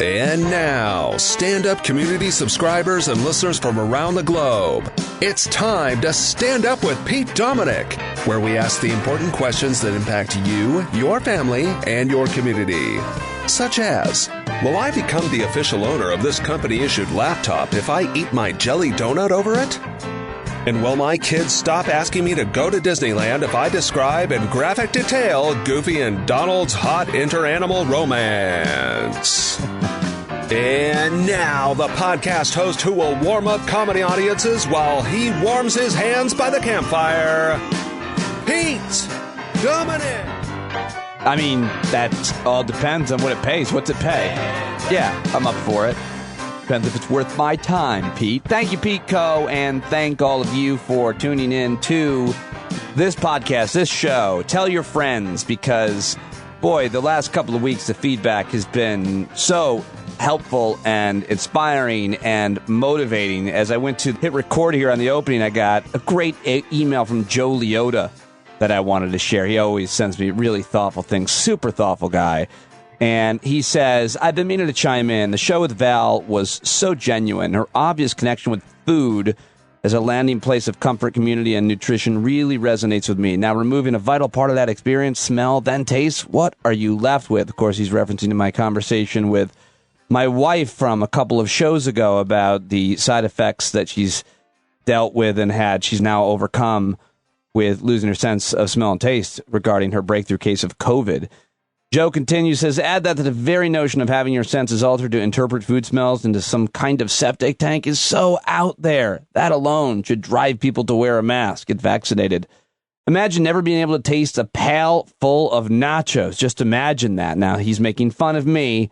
And now, stand-up community subscribers and listeners from around the globe, it's time to Stand Up with Pete Dominic, where we ask the important questions that impact you, your family, and your community. Such as, will I become the official owner of this company-issued laptop if I eat my jelly donut over it? And will my kids stop asking me to go to Disneyland if I describe in graphic detail Goofy and Donald's hot inter-animal romance? And now, the podcast host who will warm up comedy audiences while he warms his hands by the campfire, Pete Dominic. I mean, that all depends on what it pays. What's it pay? Yeah, I'm up for it. Depends if it's worth my time, Pete. Thank you, Pete Co., and thank all of you for tuning in to this podcast, this show. Tell your friends, because, boy, the last couple of weeks, the feedback has been so helpful and inspiring and motivating. As I went to hit record here on the opening, I got a great email from Joe Liotta that I wanted to share. He always sends me really thoughtful things, super thoughtful guy. And he says, I've been meaning to chime in. The show with Val was so genuine. Her obvious connection with food as a landing place of comfort, community, and nutrition really resonates with me. Now, removing a vital part of that experience, smell, then taste, what are you left with? Of course, he's referencing to my conversation with my wife from a couple of shows ago about the side effects that she's dealt with and she's now overcome with losing her sense of smell and taste regarding her breakthrough case of COVID. Joe continues, says, add that to the very notion of having your senses altered to interpret food smells into some kind of septic tank is so out there. That alone should drive people to wear a mask, get vaccinated. Imagine never being able to taste a pail full of nachos. Just imagine that. Now, he's making fun of me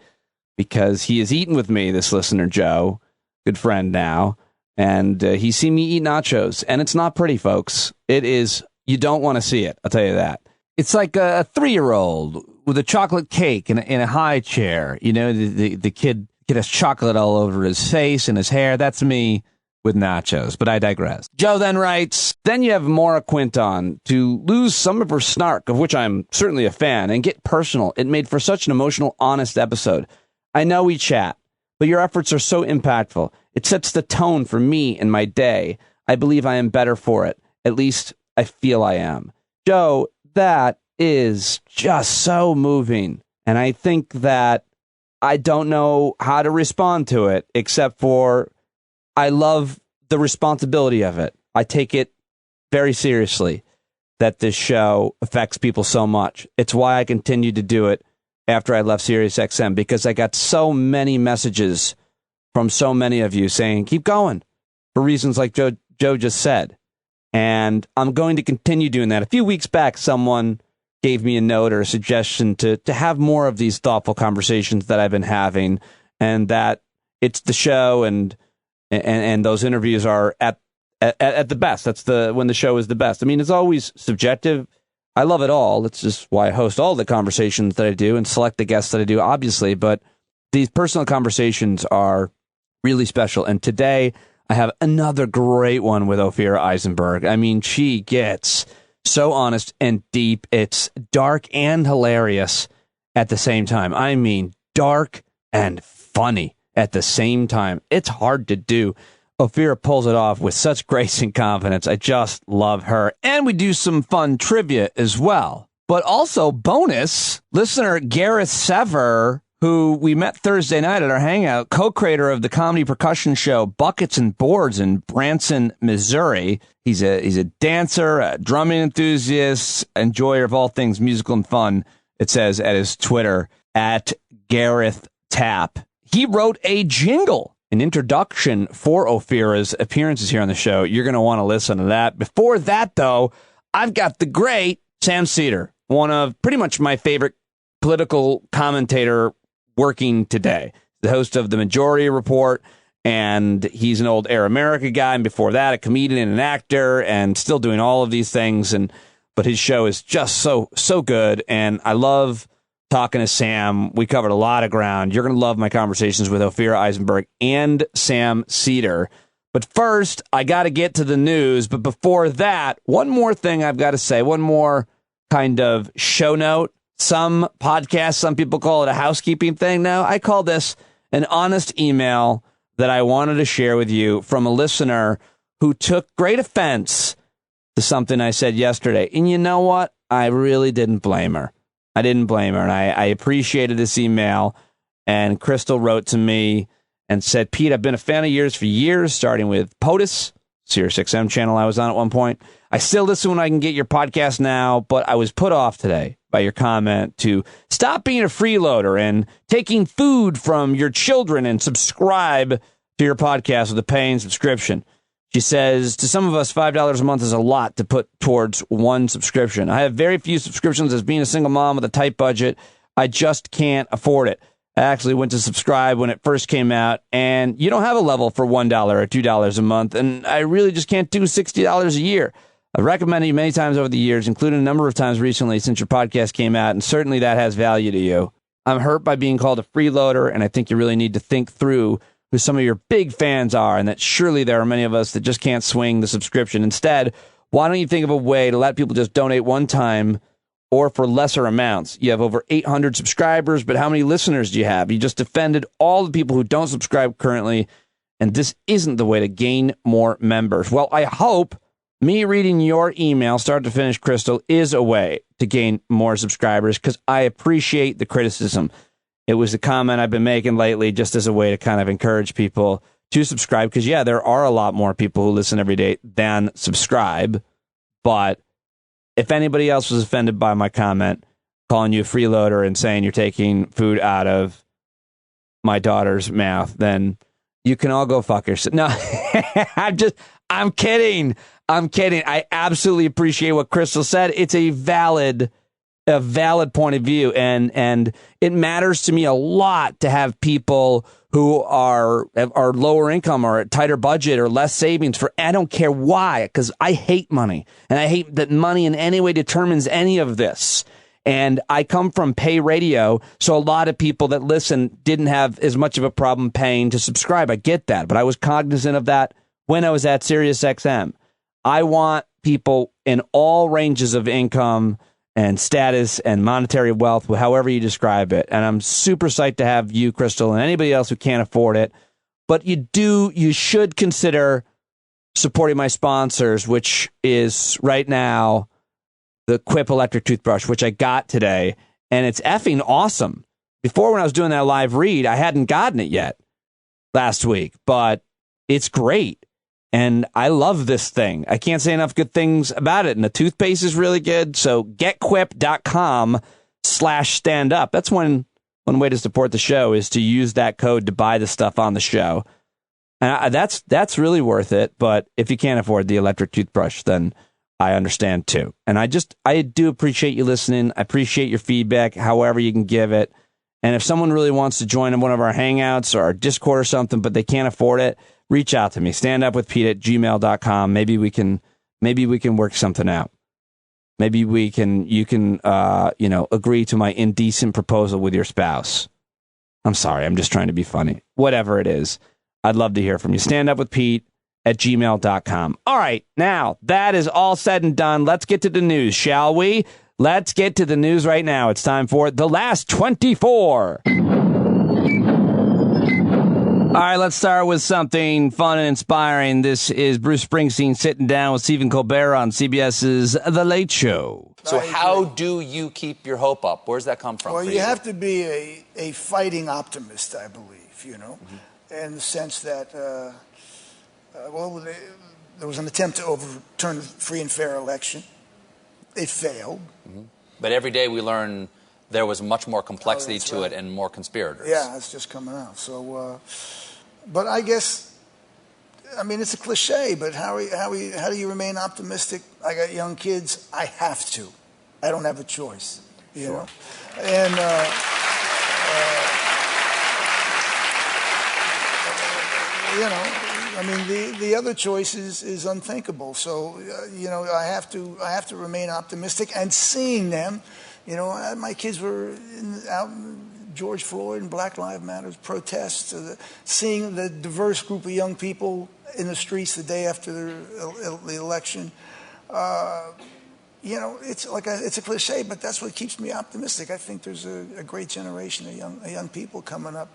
because he has eaten with me, this listener, Joe, good friend now, and he's seen me eat nachos, and it's not pretty, folks. It is, you don't want to see it, I'll tell you that. It's like a 3-year-old with a chocolate cake in a high chair. You know, the kid has chocolate all over his face and his hair. That's me with nachos, but I digress. Joe then writes, then you have Maura Quinton to lose some of her snark, of which I'm certainly a fan, and get personal. It made for such an emotional, honest episode. I know we chat, but your efforts are so impactful. It sets the tone for me and my day. I believe I am better for it. At least I feel I am. Joe, that is just so moving. And I think that I don't know how to respond to it, except for I love the responsibility of it. I take it very seriously that this show affects people so much. It's why I continue to do it after I left SiriusXM, because I got so many messages from so many of you saying, keep going, for reasons like Joe just said. And I'm going to continue doing that. A few weeks back, someone gave me a note or a suggestion to have more of these thoughtful conversations that I've been having, and that it's the show and those interviews are at the best. That's when the show is the best. I mean, it's always subjective. I love it all. That's just why I host all the conversations that I do and select the guests that I do, obviously. But these personal conversations are really special. And today I have another great one with Ophira Eisenberg. I mean, she gets so honest and deep. It's dark and hilarious at the same time. I mean, dark and funny at the same time. It's hard to do. Ophira pulls it off with such grace and confidence. I just love her. And we do some fun trivia as well. But also bonus, listener Gareth Sever, who we met Thursday night at our hangout, co-creator of the comedy percussion show Buckets and Boards in Branson, Missouri. He's a dancer, a drumming enthusiast, enjoyer of all things musical and fun, it says at his Twitter, at Gareth Tapp. He wrote a jingle, an introduction for Ophira's appearances here on the show. You're going to want to listen to that. Before that, though, I've got the great Sam Seder, one of pretty much my favorite political commentator working today, the host of The Majority Report, and he's an old Air America guy, and before that, a comedian and an actor, and still doing all of these things. But his show is just so good, and I love talking to Sam. We covered a lot of ground. You're going to love my conversations with Ophira Eisenberg and Sam Seder. But first, I got to get to the news. But before that, one more thing I've got to say, one more kind of show note. Some podcasts, some people call it a housekeeping thing. No, I call this an honest email that I wanted to share with you from a listener who took great offense to something I said yesterday. And you know what? I really didn't blame her. I didn't blame her. And I appreciated this email. And Crystal wrote to me and said, Pete, I've been a fan of yours for years, starting with POTUS, Sirius XM channel I was on at one point. I still listen when I can get your podcast now, but I was put off today by your comment to stop being a freeloader and taking food from your children and subscribe to your podcast with a paying subscription. She says, to some of us, $5 a month is a lot to put towards one subscription. I have very few subscriptions as being a single mom with a tight budget. I just can't afford it. I actually went to subscribe when it first came out, and you don't have a level for $1 or $2 a month, and I really just can't do $60 a year. I've recommended you many times over the years, including a number of times recently since your podcast came out, and certainly that has value to you. I'm hurt by being called a freeloader, and I think you really need to think through who some of your big fans are, and that surely there are many of us that just can't swing the subscription. Instead, why don't you think of a way to let people just donate one time or for lesser amounts? You have over 800 subscribers, but how many listeners do you have? You just offended all the people who don't subscribe currently, and this isn't the way to gain more members. Well, I hope me reading your email, start to finish, Crystal, is a way to gain more subscribers, because I appreciate the criticism. It was a comment I've been making lately just as a way to kind of encourage people to subscribe, because, yeah, there are a lot more people who listen every day than subscribe, but if anybody else was offended by my comment, calling you a freeloader and saying you're taking food out of my daughter's mouth, then you can all go fuck yourself. No, I'm kidding. I absolutely appreciate what Crystal said. It's a valid point of view, and it matters to me a lot to have people who are lower income or tighter budget or less savings for, I don't care why, because I hate money, and I hate that money in any way determines any of this. And I come from pay radio, so a lot of people that listen didn't have as much of a problem paying to subscribe. I get that, but I was cognizant of that when I was at Sirius XM. I want people in all ranges of income and status and monetary wealth, however you describe it. And I'm super psyched to have you, Crystal, and anybody else who can't afford it. But you should consider supporting my sponsors, which is right now the Quip electric toothbrush, which I got today, and it's effing awesome. Before, when I was doing that live read, I hadn't gotten it yet last week, but it's great. And I love this thing. I can't say enough good things about it. And the toothpaste is really good. So getquip.com/standup. That's one way to support the show, is to use that code to buy the stuff on the show. And that's really worth it. But if you can't afford the electric toothbrush, then I understand too. And I do appreciate you listening. I appreciate your feedback, however you can give it. And if someone really wants to join in one of our hangouts or our Discord or something, but they can't afford it, reach out to me, standupwithpete@gmail.com. Maybe we can work something out. Maybe you can agree to my indecent proposal with your spouse. I'm sorry. I'm just trying to be funny. Whatever it is, I'd love to hear from you. standupwithpete@gmail.com. All right. Now that is all said and done. Let's get to the news, shall we? Let's get to the news right now. It's time for The Last 24. All right, let's start with something fun and inspiring. This is Bruce Springsteen sitting down with Stephen Colbert on CBS's The Late Show. So how do you keep your hope up? Where's that come from? Well, you have to be a fighting optimist, I believe, in the sense that, there was an attempt to overturn a free and fair election. It failed. Mm-hmm. But every day we learn there was much more complexity to it and more conspirators. Yeah, it's just coming out. So, but I guess, it's a cliche, but how do you remain optimistic? I got young kids. I have to. I don't have a choice. You know? And the other choice is unthinkable. So, I have to remain optimistic, and seeing them. My kids were out in George Floyd and Black Lives Matter protests, seeing the diverse group of young people in the streets the day after the election. It's a cliche, but that's what keeps me optimistic. I think there's a great generation of young people coming up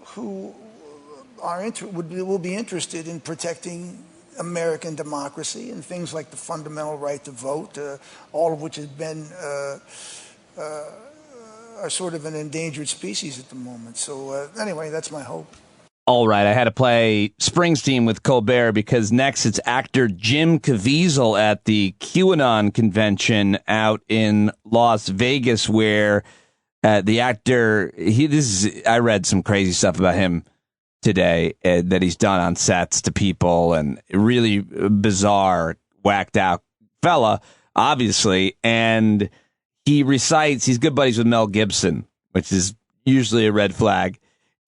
who will be interested in protecting American democracy and things like the fundamental right to vote, all of which has been are sort of an endangered species at the moment. So anyway, that's my hope. All right, I had to play Springsteen with Colbert because next it's actor Jim Caviezel at the QAnon convention out in Las Vegas, where the actor, I read some crazy stuff about him today that he's done on sets to people, and really bizarre, whacked out fella, obviously. And he's good buddies with Mel Gibson, which is usually a red flag.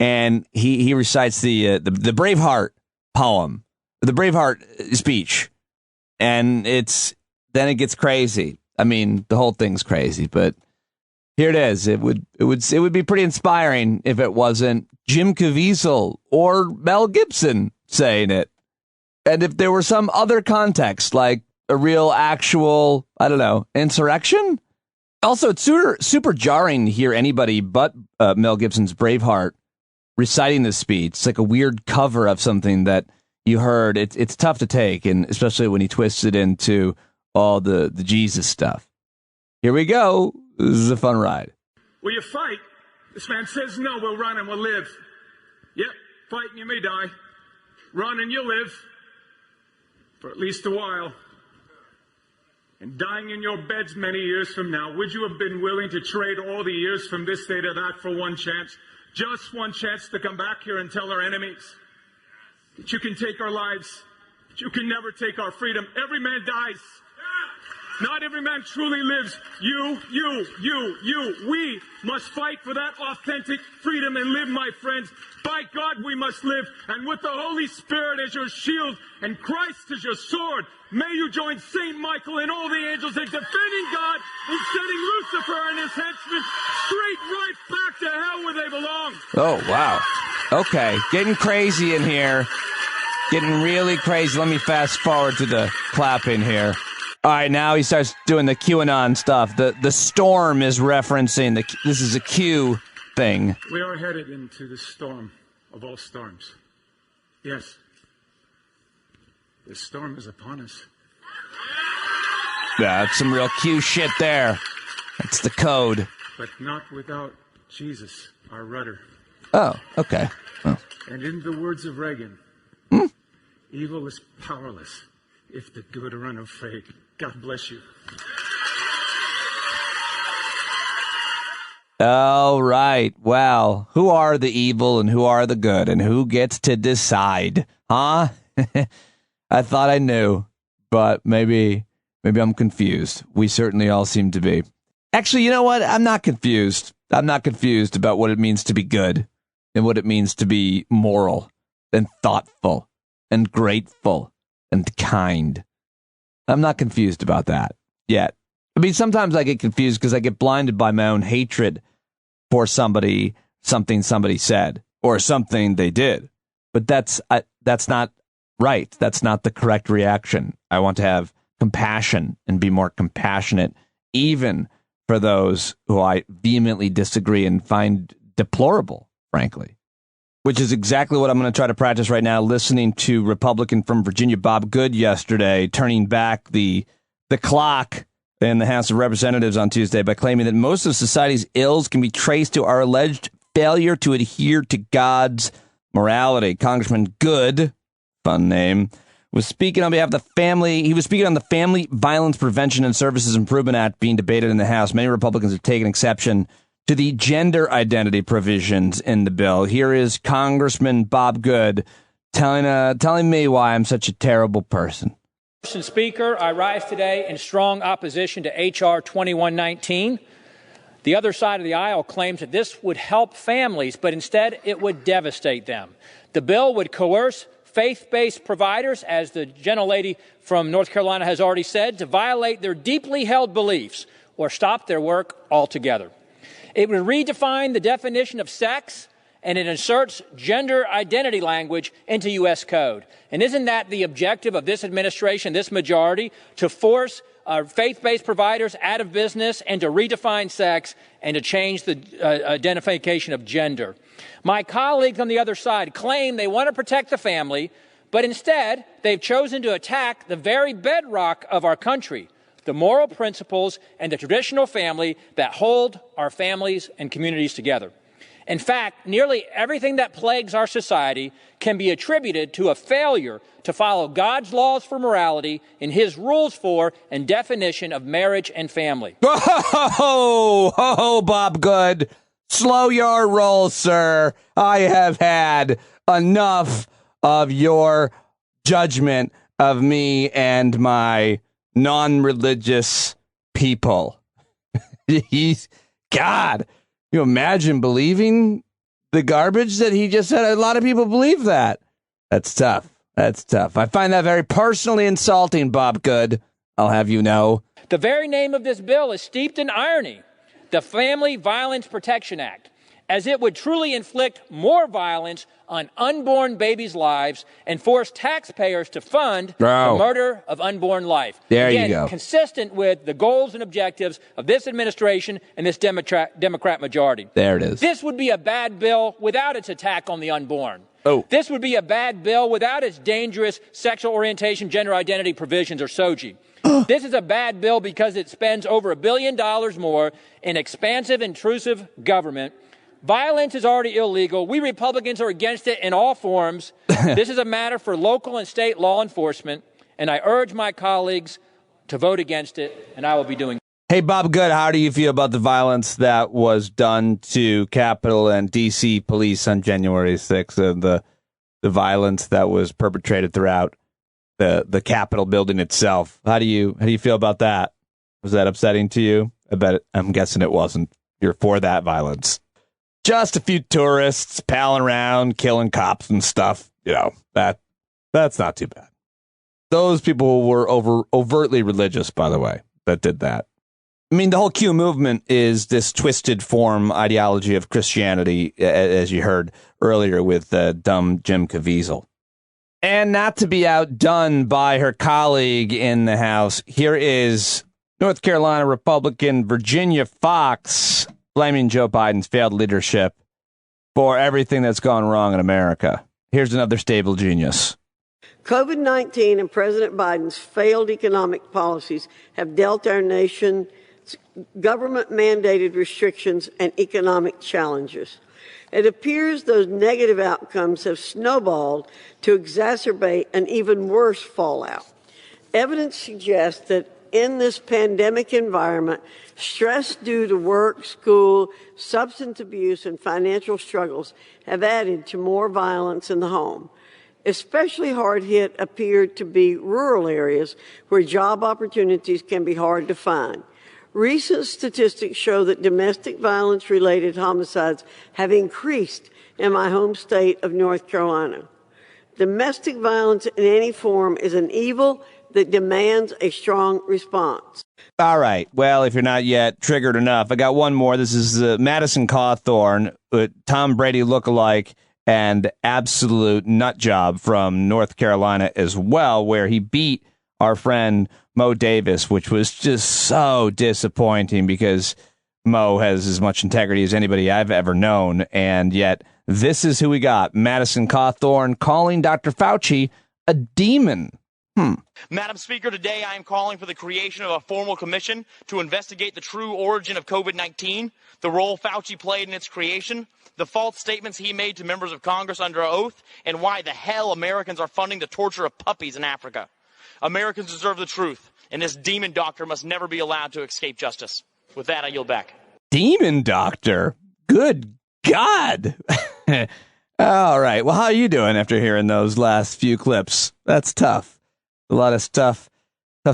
And he recites the Braveheart poem, the Braveheart speech, and then it gets crazy. I mean, the whole thing's crazy, but here it is. It would be pretty inspiring if it wasn't Jim Caviezel or Mel Gibson saying it, and if there were some other context, like a real, actual, I don't know, insurrection. Also, it's super jarring to hear anybody but Mel Gibson's Braveheart reciting this speech. It's like a weird cover of something that you heard. It's tough to take, and especially when he twists it into all the Jesus stuff. Here we go. This is a fun ride. Will you fight? This man says no, we'll run and we'll live. Yep, fight and you may die. Run and you'll live. For at least a while. And dying in your beds many years from now, would you have been willing to trade all the years from this day to that for one chance? Just one chance to come back here and tell our enemies that you can take our lives, that you can never take our freedom. Every man dies. Not every man truly lives. You. We must fight for that authentic freedom and live, my friends. By God, we must live. And with the Holy Spirit as your shield and Christ as your sword, may you join Saint Michael and all the angels in defending God and sending Lucifer and his henchmen straight right back to hell where they belong. Oh, wow. Okay, getting crazy in here. Getting really crazy. Let me fast forward to the clapping here. All right, now he starts doing the QAnon stuff. The storm is referencing this is a Q thing. We are headed into the storm of all storms. Yes. The storm is upon us. Yeah, that's some real Q shit there. That's the code. But not without Jesus, our rudder. Oh, okay. Oh. And in the words of Reagan, evil is powerless if the good are unafraid. God bless you. All right. Well, who are the evil and who are the good, and who gets to decide? Huh? I thought I knew, but maybe I'm confused. We certainly all seem to be. Actually, you know what? I'm not confused. I'm not confused about what it means to be good and what it means to be moral and thoughtful and grateful and kind. I'm not confused about that yet. I mean, sometimes I get confused because I get blinded by my own hatred for something somebody said or something they did. But that's not right. That's not the correct reaction. I want to have compassion and be more compassionate, even for those who I vehemently disagree and find deplorable, frankly. Which is exactly what I'm going to try to practice right now, listening to Republican from Virginia Bob Good yesterday, turning back the clock in the House of Representatives on Tuesday by claiming that most of society's ills can be traced to our alleged failure to adhere to God's morality. Congressman Good, fun name, was speaking on behalf of the family. He was speaking on the Family Violence Prevention and Services Improvement Act being debated in the House. Many Republicans have taken exception to the gender identity provisions in the bill. Here is Congressman Bob Good telling me why I'm such a terrible person. Mr. Speaker, I rise today in strong opposition to H.R. 2119. The other side of the aisle claims that this would help families, but instead it would devastate them. The bill would coerce faith-based providers, as the gentlelady from North Carolina has already said, to violate their deeply held beliefs or stop their work altogether. It would redefine the definition of sex, and it inserts gender identity language into U.S. code. And isn't that the objective of this administration, this majority, to force faith-based providers out of business and to redefine sex and to change the identification of gender. My colleagues on the other side claim they want to protect the family, but instead they've chosen to attack the very bedrock of our country, the moral principles and the traditional family that hold our families and communities together. In fact, nearly everything that plagues our society can be attributed to a failure to follow God's laws for morality and his rules for and definition of marriage and family. Oh, Bob Good. Slow your roll, sir. I have had enough of your judgment of me and my non-religious people. God. You imagine believing the garbage that he just said? A lot of people believe that. That's tough. That's tough. I find that very personally insulting, Bob Good. I'll have you know. The very name of this bill is steeped in irony, the Family Violence Protection Act, as it would truly inflict more violence on unborn babies' lives and force taxpayers to fund the murder of unborn life. There Again, you go. Consistent with the goals and objectives of this administration and this Democrat majority. There it is. This would be a bad bill without its attack on the unborn. Oh. This would be a bad bill without its dangerous sexual orientation, gender identity provisions, or SOGI. This is a bad bill because it spends over $1 billion more in expansive, intrusive government. Violence is already illegal. We Republicans are against it in all forms. This is a matter for local and state law enforcement, and I urge my colleagues to vote against it, and I will be doing. Hey, Bob Good, how do you feel about the violence that was done to Capitol and D.C. police on January 6th, and the violence that was perpetrated throughout the Capitol building itself? How do you feel about that? Was that upsetting to you? I'm guessing it wasn't. You're for that violence. Just a few tourists palling around, killing cops and stuff. You know, that's not too bad. Those people were overtly religious, by the way, that did that. I mean, the whole Q movement is this twisted form ideology of Christianity, as you heard earlier with dumb Jim Caviezel. And not to be outdone by her colleague in the House, here is North Carolina Republican Virginia Fox blaming Joe Biden's failed leadership for everything that's gone wrong in America. Here's another stable genius. COVID-19 and President Biden's failed economic policies have dealt our nation government-mandated restrictions and economic challenges. It appears those negative outcomes have snowballed to exacerbate an even worse fallout. Evidence suggests that in this pandemic environment, stress due to work, school, substance abuse, and financial struggles have added to more violence in the home. Especially hard hit appear to be rural areas where job opportunities can be hard to find. Recent statistics show that domestic violence-related homicides have increased in my home state of North Carolina. Domestic violence in any form is an evil that demands a strong response. All right. Well, if you're not yet triggered enough, I got one more. This is Madison Cawthorn, Tom Brady lookalike and absolute nut job from North Carolina as well, where he beat our friend Mo Davis, which was just so disappointing because Mo has as much integrity as anybody I've ever known. And yet this is who we got. Madison Cawthorn calling Dr. Fauci a demon. Madam Speaker, today I am calling for the creation of a formal commission to investigate the true origin of COVID-19, the role Fauci played in its creation, the false statements he made to members of Congress under oath, and why the hell Americans are funding the torture of puppies in Africa. Americans deserve the truth, and this demon doctor must never be allowed to escape justice. With that, I yield back. Demon doctor? Good God. All right. Well, how are you doing after hearing those last few clips? That's tough. A lot of tough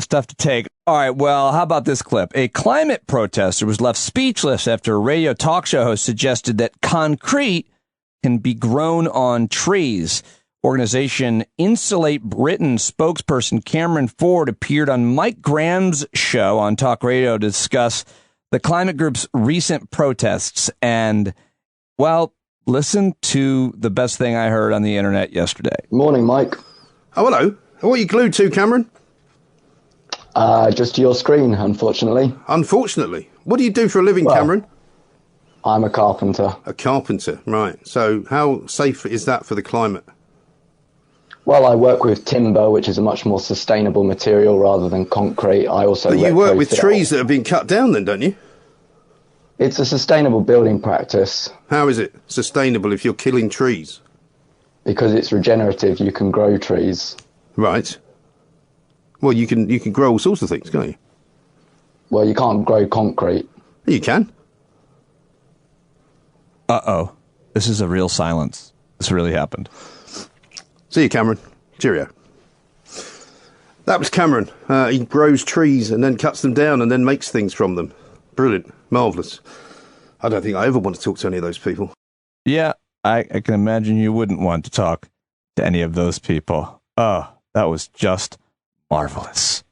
stuff to take. All right, well, how about this clip? A climate protester was left speechless after a radio talk show host suggested that concrete can be grown on trees. Organization Insulate Britain spokesperson Cameron Ford appeared on Mike Graham's show on talk radio to discuss the climate group's recent protests. And, well, listen to the best thing I heard on the internet yesterday. Morning, Mike. Oh, hello. What are you glued to, Cameron? Just your screen, unfortunately. Unfortunately? What do you do for a living, Well, Cameron? I'm a carpenter. A carpenter, right. So how safe is that for the climate? Well, I work with timber, which is a much more sustainable material rather than concrete. I also But you work with retrofit- trees that have been cut down then, don't you? It's a sustainable building practice. How is it sustainable if you're killing trees? Because it's regenerative, you can grow trees. Right. Well, you can grow all sorts of things, can't you? Well, you can't grow concrete. You can. Uh-oh. This is a real silence. This really happened. See you, Cameron. Cheerio. That was Cameron. He grows trees and then cuts them down and then makes things from them. Brilliant. Marvellous. I don't think I ever want to talk to any of those people. Yeah, I can imagine you wouldn't want to talk to any of those people. Oh, that was just marvelous.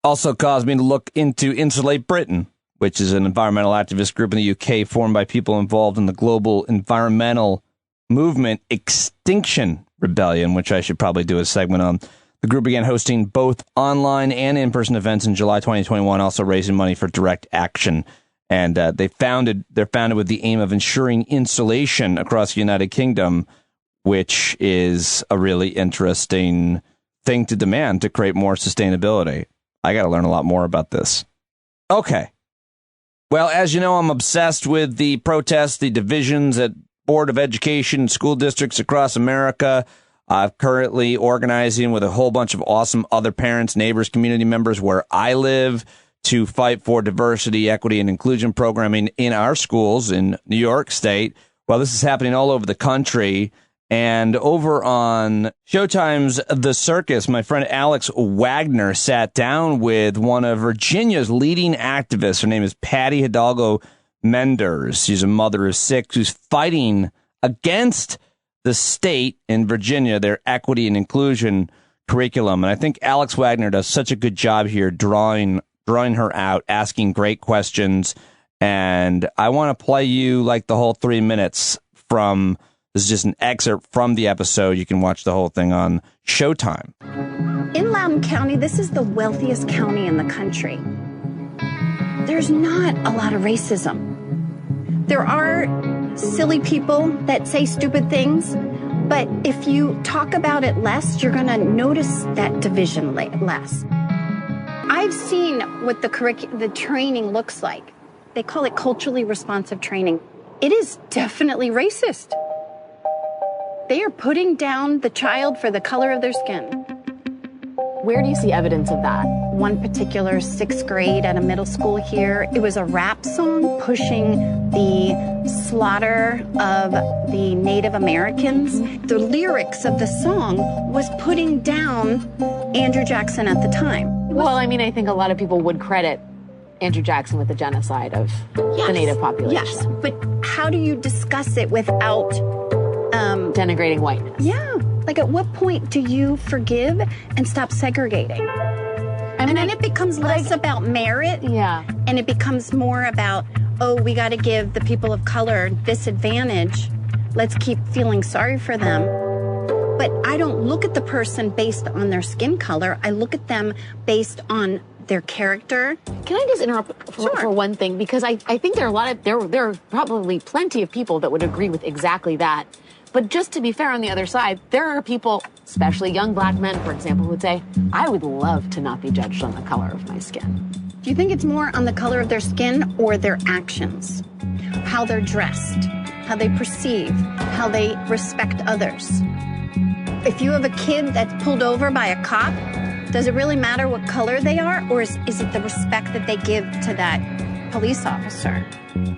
Also caused me to look into Insulate Britain, which is an environmental activist group in the UK formed by people involved in the global environmental movement Extinction Rebellion, which I should probably do a segment on. The group began hosting both online and in-person events in July 2021, also raising money for direct action. And they're founded with the aim of ensuring insulation across the United Kingdom, which is a really interesting thing to demand to create more sustainability. I got to learn a lot more about this. Okay. Well, as you know, I'm obsessed with the protests, the divisions at Board of Education and school districts across America. I'm currently organizing with a whole bunch of awesome other parents, neighbors, community members where I live to fight for diversity, equity, and inclusion programming in our schools in New York State. Well, this is happening all over the country. And over on Showtime's The Circus, my friend Alex Wagner sat down with one of Virginia's leading activists. Her name is Patty Hidalgo Menders. She's a mother of 6 who's fighting against the state in Virginia, their equity and inclusion curriculum. And I think Alex Wagner does such a good job here drawing her out, asking great questions. And I want to play you like the whole 3 minutes from, this is just an excerpt from the episode. You can watch the whole thing on Showtime. In Loudoun County, this is the wealthiest county in the country. There's not a lot of racism. There are silly people that say stupid things, but if you talk about it less, you're going to notice that division less. I've seen what the training looks like. They call it culturally responsive training. It is definitely racist. They are putting down the child for the color of their skin. Where do you see evidence of that? One particular 6th grade at a middle school here, it was a rap song pushing the slaughter of the Native Americans. The lyrics of the song was putting down Andrew Jackson at the time. Well, I mean, I think a lot of people would credit Andrew Jackson with the genocide of the Native population. Yes, but how do you discuss it without denigrating whiteness? Yeah. Like, at what point do you forgive and stop segregating? And then it becomes less about merit. Yeah. And it becomes more about, oh, we got to give the people of color this advantage. Let's keep feeling sorry for them. But I don't look at the person based on their skin color. I look at them based on their character. Can I just interrupt for one thing? Because I think there are probably plenty of people that would agree with exactly that. But just to be fair on the other side, there are people, especially young black men, for example, who would say, I would love to not be judged on the color of my skin. Do you think it's more on the color of their skin or their actions? How they're dressed, how they perceive, how they respect others? If you have a kid that's pulled over by a cop, does it really matter what color they are? Or is it the respect that they give to that police officer?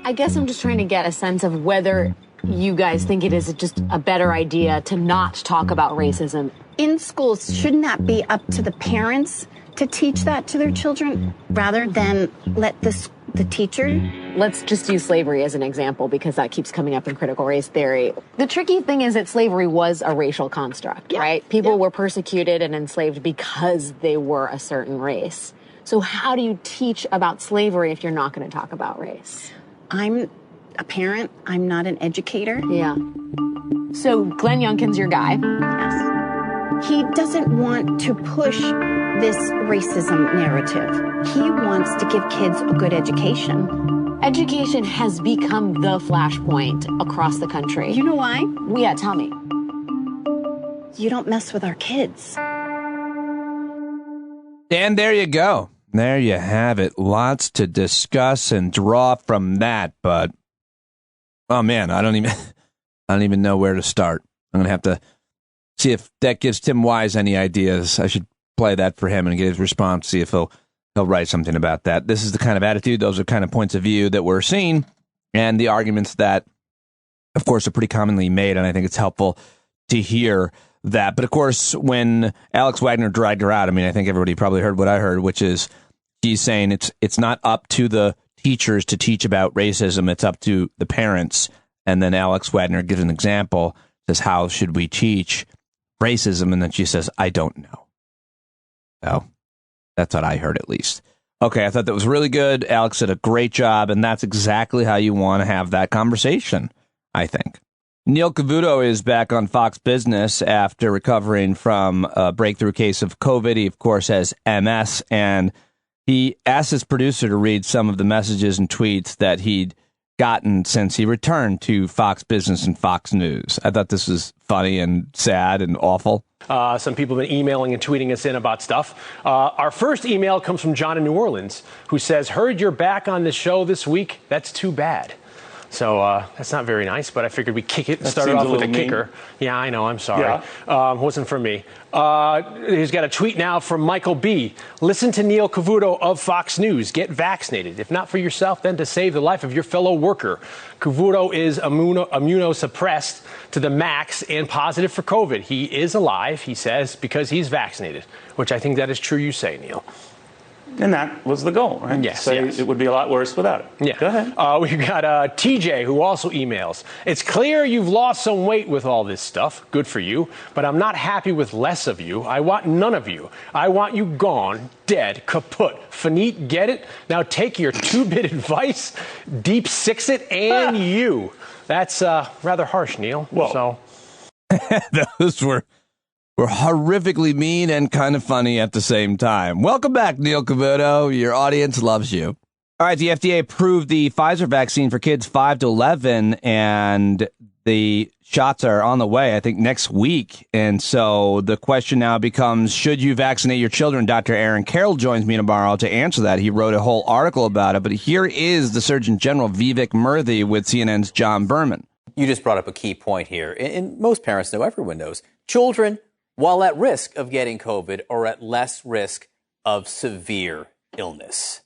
I guess I'm just trying to get a sense of whether you guys think it is just a better idea to not talk about racism. In schools, shouldn't that be up to the parents to teach that to their children rather than let the teacher? Let's just use slavery as an example because that keeps coming up in critical race theory. The tricky thing is that slavery was a racial construct, right? People were persecuted and enslaved because they were a certain race. So how do you teach about slavery if you're not going to talk about race? I'm a parent. I'm not an educator. Yeah. So Glenn Youngkin's your guy. Yes. He doesn't want to push this racism narrative. He wants to give kids a good education. Education has become the flashpoint across the country. You know why? Yeah, tell me. You don't mess with our kids. And there you go. There you have it. Lots to discuss and draw from that, but oh man, I don't even know where to start. I'm gonna have to see if that gives Tim Wise any ideas. I should play that for him and get his response, see if he'll write something about that. This is the kind of attitude, those are kind of points of view that we're seeing, and the arguments that, of course, are pretty commonly made, and I think it's helpful to hear that. But of course, when Alex Wagner dragged her out, I mean, I think everybody probably heard what I heard, which is he's saying it's not up to the teachers to teach about racism, it's up to the parents. And then Alex Wagner gives an example, says, how should we teach racism? And then she says, I don't know. So that's what I heard, at least. Okay, I thought that was really good. Alex did a great job, and that's exactly how you want to have that conversation, I think. Neil Cavuto is back on Fox Business after recovering from a breakthrough case of COVID. He, of course, has MS, and he asked his producer to read some of the messages and tweets that he'd gotten since he returned to Fox Business and Fox News. I thought this was funny and sad and awful. Some people have been emailing and tweeting us in about stuff. Our first email comes from John in New Orleans, who says, heard you're back on the show this week. That's too bad. So that's not very nice, but I figured we'd kick it and start it off with a kicker. Yeah, I know. I'm sorry. Yeah. Wasn't for me. He's got a tweet now from Michael B. Listen to Neil Cavuto of Fox News. Get vaccinated. If not for yourself, then to save the life of your fellow worker. Cavuto is immunosuppressed to the max and positive for COVID. He is alive, he says, because he's vaccinated, which I think that is true, you say, Neil. And that was the goal, right? Yes, yes. It would be a lot worse without it. Yeah. Go ahead. We've got TJ, who also emails. It's clear you've lost some weight with all this stuff. Good for you. But I'm not happy with less of you. I want none of you. I want you gone, dead, kaput. Finite, get it? Now take your 2-bit advice, deep six it, and you. That's rather harsh, Neil. Whoa. So those were horrifically mean and kind of funny at the same time. Welcome back, Neil Cavuto. Your audience loves you. All right, the FDA approved the Pfizer vaccine for kids 5 to 11, and the shots are on the way, I think, next week. And so the question now becomes, should you vaccinate your children? Dr. Aaron Carroll joins me tomorrow to answer that. He wrote a whole article about it, but here is the Surgeon General, Vivek Murthy, with CNN's John Berman. You just brought up a key point here. And most parents know, everyone knows, children, while at risk of getting COVID, are at less risk of severe illness.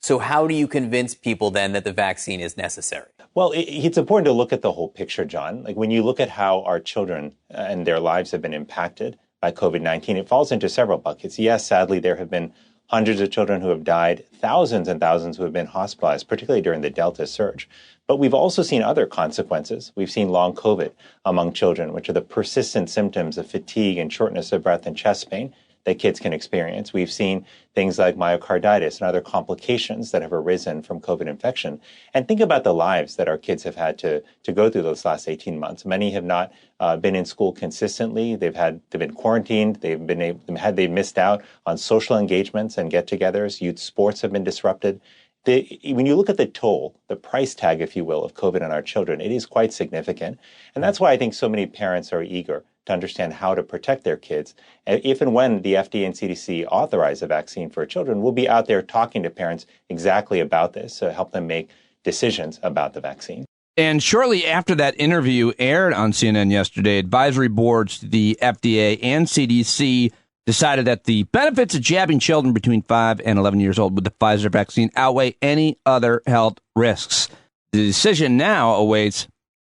So how do you convince people then that the vaccine is necessary? Well, it's important to look at the whole picture, John. Like when you look at how our children and their lives have been impacted by COVID-19, it falls into several buckets. Yes, sadly, there have been hundreds of children who have died, thousands and thousands who have been hospitalized, particularly during the Delta surge. But we've also seen other consequences. We've seen long COVID among children, which are the persistent symptoms of fatigue and shortness of breath and chest pain that kids can experience. We've seen things like myocarditis and other complications that have arisen from COVID infection. And think about the lives that our kids have had to go through those last 18 months. Many have not been in school consistently. They've been quarantined. They've missed out on social engagements and get-togethers. Youth sports have been disrupted. When you look at the toll, the price tag, if you will, of COVID on our children, it is quite significant. And that's why I think so many parents are eager to understand how to protect their kids. And if and when the FDA and CDC authorize a vaccine for children, we'll be out there talking to parents exactly about this to help them make decisions about the vaccine. And shortly after that interview aired on CNN yesterday, advisory boards to the FDA and CDC decided that the benefits of jabbing children between 5 and 11 years old with the Pfizer vaccine outweigh any other health risks. The decision now awaits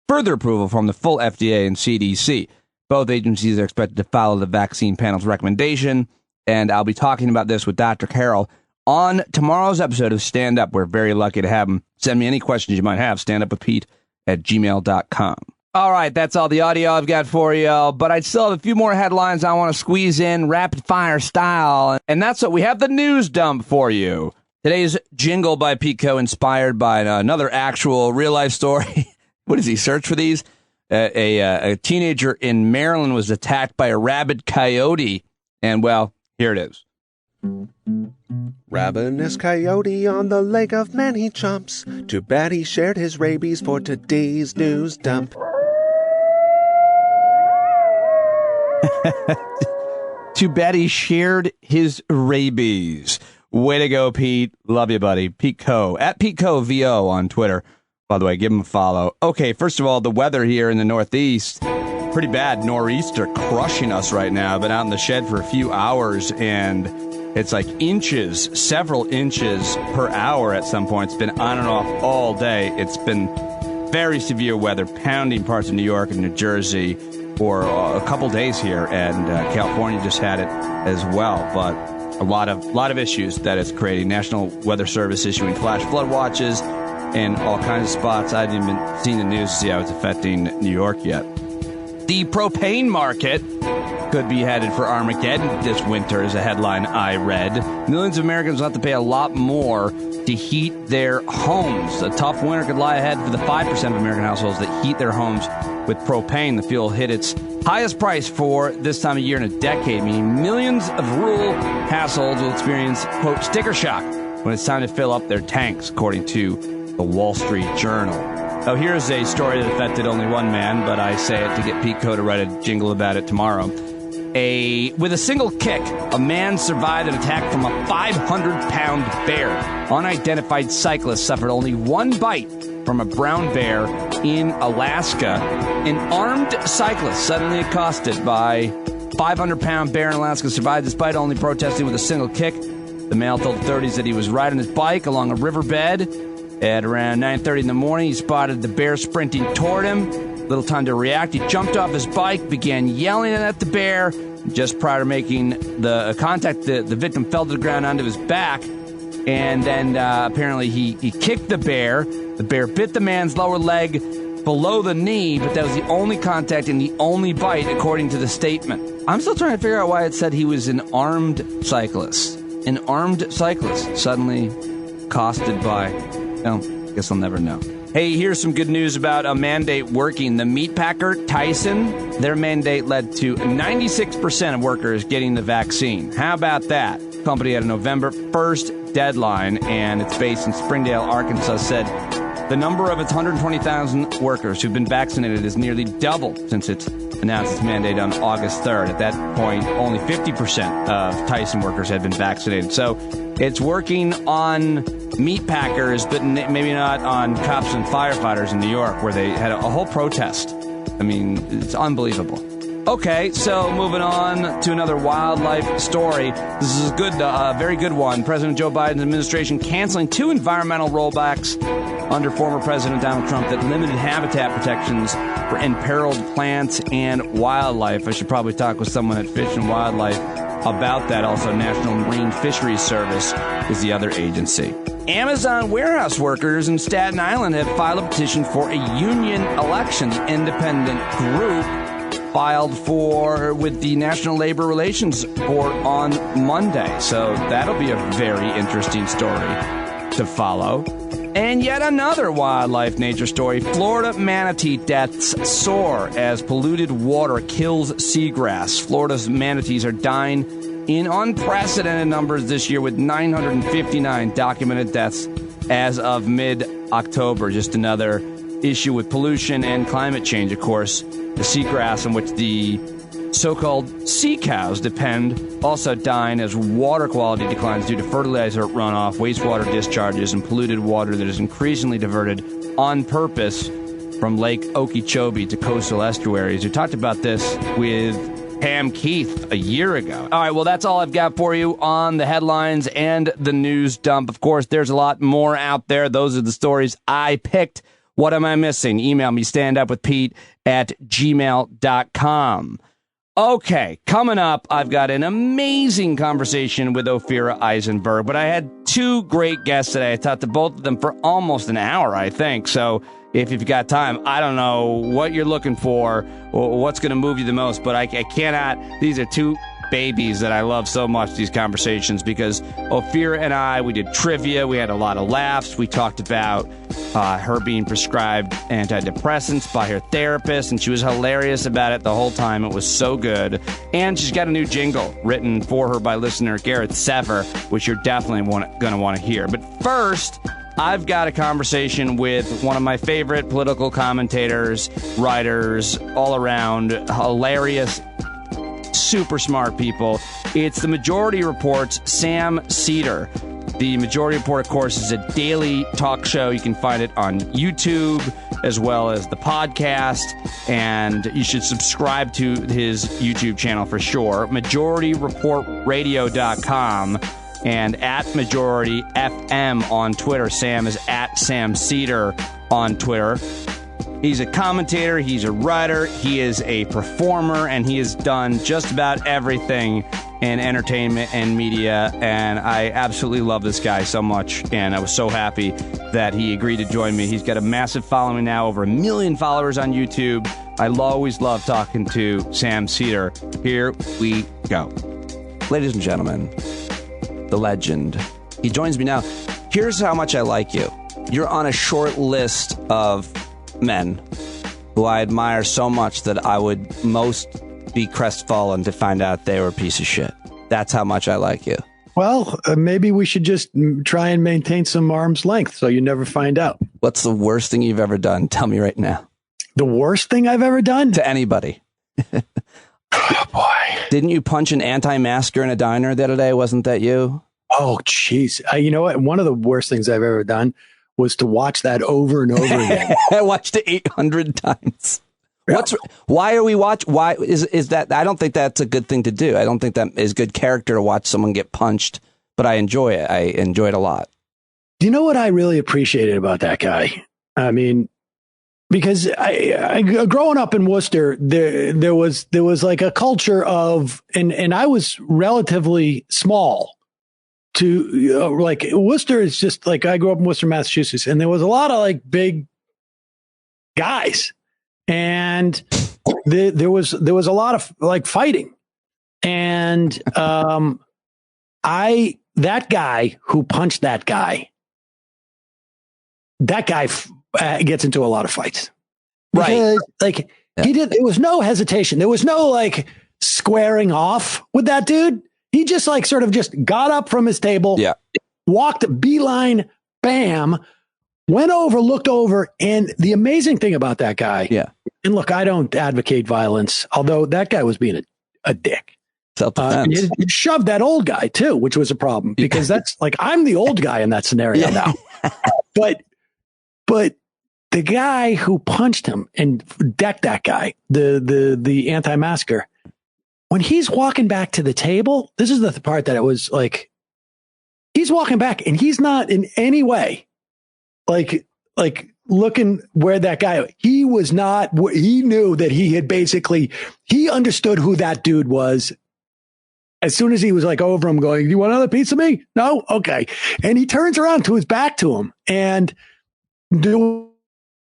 further approval from the full FDA and CDC. Both agencies are expected to follow the vaccine panel's recommendation, and I'll be talking about this with Dr. Carroll on tomorrow's episode of Stand Up. We're very lucky to have him. Send me any questions you might have, standupwithpete@gmail.com. All right, that's all the audio I've got for you, but I still have a few more headlines I want to squeeze in rapid-fire style, and that's what we have the news dump for you. Today's jingle by Pico, inspired by another actual real-life story. What does he search for these? A teenager in Maryland was attacked by a rabid coyote, and, well, here it is. Ravenous coyote on the leg of man he chomps. Too bad he shared his rabies for today's news dump. Too bad he shared his rabies. Way to go, Pete. Love you, buddy. Pete Coe, at Pete Coe VO on Twitter. By the way, give him a follow. Okay, first of all, the weather here in the Northeast, pretty bad. Nor'easter crushing us right now. Been out in the shed for a few hours, and it's like inches, several inches per hour at some point. It's been on and off all day. It's been very severe weather, pounding parts of New York and New Jersey for a couple days here, and California just had it as well. But a lot of issues that it's creating. National Weather Service issuing flash flood watches in all kinds of spots. I hadn't even seen the news to see how it's affecting New York yet. The propane market could be headed for Armageddon this winter, is a headline I read. Millions of Americans will have to pay a lot more to heat their homes. A tough winter could lie ahead for the 5% of American households that heat their homes with propane. The fuel hit its highest price for this time of year in a decade, meaning millions of rural households will experience, quote, sticker shock when it's time to fill up their tanks, according to the Wall Street Journal. Now, here's a story that affected only one man, but I say it to get Pete Coe to write a jingle about it tomorrow. With a single kick, a man survived an attack from a 500-pound bear. Unidentified cyclist suffered only one bite from a brown bear in Alaska. An armed cyclist suddenly accosted by 500-pound bear in Alaska survived this bite, only protesting with a single kick. The male told authorities that he was riding his bike along a riverbed. At around 9:30 in the morning, he spotted the bear sprinting toward him. Little time to react. He jumped off his bike, began yelling at the bear. Just prior to making the contact, the victim fell to the ground onto his back. And then apparently he kicked the bear. The bear bit the man's lower leg below the knee, but that was the only contact and the only bite, according to the statement. I'm still trying to figure out why it said he was an armed cyclist. An armed cyclist suddenly accosted by... Oh, guess I'll never know. Hey, here's some good news about a mandate working. The meatpacker, Tyson, their mandate led to 96% of workers getting the vaccine. How about that? The company had a November 1st deadline, and it's based in Springdale, Arkansas, said the number of its 120,000 workers who've been vaccinated is nearly doubled since it's announced its mandate on August 3rd. At that point, only 50% of Tyson workers had been vaccinated. So it's working on meat packers, but maybe not on cops and firefighters in New York, where they had a whole protest. I mean, it's unbelievable. Okay, so moving on to another wildlife story. This is a good, very good one. President Joe Biden's administration canceling 2 environmental rollbacks under former President Donald Trump that limited habitat protections for imperiled plants and wildlife. I should probably talk with someone at Fish and Wildlife about that. Also, National Marine Fisheries Service is the other agency. Amazon warehouse workers in Staten Island have filed a petition for a union election. The independent group filed with the National Labor Relations Board on Monday. So that'll be a very interesting story to follow. And yet another wildlife nature story. Florida manatee deaths soar as polluted water kills seagrass. Florida's manatees are dying in unprecedented numbers this year, with 959 documented deaths as of mid-October. Just another issue with pollution and climate change, of course. The seagrass on which the so-called sea cows depend also dying as water quality declines due to fertilizer runoff, wastewater discharges, and polluted water that is increasingly diverted on purpose from Lake Okeechobee to coastal estuaries. We talked about this with Pam Keith a year ago. All right, well, that's all I've got for you on the headlines and the news dump. Of course, there's a lot more out there. Those are the stories I picked. What am I missing? Email me, standupwithpete@gmail.com. Okay, coming up, I've got an amazing conversation with Ophira Eisenberg, but I had 2 great guests today. I talked to both of them for almost an hour, I think. So if you've got time, I don't know what you're looking for or what's going to move you the most, but I cannot. These are 2 babies that I love so much, these conversations, because Ophira and I, we did trivia. We had a lot of laughs. We talked about her being prescribed antidepressants by her therapist, and she was hilarious about it the whole time. It was so good. And she's got a new jingle written for her by listener Garrett Sever, which you're definitely going to want to hear. But first, I've got a conversation with one of my favorite political commentators, writers, all around, hilarious, super smart people. It's the Majority Report's Sam Seder. The Majority Report, of course, is a daily talk show. You can find it on YouTube as well as the podcast, and you should subscribe to his YouTube channel for sure. MajorityReportRadio.com. And at Majority FM on Twitter. Sam is at Sam Seder on Twitter. He's a commentator, he's a writer, he is a performer, and he has done just about everything in entertainment and media. And I absolutely love this guy so much, and I was so happy that he agreed to join me. He's got a massive following now, over 1 million followers on YouTube. I always love talking to Sam Seder. Here we go. Ladies and gentlemen, the legend. He joins me now. Here's how much I like you. You're on a short list of men who I admire so much that I would most be crestfallen to find out they were a piece of shit. That's how much I like you. Well, maybe we should just try and maintain some arm's length so you never find out. What's the worst thing you've ever done? Tell me right now. The worst thing I've ever done? To anybody. Oh, boy. Didn't you punch an anti-masker in a diner the other day? Wasn't that you? Oh, jeez. You know what? One of the worst things I've ever done was to watch that over and over again. I watched it 800 times. Yeah. Why are we watching? Why is that? I don't think that's a good thing to do. I don't think that is good character to watch someone get punched, but I enjoy it. I enjoy it a lot. Do you know what I really appreciated about that guy? I mean, because I growing up in Worcester, there was like a culture of, and I was relatively small to like Worcester is just like, I grew up in Worcester, Massachusetts, and there was a lot of like big guys, and there was a lot of like fighting, and that guy who punched that guy gets into a lot of fights. Because, right. There was no hesitation. There was no like squaring off with that dude. He just like sort of just got up from his table, walked beeline, bam, went over, looked over. And the amazing thing about that guy. And look, I don't advocate violence, although that guy was being a dick. Self-defense. He shoved that old guy too, which was a problem because that's like, I'm the old guy in that scenario now. But the guy who punched him and decked that guy, the anti-masker, when he's walking back to the table, this is the part that it was like, he's walking back and he's not in any way like looking where that guy, he was not, he knew that he had he understood who that dude was. As soon as he was like over him going, you want another piece of me? No? Okay. And he turns around to his back to him and there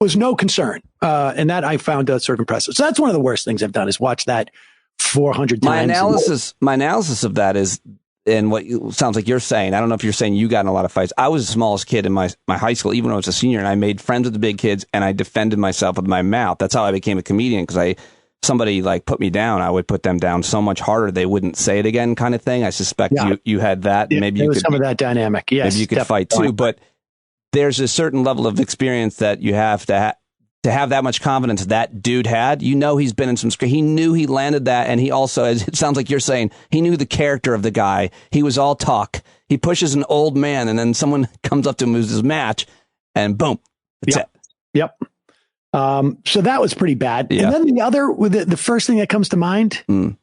was no concern. And that I found sort of impressive. So that's one of the worst things I've done is watch that 400 times. My analysis of that is, and what sounds like you're saying, I don't know if you're saying you got in a lot of fights. I was the smallest kid in my high school, even when I was a senior, and I made friends with the big kids and I defended myself with my mouth. That's how I became a comedian, because somebody like put me down, I would put them down so much harder they wouldn't say it again, kind of thing. I suspect you had that. Yeah, maybe you could some of that dynamic. Yes, maybe you could fight too, but there's a certain level of experience that you have to have that much confidence that dude had. You know, he's been in some he knew he landed that, and he also, as it sounds like you're saying, he knew the character of the guy. He was all talk. He pushes an old man, and then someone comes up to him who's his match, and boom, that's it. Yep. So that was pretty bad. And then the first thing that comes to mind, you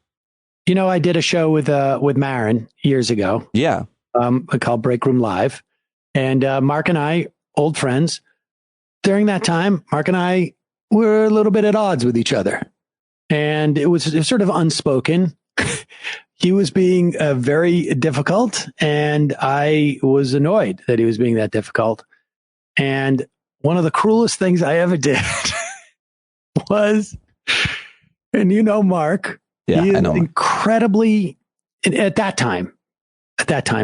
know, I did a show with Maron years ago. Yeah. Called Break Room Live. And Marc and I, old friends. During that time, Marc and I were a little bit at odds with each other. And it was sort of unspoken. He was being very difficult, and I was annoyed that he was being that difficult. And one of the cruelest things I ever did was, and you know Marc, he is incredibly at that time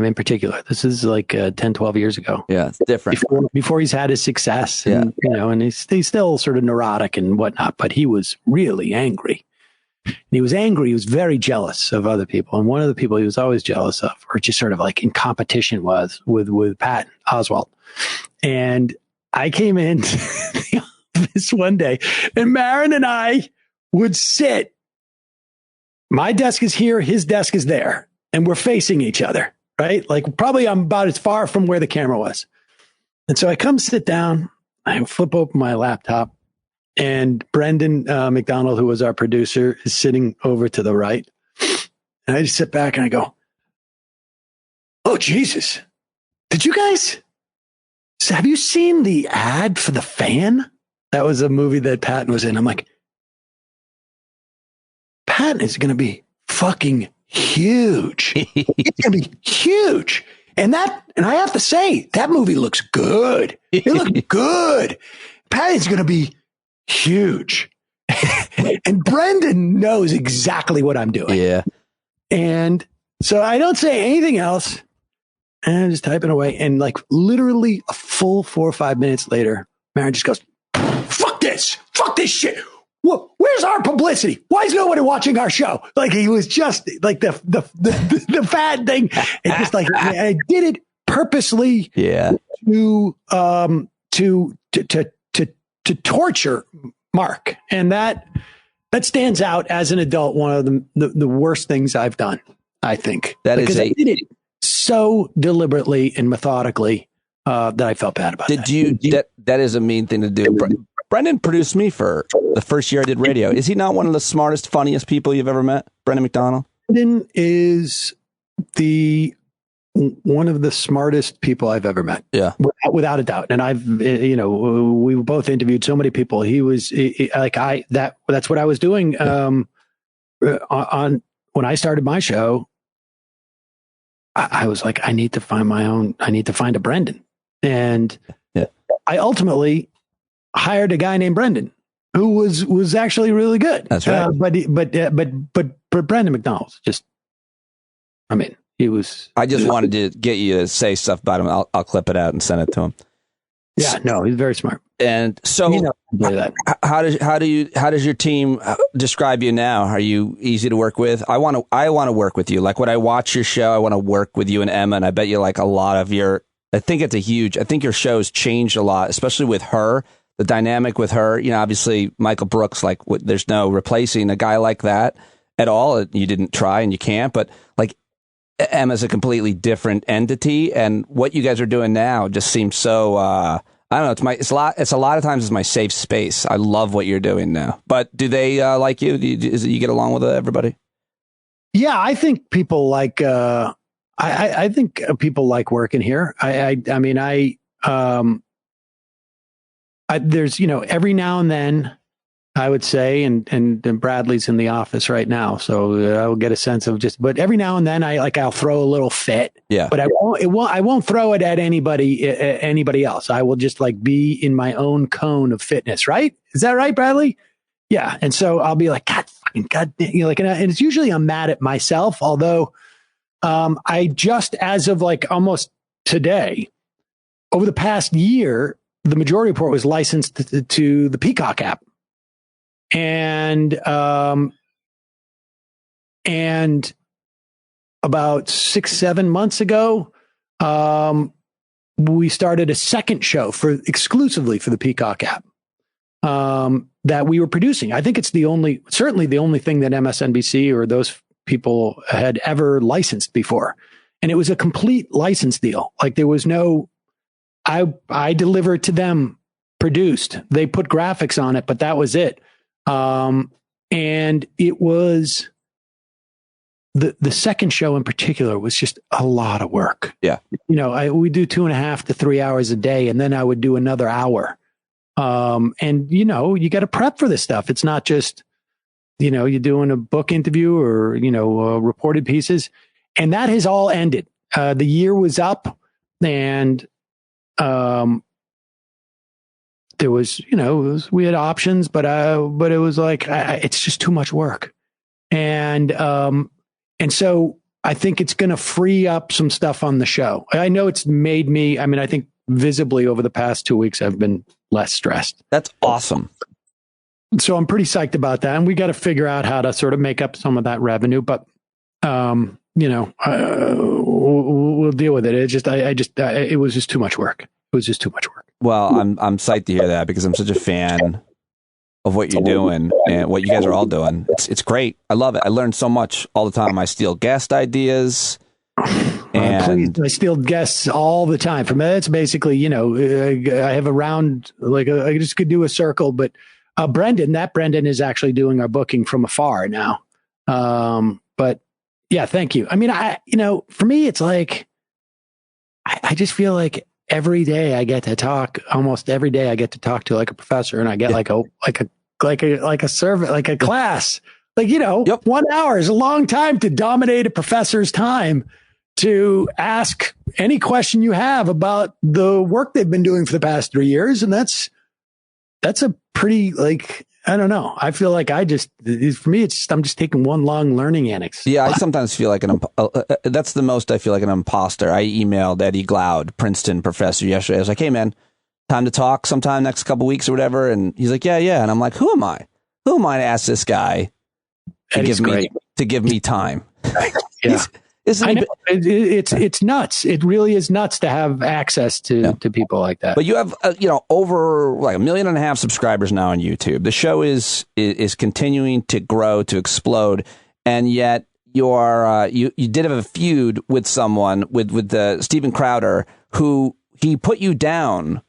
in particular, this is like 10, 12 years ago. Yeah, it's different. Before he's had his success, and, and he's still sort of neurotic and whatnot, but he was really angry. And he was angry. He was very jealous of other people. And one of the people he was always jealous of, or just sort of like in competition, was with Pat Oswalt. And I came in the office one day, and Maron and I would sit. My desk is here, his desk is there, and we're facing each other, right? Like probably I'm about as far from where the camera was. And so I come sit down, I flip open my laptop, and Brendan McDonald, who was our producer, is sitting over to the right. And I just sit back and I go, "Oh, Jesus. Have you seen the ad for The Fan?" That was a movie that Patton was in. I'm like, Patton is going to be fucking huge. It's going to be huge. And I have to say, that movie looks good. It looks good. Patton's going to be huge. And Brendan knows exactly what I'm doing. Yeah. And so I don't say anything else. And I'm just typing away. And like literally a full 4 or 5 minutes later, Maron just goes, fuck this shit. Where's our publicity? Why is nobody watching our show? Like he was just like the fad thing. And just like I did it purposely to torture Marc. And that stands out as an adult, one of the worst things I've done, I think. I did it so deliberately and methodically that I felt bad about it. That is a mean thing to do. Brendan produced me for the first year I did radio. Is he not one of the smartest, funniest people you've ever met? Brendan McDonald? Brendan is one of the smartest people I've ever met. Yeah. Without a doubt. And we both interviewed so many people. That's what I was doing when I started my show. I was like, I need to find a Brendan. And I ultimately hired a guy named Brendan who was actually really good. That's right. But Brendan McDonald's he was. I just wanted to get you to say stuff about him. I'll clip it out and send it to him. Yeah, no, he's very smart. And so, how does your team describe you now? Are you easy to work with? I want to work with you. Like when I watch your show, I want to work with you and Emma. And I bet you like a lot of I think your show's changed a lot, especially with her. The dynamic with her, obviously Michael Brooks, like there's no replacing a guy like that at all. You didn't try and you can't, but like Emma's a completely different entity. And what you guys are doing now just seems so, I don't know. It's a lot of times it's my safe space. I love what you're doing now, but do they like you? You get along with everybody? Yeah, I think people like, I think people like working here. There's, every now and then I would say, and Bradley's in the office right now, so I'll get a sense of but every now and then I'll throw a little fit. Yeah. But I won't throw it at anybody else. I will just like be in my own cone of fitness. Right. Is that right, Bradley? Yeah. And so I'll be like, God, and it's usually I'm mad at myself, although, I just, as of like almost today, over the past year, the Majority Report was licensed to the Peacock app. And about 6-7 months ago, we started a second show exclusively for the Peacock app, that we were producing. I think it's certainly the only thing that MSNBC or those people had ever licensed before. And it was a complete license deal. Like there was no, I delivered to them, produced, they put graphics on it, but that was it. And it was the second show in particular was just a lot of work. Yeah. We do 2.5 to 3 hours a day, and then I would do another hour. And you got to prep for this stuff. It's not just, you're doing a book interview or, reported pieces, and that has all ended. The year was up, and, there was, we had options, but it was like, it's just too much work. And so I think it's going to free up some stuff on the show. I know it's made me, I think visibly over the past 2 weeks, I've been less stressed. That's awesome. So I'm pretty psyched about that. And we got to figure out how to sort of make up some of that revenue, but, we'll deal with it. It was just too much work. Well, I'm psyched to hear that because I'm such a fan of what you're doing and what you guys are all doing. It's great. I love it. I learn so much all the time. I steal guest ideas. And please, I steal guests all the time. From that's basically, I have a round, I just could do a circle, but Brendan is actually doing our booking from afar now. But yeah, thank you. For me, it's like, I just feel like every day I get to talk, almost every day I get to talk to like a professor, and I get like a survey, like a class, 1 hour is a long time to dominate a professor's time to ask any question you have about the work they've been doing for the past 3 years. And that's a pretty, I don't know. I feel like I'm just taking one long learning annex. Yeah, I sometimes feel like that's the most I feel like an imposter. I emailed Eddie Glaude, Princeton professor, yesterday. I was like, hey, man, time to talk sometime next couple weeks or whatever. And he's like, yeah. And I'm like, who am I? Who am I to ask this guy to give me time? Yeah. It's nuts. It really is nuts to have access to people like that. But you have, over 1.5 million subscribers now on YouTube. The show is continuing to grow, to explode. And yet you did have a feud with someone, with Steven Crowder, who he put you down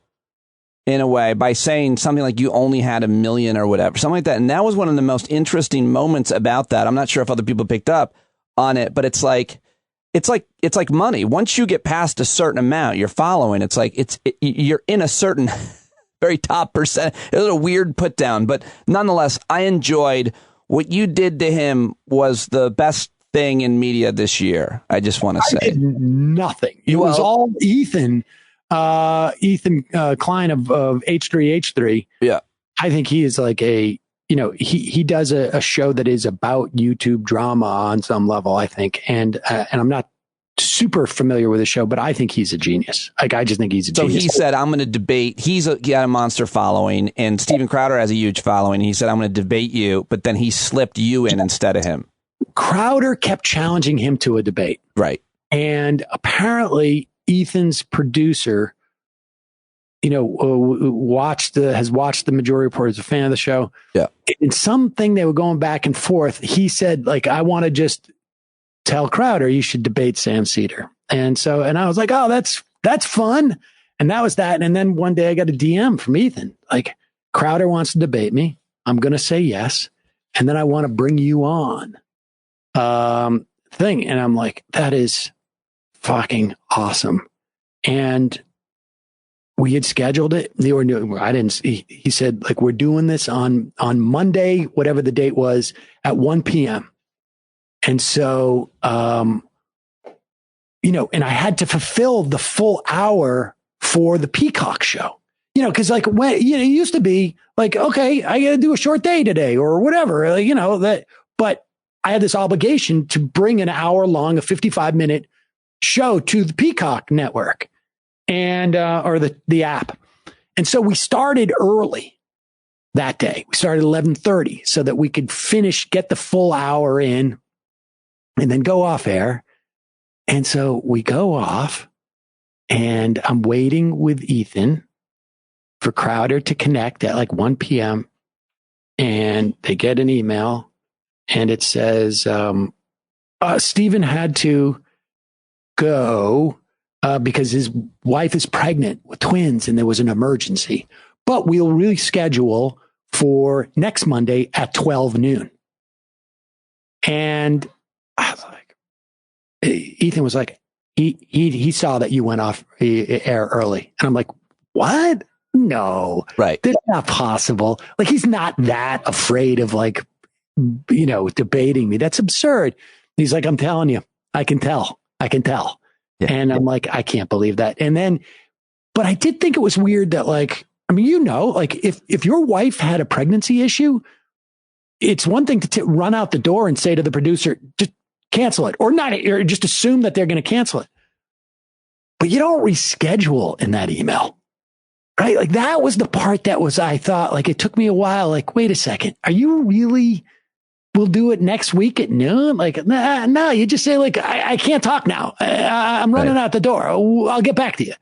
in a way by saying something like you only had 1 million or whatever, something like that. And that was one of the most interesting moments about that. I'm not sure if other people picked up on it, but it's like money. Once you get past a certain amount, you're following. You're in a certain very top percent. It was a weird put down, but nonetheless, I enjoyed what you did to him. Was the best thing in media this year. I just want to say nothing. It was all Ethan Klein of H3H3. Yeah. I think he is like he does a show that is about YouTube drama on some level, I think. And I'm not super familiar with the show, but I think he's a genius. I just think he's a genius. So he said, I'm going to debate. He got a monster following, and Steven Crowder has a huge following. He said, I'm going to debate you, but then he slipped you in instead of him. Crowder kept challenging him to a debate. Right. And apparently Ethan's producer, has watched the Majority Report, is a fan of the show. Yeah. In something they were going back and forth, he said, I want to just tell Crowder you should debate Sam Seder. And I was like, oh, that's fun. And that was that. And then one day I got a DM from Ethan, Crowder wants to debate me. I'm going to say yes. And then I want to bring you on thing. And I'm like, that is fucking awesome. And we had scheduled it. He said, we're doing this on Monday, whatever the date was, at 1 p.m. And so, and I had to fulfill the full hour for the Peacock show, cause when, it used to be okay, I got to do a short day today or whatever, but I had this obligation to bring an hour long, a 55-minute show to the Peacock network and, or the app. And so we started early that day. We started 11:30 so that we could get the full hour in and then go off air. And so we go off and I'm waiting with Ethan for Crowder to connect at 1 p.m. And they get an email and it says, Stephen had to go because his wife is pregnant with twins and there was an emergency, but we'll reschedule for next Monday at 12 noon. And I was like, Ethan was like, he saw that you went off air early. And I'm like, what? No, right. That's not possible. He's not that afraid of debating me. That's absurd. He's like, I'm telling you, I can tell. Yeah. And I'm like, I can't believe that. And then, but I did think it was weird that if your wife had a pregnancy issue, it's one thing to run out the door and say to the producer, just cancel it, or not, or just assume that they're going to cancel it. But you don't reschedule in that email, right? Like that was the part that was, I thought, like, it took me a while. Like, wait a second, are you really, we'll do it next week at noon? Like, no, you just say like, I can't talk now. I'm running out the door. I'll get back to you.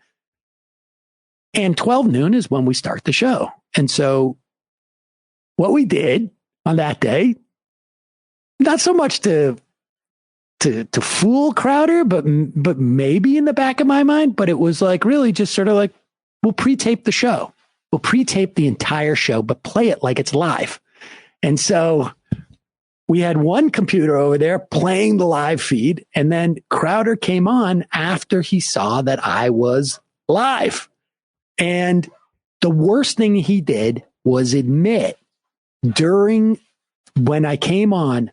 And 12 noon is when we start the show. And so what we did on that day, not so much to fool Crowder, but maybe in the back of my mind, but it was like really just sort of like, we'll pre-tape the show. We'll pre-tape the entire show, but play it like it's live. And so we had one computer over there playing the live feed, and then Crowder came on after he saw that I was live. And the worst thing he did was admit when I came on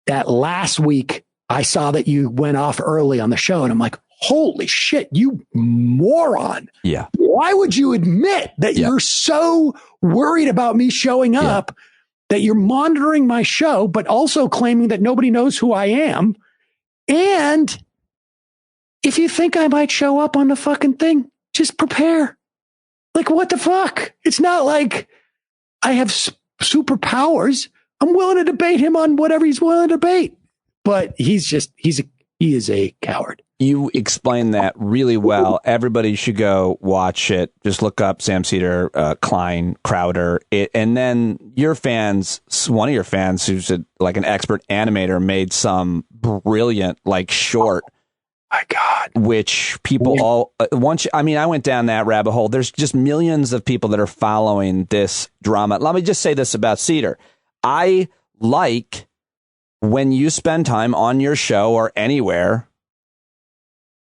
that last week, I saw that you went off early on the show, and I'm like, holy shit, you moron. Yeah. Why would you admit that you're so worried about me showing up that you're monitoring my show, but also claiming that nobody knows who I am? And if you think I might show up on the fucking thing, just prepare. Like, what the fuck? It's not like I have superpowers. I'm willing to debate him on whatever he's willing to debate. But he is a coward. You explained that really well. Everybody should go watch it. Just look up Sam Seder, Klein, Crowder. And then your fans, one of your fans who's like an expert animator, made some brilliant like short. My God. Which people all I went down that rabbit hole. There's just millions of people that are following this drama. Let me just say this about Seder. I like when you spend time on your show or anywhere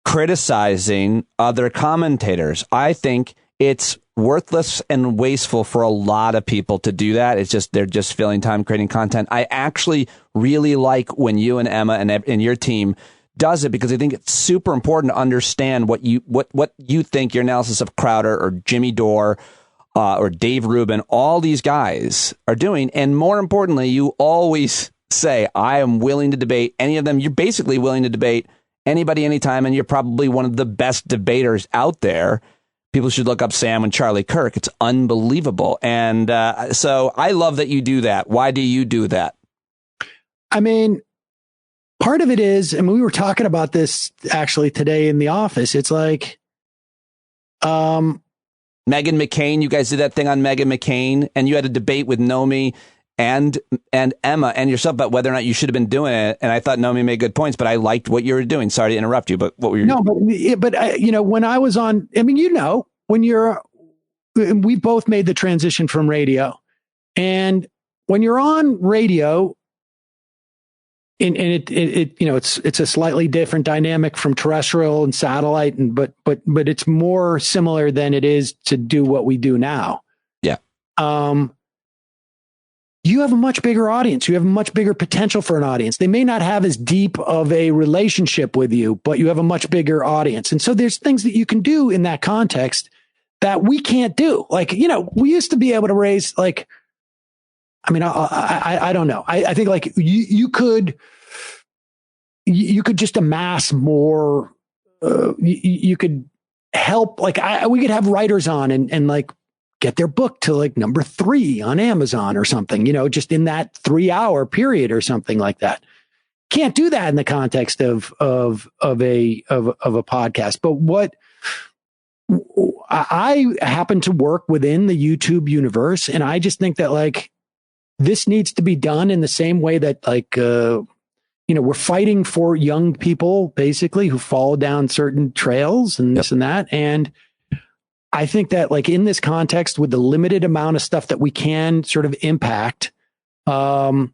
criticizing other commentators. I think it's worthless and wasteful for a lot of people to do that. It's just, they're just filling time creating content. I actually really like when you and Emma and your team does it, because I think it's super important to understand what you think your analysis of Crowder or Jimmy Dore or Dave Rubin, all these guys are doing. And more importantly, you always say, I am willing to debate any of them. You're basically willing to debate anybody, anytime, and you're probably one of the best debaters out there. People should look up Sam and Charlie Kirk. It's unbelievable. And so I love that you do that. Why do you do that? I mean, part of it is, and we were talking about this actually today in the office, it's like, Meghan McCain, you guys did that thing on Meghan McCain, and you had a debate with Nomi and Emma and yourself about whether or not you should have been doing it. And I thought Nomi made good points, but I liked what you were doing. Sorry to interrupt you, but what were you doing? But when I was on, I mean, we both made the transition from radio, and when you're on radio, and it's a slightly different dynamic from terrestrial and satellite, but it's more similar than it is to do what we do now. Yeah. You have a much bigger audience. You have a much bigger potential for an audience. They may not have as deep of a relationship with you, but you have a much bigger audience. And so there's things that you can do in that context that we can't do. Like, we used to be able to raise, like, I mean, I don't know. I think like you could just amass more. You could help, like we could have writers on and like get their book to like number 3 on Amazon or something, just in that 3-hour period or something like that. Can't do that in the context of a podcast. But what I happen to work within the YouTube universe, and I just think that like this needs to be done in the same way that like we're fighting for young people basically who fall down certain trails and this and that. And I think that like in this context, with the limited amount of stuff that we can sort of impact, I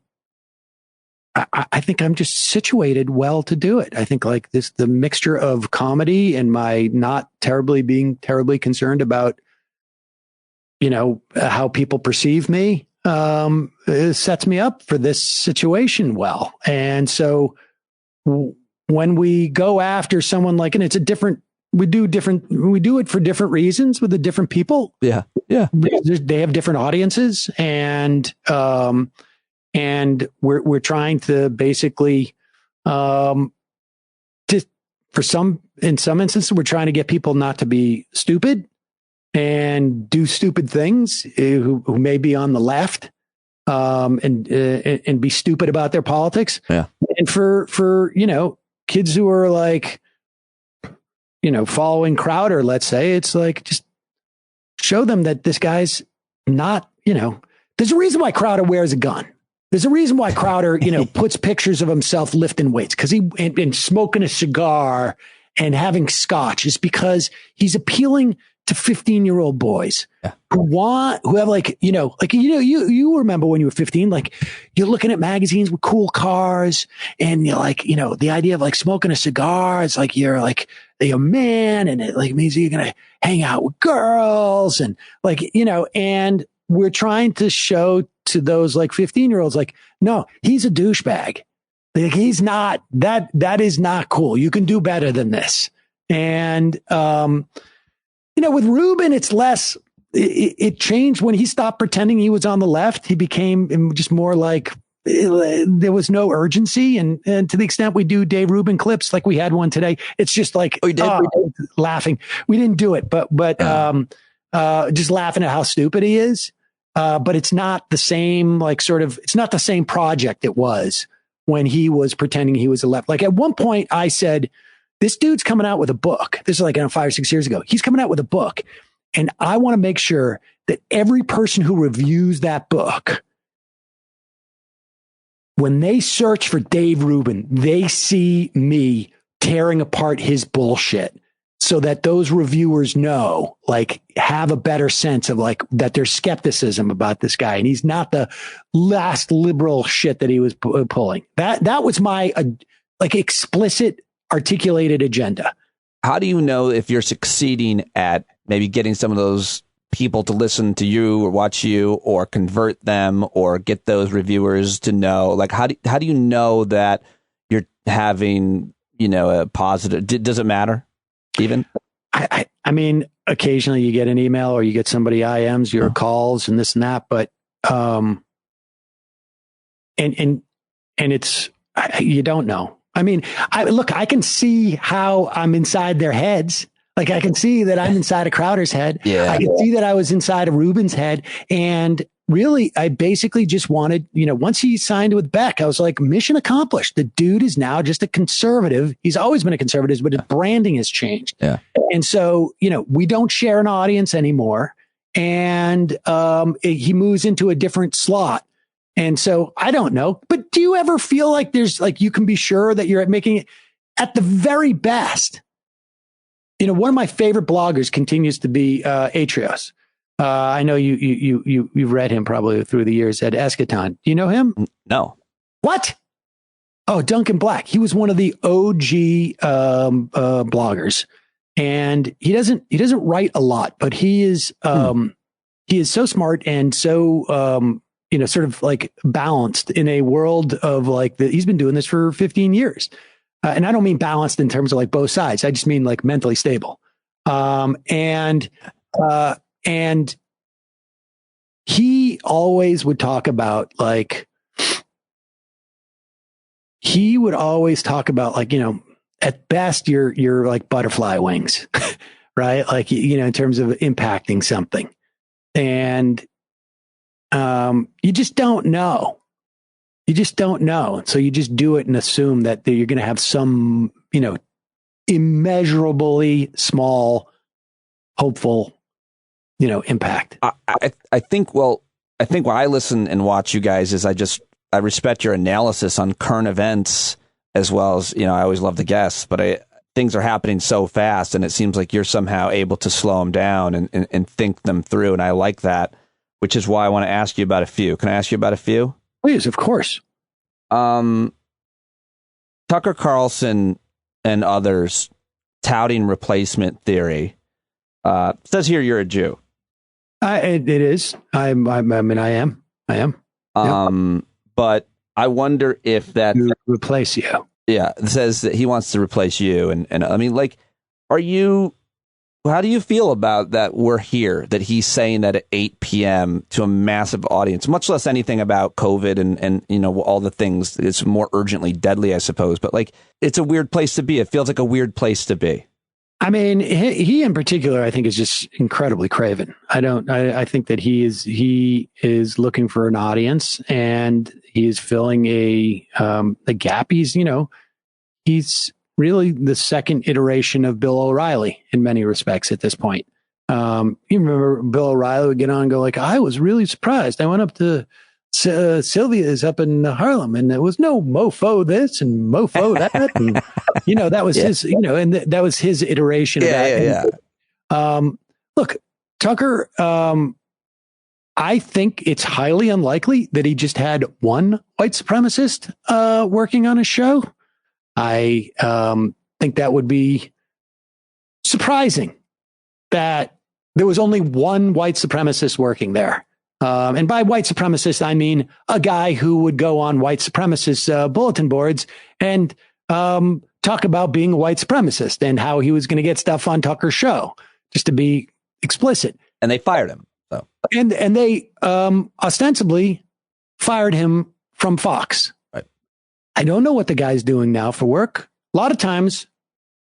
think I'm just situated well to do it. I think like the mixture of comedy and my not being terribly concerned about, how people perceive me, sets me up for this situation well. And so when we go after someone like, and it's a different, we do it for different reasons with the different people. Yeah. Yeah. They have different audiences, and we're trying to basically Just in some instances, we're trying to get people not to be stupid and do stupid things who may be on the left, and be stupid about their politics. Yeah. And for, kids who are like, following Crowder, let's say, it's like, just show them that this guy's not, there's a reason why Crowder wears a gun. There's a reason why Crowder, puts pictures of himself lifting weights and smoking a cigar and having scotch, is because he's appealing to 15-year-old boys who have you remember when you were 15, like you're looking at magazines with cool cars and you're like, the idea of like smoking a cigar, it's like you're a man and it like means you're going to hang out with girls and and we're trying to show to those like 15-year-olds, like, no, he's a douchebag. Like he's not, that is not cool. You can do better than this. And, with Rubin, it's less, it changed when he stopped pretending he was on the left. He became just more like, there was no urgency. And to the extent we do Dave Rubin clips, like we had one today, it's just like, we did laughing. We didn't do it, but just laughing at how stupid he is. But it's not the same, it's not the same project it was when he was pretending he was a left. Like at one point I said, this dude's coming out with a book. This is like 5 or 6 years ago. He's coming out with a book. And I want to make sure that every person who reviews that book, when they search for Dave Rubin, they see me tearing apart his bullshit so that those reviewers know, have a better sense of that there's skepticism about this guy. And he's not the last liberal shit that he was pulling. That was my explicit articulated agenda. How do you know if you're succeeding at maybe getting some of those people to listen to you or watch you or convert them or get those reviewers to know? How do you know that you're having, a positive? Does it matter even? I mean, occasionally you get an email or you get somebody IMs your calls and this and that, but and it's you don't know. I mean, I can see how I'm inside their heads. Like I can see that I'm inside of Crowder's head. Yeah. I can see that I was inside of Rubin's head. And really, I basically just wanted, once he signed with Beck, I was like, mission accomplished. The dude is now just a conservative. He's always been a conservative, but his branding has changed. Yeah. And so, we don't share an audience anymore. And he moves into a different slot. And so I don't know, but do you ever feel like there's you can be sure that you're making it at the very best? One of my favorite bloggers continues to be Atrios. I know you've read him probably through the years at Eschaton. Do you know him? No. What? Oh, Duncan Black. He was one of the OG bloggers, and he doesn't write a lot, but he is so smart and so sort of balanced in a world of he's been doing this for 15 years. And I don't mean balanced in terms of both sides. I just mean mentally stable. And he always would talk about at best you're like butterfly wings, right? In terms of impacting something. And you just don't know. So you just do it and assume that you're going to have some, immeasurably small, hopeful, impact. I think when I listen and watch you guys is I respect your analysis on current events as well as, I always love the guests, but things are happening so fast and it seems like you're somehow able to slow them down and think them through. And I like that, which is why I want to ask you about a few. Can I ask you about a few? Please, of course. Tucker Carlson and others touting replacement theory. Says here you're a Jew. It is. I am. Yep. But I wonder if that replace you. Yeah, it says that he wants to replace you, and I mean, are you How do you feel about that we're here, that he's saying that at 8 p.m. to a massive audience, much less anything about COVID and you know, all the things. It's more urgently deadly, I suppose. But like, it's a weird place to be. It feels like a weird place to be. I mean, he in particular, I think, is just incredibly craven. I think that he is looking for an audience, and he is filling a gap. He's really the second iteration of Bill O'Reilly in many respects at this point. You remember Bill O'Reilly would get on and go like, I was really surprised. I went up to Sylvia's up in Harlem, and there was no mofo this and mofo that. And, that was his, and that was his iteration of that. Yeah. Look, Tucker, I think it's highly unlikely that he just had one white supremacist working on his show. I think that would be surprising that there was only one white supremacist working there. And by white supremacist, I mean a guy who would go on white supremacist bulletin boards and talk about being a white supremacist and how he was going to get stuff on Tucker's show, just to be explicit. And they fired him. So. And they ostensibly fired him from Fox. Right. I don't know what the guy's doing now for work. A lot of times,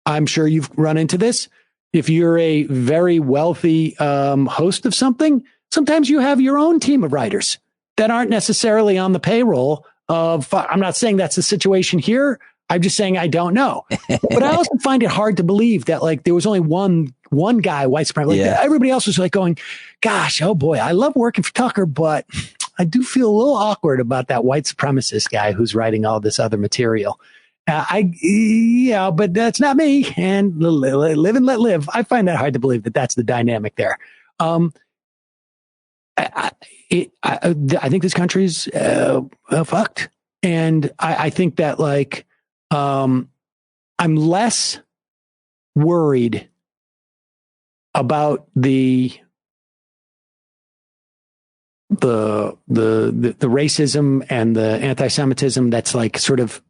I'm sure you've run into this. If you're a very wealthy host of something, sometimes you have your own team of writers that aren't necessarily on the payroll of. I'm not saying that's the situation here. I'm just saying I don't know. But I also find it hard to believe that like there was only one guy, white supremacist. Like, everybody else was like going, gosh, oh boy, I love working for Tucker, but I do feel a little awkward about that white supremacist guy who's writing all this other material. But that's not me. And live and let live. I find that hard to believe that that's the dynamic there. I think this country's fucked. And I think that like, I'm less worried about the racism and the anti-Semitism that's like sort of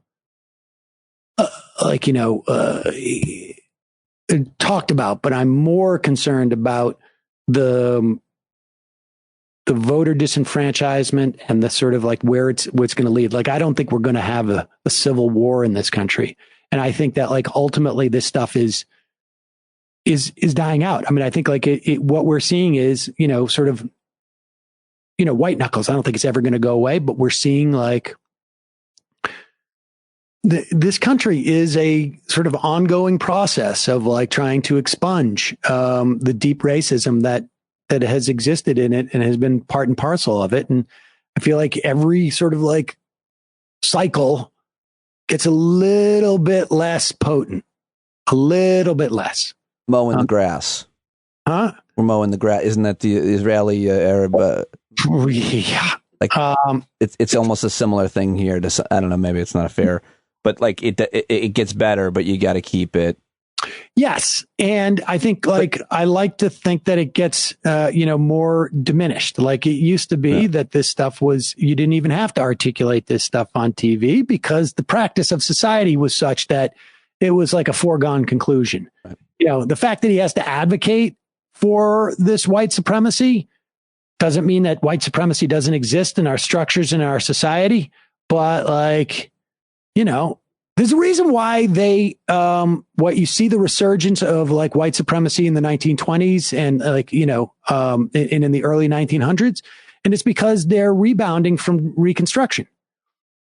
talked about, but I'm more concerned about the voter disenfranchisement and the sort of like where it's going to lead. Like, I don't think we're going to have a civil war in this country. And I think that like ultimately this stuff is dying out. I mean, I think like what we're seeing is, sort of, white knuckles. I don't think it's ever going to go away, but we're seeing like this country is a sort of ongoing process of like trying to expunge the deep racism that has existed in it and has been part and parcel of it. And I feel like every sort of like cycle gets a little bit less potent, a little bit less. Mowing the grass. Huh? We're mowing the grass. Isn't that the Israeli Arab? Yeah. Like it's almost a similar thing here. I don't know. Maybe it's not fair, but like it gets better, but you got to keep it. Yes. And I think I like to think that it gets, more diminished. Like it used to be that this stuff you didn't even have to articulate this stuff on TV because the practice of society was such that it was like a foregone conclusion. Right. The fact that he has to advocate for this white supremacy doesn't mean that white supremacy doesn't exist in our structures in our society. But there's a reason why they, what you see the resurgence of like white supremacy in the 1920s and in the early 1900s. And it's because they're rebounding from Reconstruction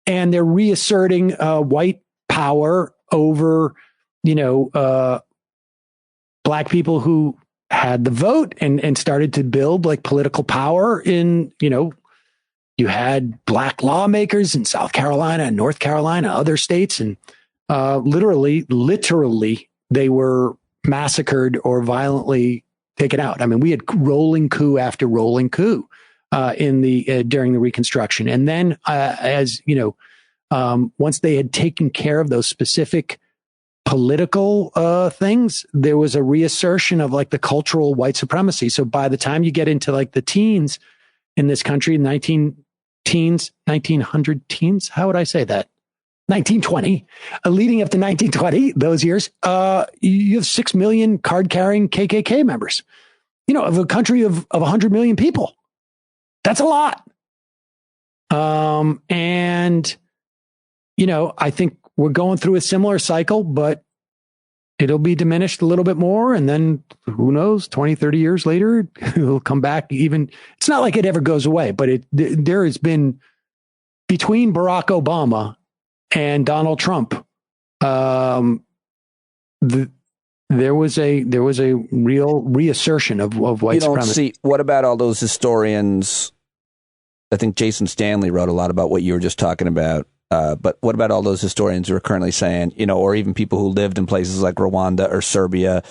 and they're reasserting white power over, black people who had the vote and started to build like political power in, you had black lawmakers in South Carolina and North Carolina, other states, and literally, they were massacred or violently taken out. I mean, we had rolling coup after rolling coup during the Reconstruction, and then once they had taken care of those specific political things, there was a reassertion of like the cultural white supremacy. So by the time you get into like the teens in this country, 1900 teens, how would I say that? 1920, leading up to 1920, those years, you have 6 million card-carrying KKK members, of a country of 100 million people. That's a lot. And, I think we're going through a similar cycle, but it'll be diminished a little bit more. And then who knows, 20, 30 years later, it'll come back even. It's not like it ever goes away, but there has been, between Barack Obama and Donald Trump, there was a real reassertion of white supremacy. What about all those historians? I think Jason Stanley wrote a lot about what you were just talking about. But what about all those historians who are currently saying, or even people who lived in places like Rwanda or Serbia,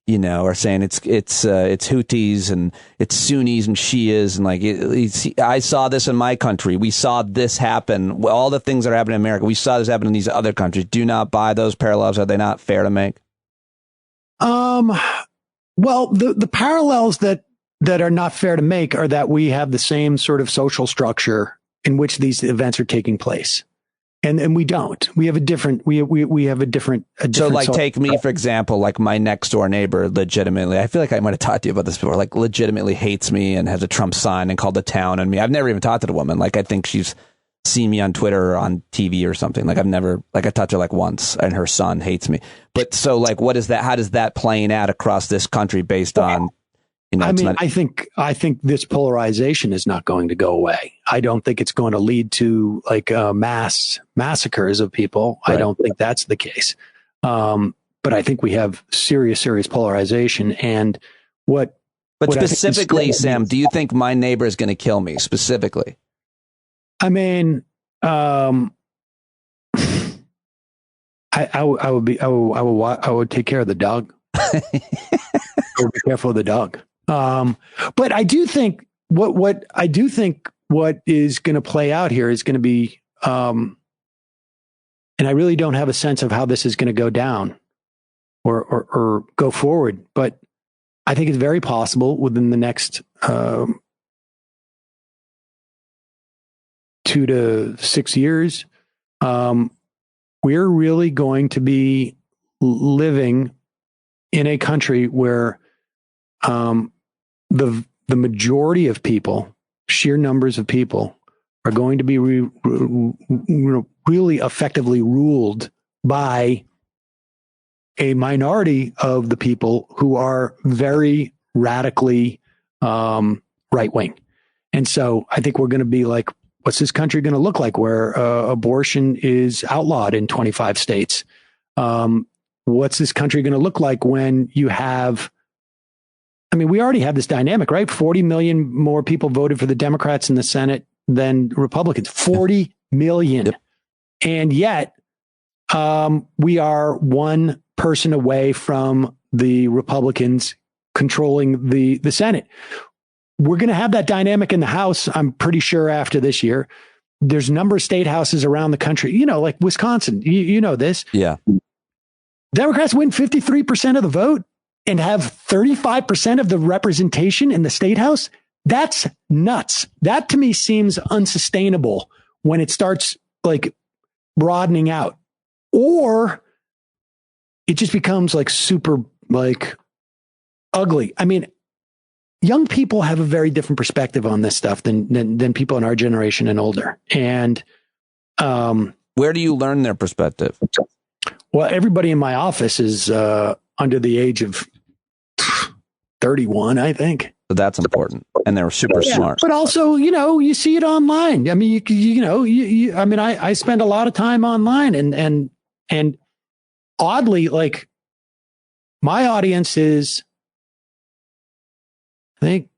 are saying it's Houthis and it's Sunnis and Shias and I saw this in my country. We saw this happen. All the things that are happening in America, we saw this happen in these other countries. Do not buy those parallels. Are they not fair to make? Well, the parallels that are not fair to make are that we have the same sort of social structure in which these events are taking place. And we don't. We have a different. We have a different. So, take me for example. Like my next door neighbor, legitimately. I feel like I might have talked to you about this before. Like, legitimately hates me and has a Trump sign and called the town on me. I've never even talked to the woman. Like, I think she's seen me on Twitter or on TV or something. Like, I've never. Like, I talked to her like once, and her son hates me. But so, like, what is that? How does that playing out across this country based on? I think this polarization is not going to go away. I don't think it's going to lead to mass massacres of people. Right. I don't think that's the case. But I think we have serious polarization. And But specifically, Sam, do you think my neighbor is going to kill me specifically? I mean, I would take care of the dog. I would be careful of the dog. But I do think what is going to play out here is going to be, and I really don't have a sense of how this is going to go down or go forward, but I think it's very possible within the next 2 to 6 years, we're really going to be living in a country where the majority of people, sheer numbers of people, are going to be really effectively ruled by a minority of the people who are very radically right wing. And so I think we're going to be like, what's this country going to look like where abortion is outlawed in 25 states? What's this country going to look like when you have, we already have this dynamic, right? 40 million more people voted for the Democrats in the Senate than Republicans. 40 million. Yep. And yet, we are one person away from the Republicans controlling the Senate. We're going to have that dynamic in the House, I'm pretty sure, after this year. There's a number of state houses around the country, like Wisconsin. You know this. Yeah. Democrats win 53% of the vote and have 35% of the representation in the state house. That's nuts. That to me seems unsustainable when it starts broadening out, or it just becomes super ugly. Young people have a very different perspective on this stuff than people in our generation and older. And where do you learn their perspective? Well, everybody in my office is under the age of 31, I think. So that's important, and they're super smart. But also, you see it online. I spend a lot of time online, and oddly, my audience is, I think,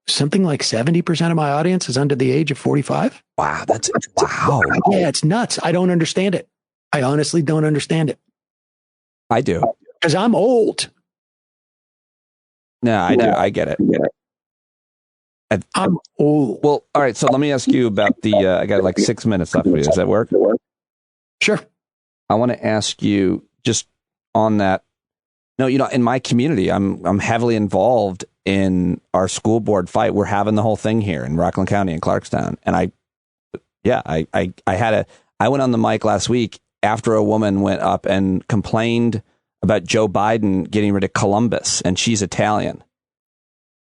something like 70% of my audience is under the age of 45. Wow, wow. Yeah, it's nuts. I don't understand it. I honestly don't understand it. I do. Because I'm old. No, I do. I get it. I'm old. Well, all right. So let me ask you about I got 6 minutes left for you. Does that work? Sure. I want to ask you just on that. No, in my community, I'm heavily involved in our school board fight. We're having the whole thing here in Rockland County in Clarkstown. And I I went on the mic last week after a woman went up and complained about Joe Biden getting rid of Columbus, and she's Italian.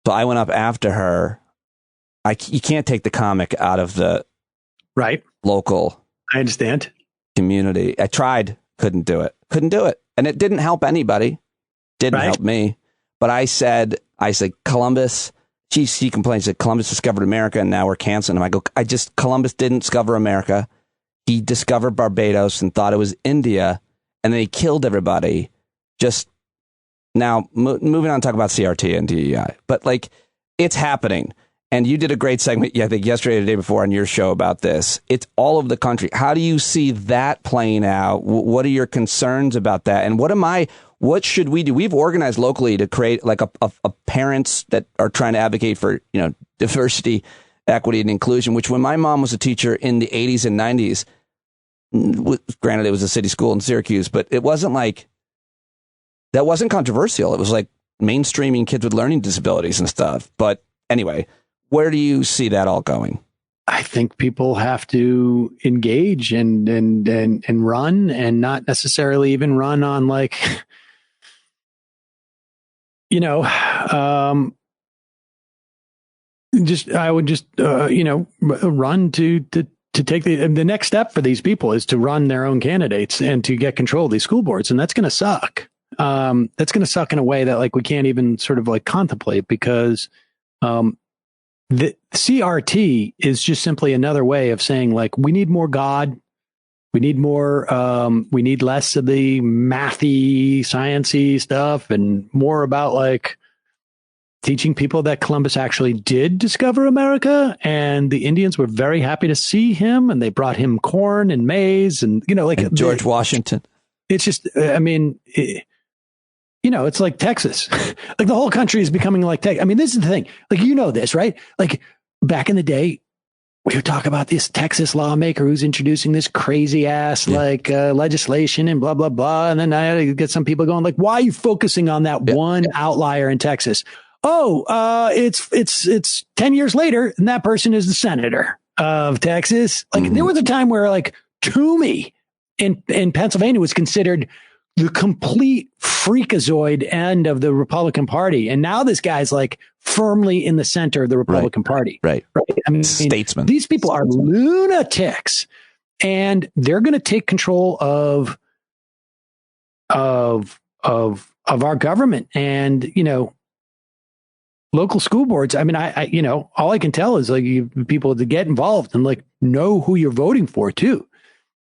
So I went up after her. You can't take the comic out of the local. I understand. Community. I tried, couldn't do it. And it didn't help anybody. Didn't help me. But I said Columbus. She complains that Columbus discovered America and now we're canceling him. Columbus didn't discover America. He discovered Barbados and thought it was India, and then he killed everybody. Just now, moving on to talk about CRT and DEI. But like, it's happening. And you did a great segment, I think yesterday or the day before on your show about this. It's all over the country. How do you see that playing out? What are your concerns about that? And what should we do? We've organized locally to create like a parents that are trying to advocate for, diversity, equity, and inclusion, which when my mom was a teacher in the 80s and 90s, granted it was a city school in Syracuse, but it wasn't like, that wasn't controversial. It was like mainstreaming kids with learning disabilities and stuff. But anyway, where do you see that all going? I think people have to engage and run, and not necessarily even run on like, I would just run to take the next step for these people is to run their own candidates and to get control of these school boards. And that's going to suck. That's going to suck in a way that like we can't even sort of like contemplate, because the CRT is just simply another way of saying like, we need more God. We need more, we need less of the mathy, sciencey stuff and more about like teaching people that Columbus actually did discover America, and the Indians were very happy to see him, and they brought him corn and maize and, and George Washington. It's just, it's like Texas. Like the whole country is becoming like Texas. This is the thing. Like, this, right? Like back in the day, we would talk about this Texas lawmaker who's introducing this crazy ass legislation and blah, blah, blah. And then I get some people going like, why are you focusing on that one outlier in Texas? Oh, it's 10 years later and that person is the senator of Texas. Like there was a time where like Toomey in Pennsylvania was considered the complete freakazoid end of the Republican Party. And now this guy's like firmly in the center of the Republican Party. Right. Statesman. These people are lunatics, and they're going to take control of our government and, local school boards. I all I can tell is like people to get involved and like know who you're voting for too.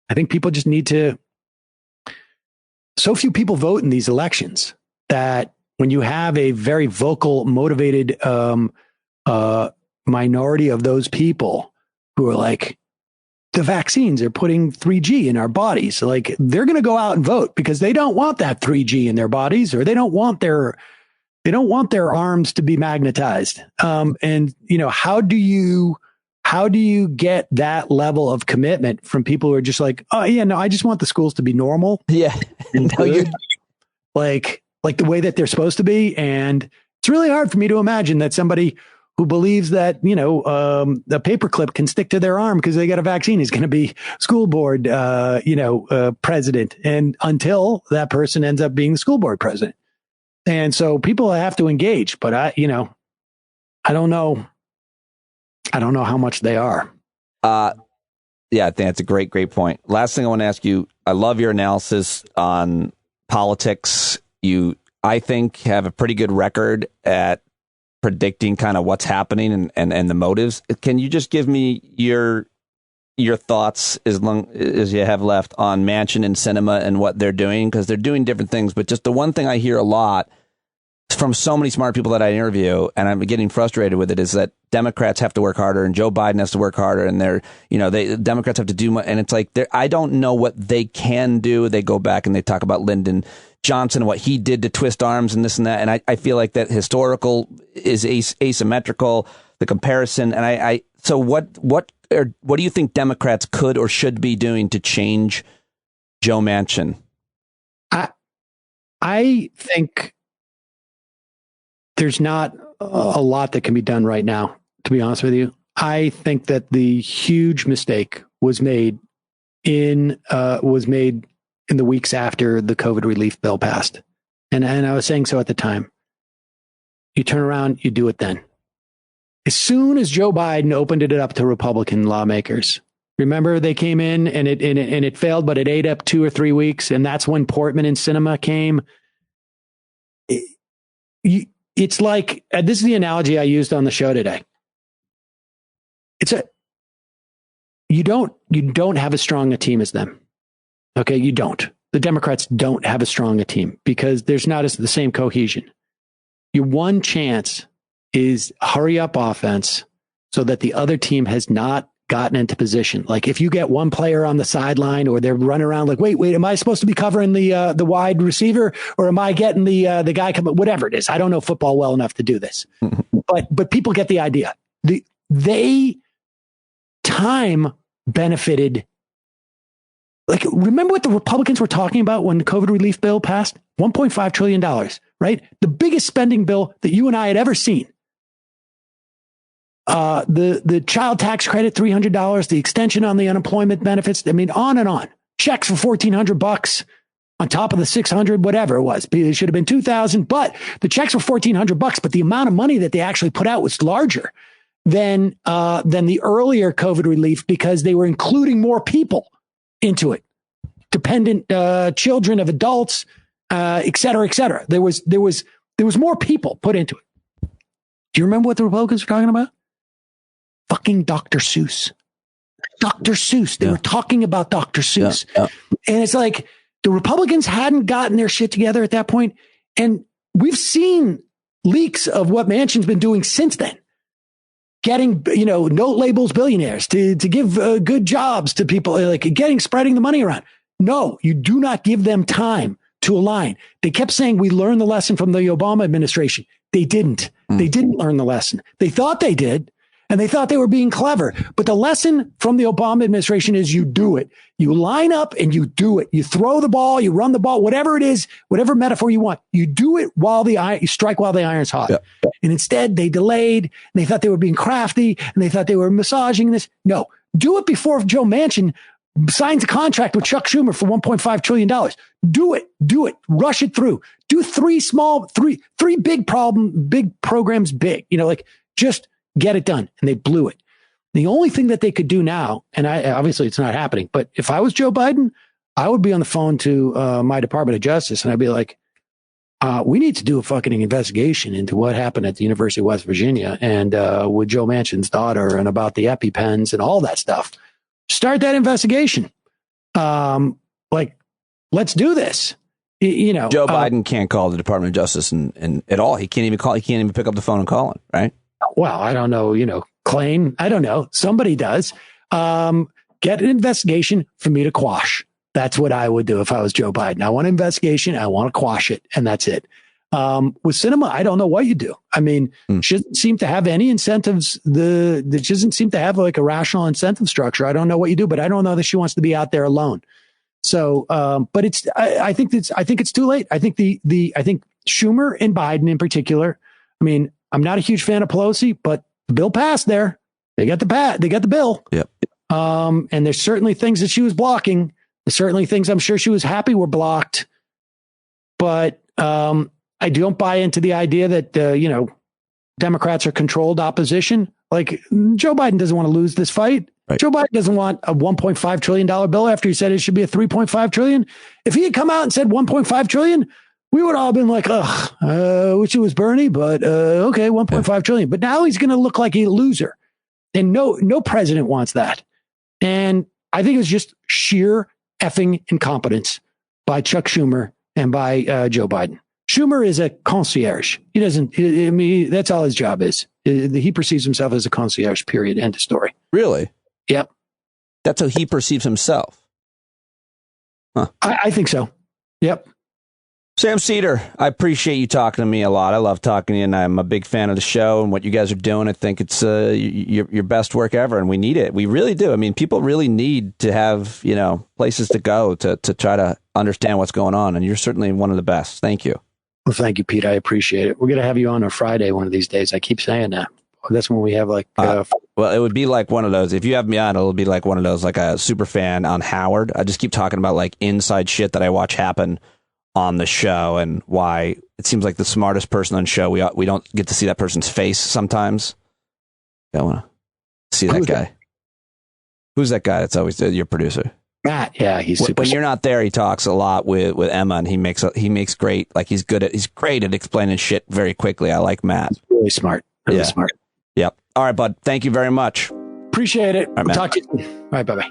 I think people just need to. So few people vote in these elections that when you have a very vocal, motivated minority of those people who are like, the vaccines are putting 3G in our bodies, like they're going to go out and vote because they don't want that 3G in their bodies, or they don't want their arms to be magnetized. And how do you get that level of commitment from people who are just like, oh yeah, no, I just want the schools to be normal. Yeah. And good, like the way that they're supposed to be. And it's really hard for me to imagine that somebody who believes that, a paperclip can stick to their arm because they got a vaccine is going to be school board, president. And until that person ends up being the school board president. And so people have to engage, but I don't know. I don't know how much they are. Yeah, I think that's a great point. Last thing I want to ask you, I love your analysis on politics. You, I think, have a pretty good record at predicting kind of what's happening and the motives. Can you just give me your thoughts as long as you have left on Manchin and Sinema and what they're doing? Because they're doing different things, but just the one thing I hear a lot from so many smart people that I interview, and I'm getting frustrated with it, is that Democrats have to work harder and Joe Biden has to work harder, and Democrats have to do more. And it's like, I don't know what they can do. They go back and they talk about Lyndon Johnson, what he did to twist arms and this and that. And I feel like that historical is asymmetrical, the comparison. And so what do you think Democrats could or should be doing to change Joe Manchin? I think there's not a lot that can be done right now, to be honest with you. I think that the huge mistake was made was made in the weeks after the COVID relief bill passed. And I was saying so at the time. You turn around, you do it then. As soon as Joe Biden opened it up to Republican lawmakers, remember they came in and it failed, but it ate up 2 or 3 weeks. And that's when Portman and Sinema came. It's like, this is the analogy I used on the show today. You don't have as strong a team as them. Okay, you don't. The Democrats don't have as strong a team because there's not the same cohesion. Your one chance is hurry up offense so that the other team has not gotten into position. Like if you get one player on the sideline or they're running around like, wait, am I supposed to be covering the wide receiver or am I getting the guy coming? Whatever it is. I don't know football well enough to do this, but people get the idea. They time benefited. Like, remember what the Republicans were talking about when the COVID relief bill passed? $1.5 trillion, right? The biggest spending bill that you and I had ever seen. The child tax credit, $300, the extension on the unemployment benefits. I mean, on and on. Checks for $1,400 on top of the $600, whatever it was. It should have been $2,000, but the checks were $1,400, but the amount of money that they actually put out was larger than the earlier COVID relief because they were including more people into it, dependent children of adults, et cetera, et cetera. There was more people put into it. Do you remember what the Republicans were talking about? Fucking Dr. Seuss. Dr. Seuss. They were talking about Dr. Seuss. Yeah. And it's like the Republicans hadn't gotten their shit together at that point. And we've seen leaks of what Manchin's been doing since then. Getting, note labels billionaires to give good jobs to people, like spreading the money around. No, you do not give them time to align. They kept saying we learned the lesson from the Obama administration. They didn't. They didn't learn the lesson. They thought they did, and they thought they were being clever. But the lesson from the Obama administration is you do it. You line up and you do it. You throw the ball, you run the ball, whatever it is, whatever metaphor you want. You do it you strike while the iron's hot. Yeah. And instead they delayed and they thought they were being crafty and they thought they were massaging this. No, do it before Joe Manchin signs a contract with Chuck Schumer for $1.5 trillion. Do it. Rush it through. Do three big programs. Just get it done. And they blew it. The only thing that they could do now, and obviously it's not happening, but if I was Joe Biden, I would be on the phone to my Department of Justice and I'd be like, we need to do a fucking investigation into what happened at the University of West Virginia and with Joe Manchin's daughter and about the EpiPens and all that stuff. Start that investigation. Let's do this. Joe Biden can't call the Department of Justice and at all. He can't even call. He can't even pick up the phone and call it. Right. Well, I don't know, claim. I don't know. Somebody does. Get an investigation for me to quash. That's what I would do if I was Joe Biden. I want an investigation. I want to quash it. And that's it. With Sinema, I don't know what you do. I mean, she doesn't seem to have any incentives. She doesn't seem to have like a rational incentive structure. I don't know what you do, but I don't know that she wants to be out there alone. So, but I think it's too late. I think I think Schumer and Biden in particular. I mean, I'm not a huge fan of Pelosi, but the bill passed there. They got the bill. Yep. And there's certainly things that she was blocking. There's certainly things I'm sure she was happy were blocked. But I don't buy into the idea that, Democrats are controlled opposition. Like Joe Biden doesn't want to lose this fight. Right. Joe Biden doesn't want a $1.5 trillion bill after he said it should be a $3.5 trillion. If he had come out and said $1.5 trillion, we would all been like, wish it was Bernie, but okay, $1.5 trillion. But now he's going to look like a loser. And no president wants that. And I think it's just sheer effing incompetence by Chuck Schumer and by Joe Biden. Schumer is a concierge. He doesn't, that's all his job is. He perceives himself as a concierge, period. End of story. Really? Yep. That's how he perceives himself. Huh. I think so. Yep. Sam Seder, I appreciate you talking to me a lot. I love talking to you, and I'm a big fan of the show and what you guys are doing. I think it's your best work ever, and we need it. We really do. I mean, people really need to have, places to go to try to understand what's going on, and you're certainly one of the best. Thank you. Well, thank you, Pete. I appreciate it. We're going to have you on Friday one of these days. I keep saying that. That's when we have like. Well, it would be like one of those. If you have me on, it'll be like one of those, like a super fan on Howard. I just keep talking about like inside shit that I watch happen on the show and why it seems like the smartest person on the show. We don't get to see that person's face sometimes. I want to see that guy. Who's that guy that's always your producer? Matt. Yeah, he's super. When you're not there, he talks a lot with Emma, and he makes great. Like he's great at explaining shit very quickly. I like Matt. He's really smart. Really smart. Yep. All right, bud. Thank you very much. Appreciate it. All right, Talk to you soon. All right, bye-bye.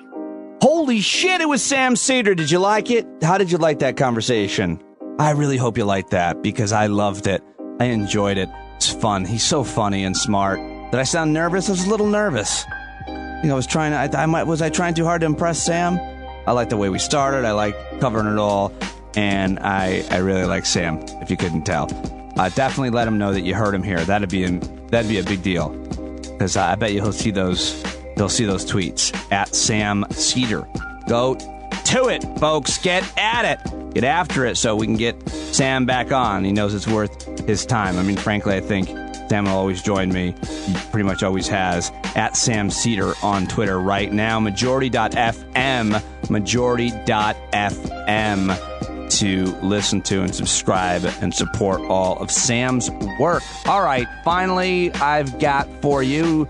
Holy shit, it was Sam Seder. Did you like it? How did you like that conversation? I really hope you liked that because I loved it. I enjoyed it. It's fun. He's so funny and smart. Did I sound nervous? I was a little nervous. I think I was trying to, was I trying too hard to impress Sam? I like the way we started. I like covering it all. And I really like Sam, if you couldn't tell. Definitely let him know that you heard him here. That'd be a big deal. Because I bet you he'll see those tweets at Sam Seder. Go to it, folks. Get at it. Get after it so we can get Sam back on. He knows it's worth his time. I mean, frankly, I think Sam will always join me. He pretty much always has. At Sam Seder on Twitter right now. Majority.fm. To listen to and subscribe and support all of Sam's work. All right, finally, I've got for you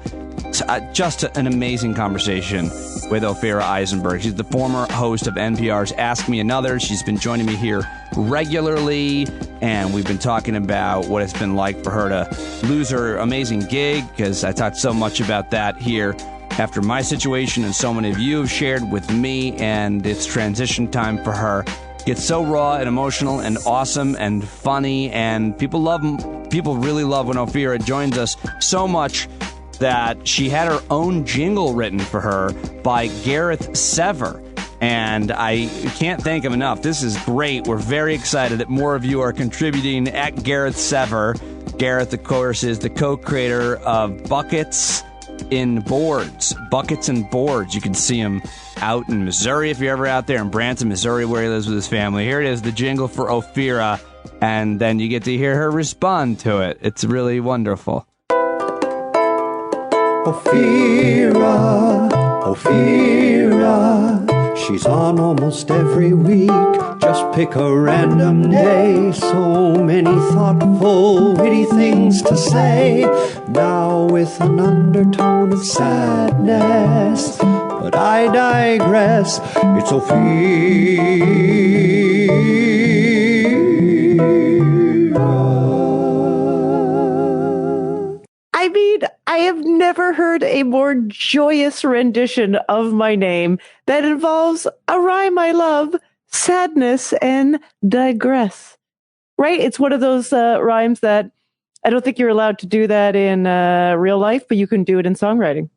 just an amazing conversation with Ophira Eisenberg. She's the former host of NPR's Ask Me Another. She's been joining me here regularly, and we've been talking about what it's been like for her to lose her amazing gig, because I talked so much about that here after my situation, and so many of you have shared with me, and it's transition time for her. It's so raw and emotional and awesome and funny, and people really love when Ophira joins us so much that she had her own jingle written for her by Gareth Sever. And I can't thank him enough. This is great. We're very excited that more of you are contributing at Gareth Sever. Gareth, of course, is the co-creator of Buckets and Boards. You can see him out in Missouri if you're ever out there, in Branson, Missouri, where he lives with his family. Here it is, the jingle for Ophira, and then you get to hear her respond to it. It's really wonderful. Ophira, she's on almost every week. Just pick a random day. So many thoughtful, witty things to say. Now with an undertone of sadness. But I digress. It's Ophira. I mean, I have never heard a more joyous rendition of my name that involves a rhyme I love, sadness, and digress. Right? It's one of those rhymes that I don't think you're allowed to do that in real life, but you can do it in songwriting.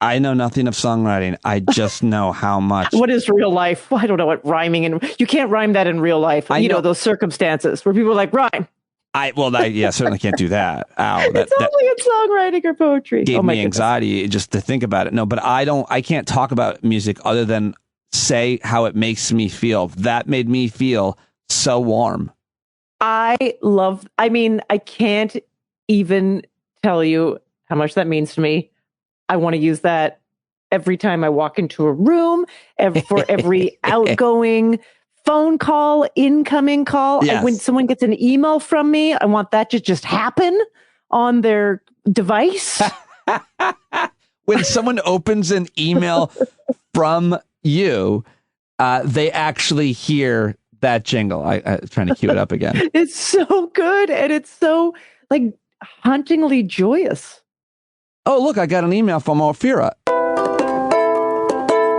I know nothing of songwriting. I just know how much. What is real life? I don't know what rhyming, and you can't rhyme that in real life. You know those circumstances where people are like, rhyme. I certainly can't do that. Ow, it's only in songwriting or poetry. Gave me anxiety just to think about it. No, but I can't talk about music other than say how it makes me feel. That made me feel so warm. I can't even tell you how much that means to me. I want to use that every time I walk into a room, for every outgoing phone call, incoming call. Yes. When someone gets an email from me, I want that to just happen on their device. When someone opens an email from you, they actually hear that jingle. I'm trying to cue it up again. It's so good, and it's so like hauntingly joyous. Oh, look, I got an email from Ophira.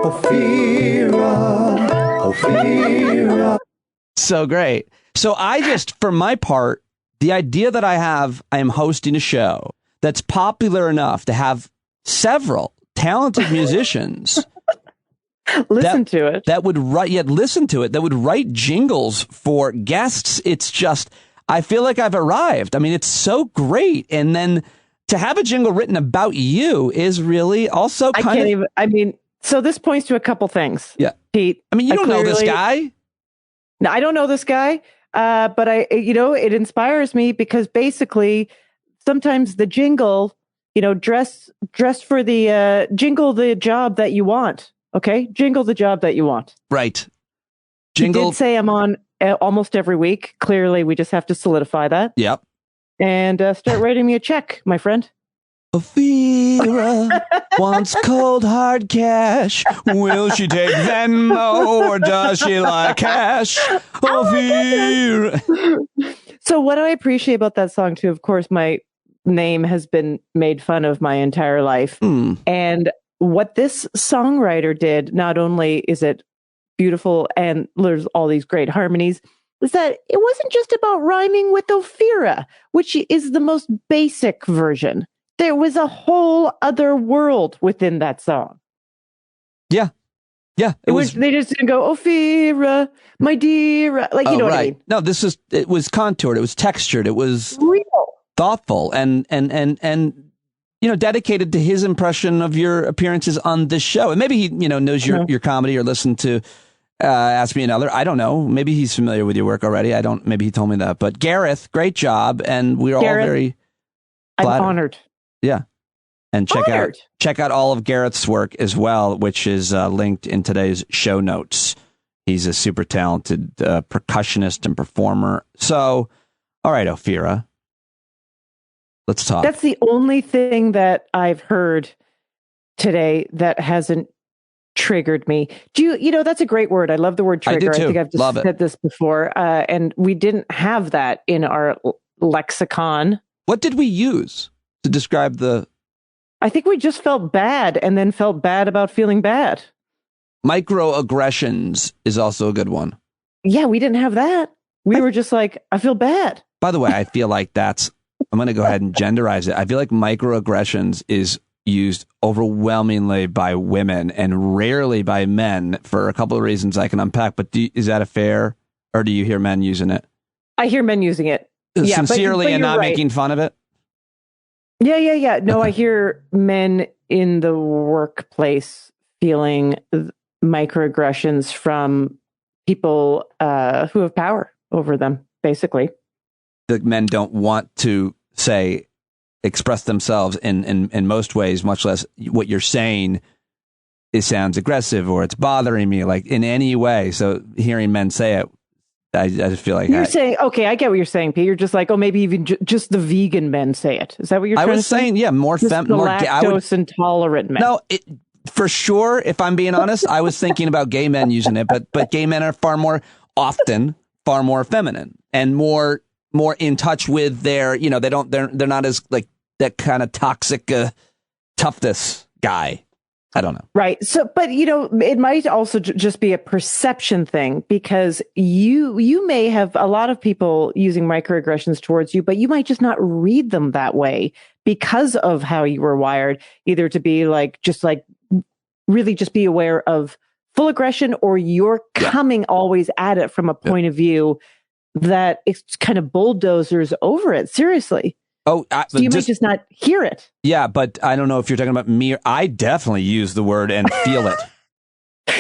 Ophira. So great. So I just, for my part, the idea that I am hosting a show that's popular enough to have several talented musicians listen to it. That would write jingles for guests. It's just, I feel like I've arrived. I mean, it's so great. And then to have a jingle written about you is really also so this points to a couple things. Yeah. Pete. I mean, you don't know this guy. No, I don't know this guy. But it inspires me because basically sometimes the jingle dress for the jingle the job that you want. Okay, jingle the job that you want. Right. Jingle. You did say I'm on almost every week. Clearly, we just have to solidify that. Yep. And start writing me a check, my friend. Ophira wants cold hard cash. Will she take Venmo or does she like cash? Ophira. So what I appreciate about that song too, of course, my name has been made fun of my entire life. And what this songwriter did, not only is it beautiful and there's all these great harmonies, is that it wasn't just about rhyming with Ophira, which is the most basic version. There was a whole other world within that song. Yeah. Yeah. They just didn't go, Ophira, my dear. Like, you know what I mean? No, it was contoured. It was textured. It was real, thoughtful, and dedicated to his impression of your appearances on this show. And maybe he, knows your comedy or listened to Ask Me Another. I don't know. Maybe he's familiar with your work already. Maybe he told me that. But Gareth, great job. And we're all very flattered. I'm honored. Yeah. And check out all of Gareth's work as well, which is linked in today's show notes. He's a super talented percussionist and performer. So, all right, Ophira, let's talk. That's the only thing that I've heard today that hasn't triggered me. That's a great word. I love the word trigger. I do too. I think I've just said this before. And we didn't have that in our lexicon. What did we use to describe I think we just felt bad and then felt bad about feeling bad. Microaggressions is also a good one. Yeah, we didn't have that. We were just like, I feel bad. By the way, I feel like I'm going to go ahead and genderize it. I feel like microaggressions is used overwhelmingly by women and rarely by men for a couple of reasons I can unpack. But is that a fair, or do you hear men using it? I hear men using it. Sincerely but and not making fun of it? Yeah. No, I hear men in the workplace feeling microaggressions from people who have power over them, basically. The men don't want to express themselves in most ways, much less what you're saying sounds aggressive or it's bothering me, like in any way. So hearing men say it, I just feel like you're saying, okay, I get what you're saying, Pete. You're just like, maybe even just the vegan men say it. Is that what you're trying to say? I was saying, yeah, more lactose intolerant men. No, for sure. If I'm being honest, I was thinking about gay men using it, but gay men are far more feminine and more in touch with their, they're not as like that kind of toxic toughness guy. I don't know. Right. So, but it might also just be a perception thing, because you may have a lot of people using microaggressions towards you, but you might just not read them that way because of how you were wired, either to be really just be aware of full aggression, or you're coming always at it from a point of view that it's kind of bulldozers over it. Seriously. So you might just not hear it. Yeah, but I don't know if you're talking about me. I definitely use the word and feel it.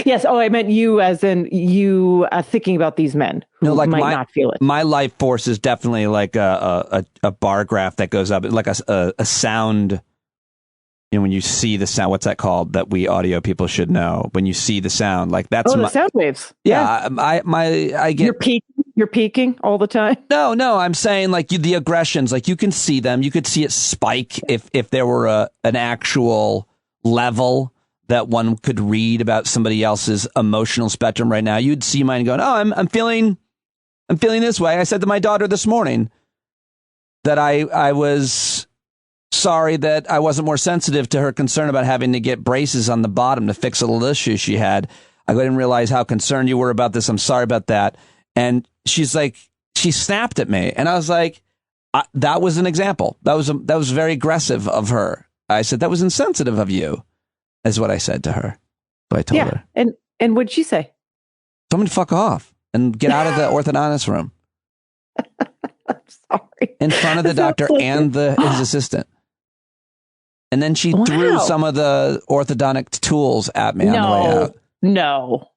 Yes. Oh, I meant you, as in you thinking about these men who might not feel it. My life force is definitely like a bar graph that goes up, like a sound. When you see the sound, what's that called? That we audio people should know. When you see the sound, like that's the sound waves. Yeah, I get. You're peaking all the time. No, I'm saying like the aggressions, like you can see them. You could see it spike if there were an actual level that one could read about somebody else's emotional spectrum right now. You'd see mine going, oh, I'm feeling this way. I said to my daughter this morning that I was sorry that I wasn't more sensitive to her concern about having to get braces on the bottom to fix a little issue she had. I didn't realize how concerned you were about this. I'm sorry about that. And she's like, she snapped at me, and I was like, that was an example. That was very aggressive of her. I said, that was insensitive of you, is what I said to her. So I told her. And what'd she say? Someone fuck off and get out of the orthodontist room. I'm sorry. In front of the doctor and his assistant. And then she threw some of the orthodontic tools at me on the way out. No.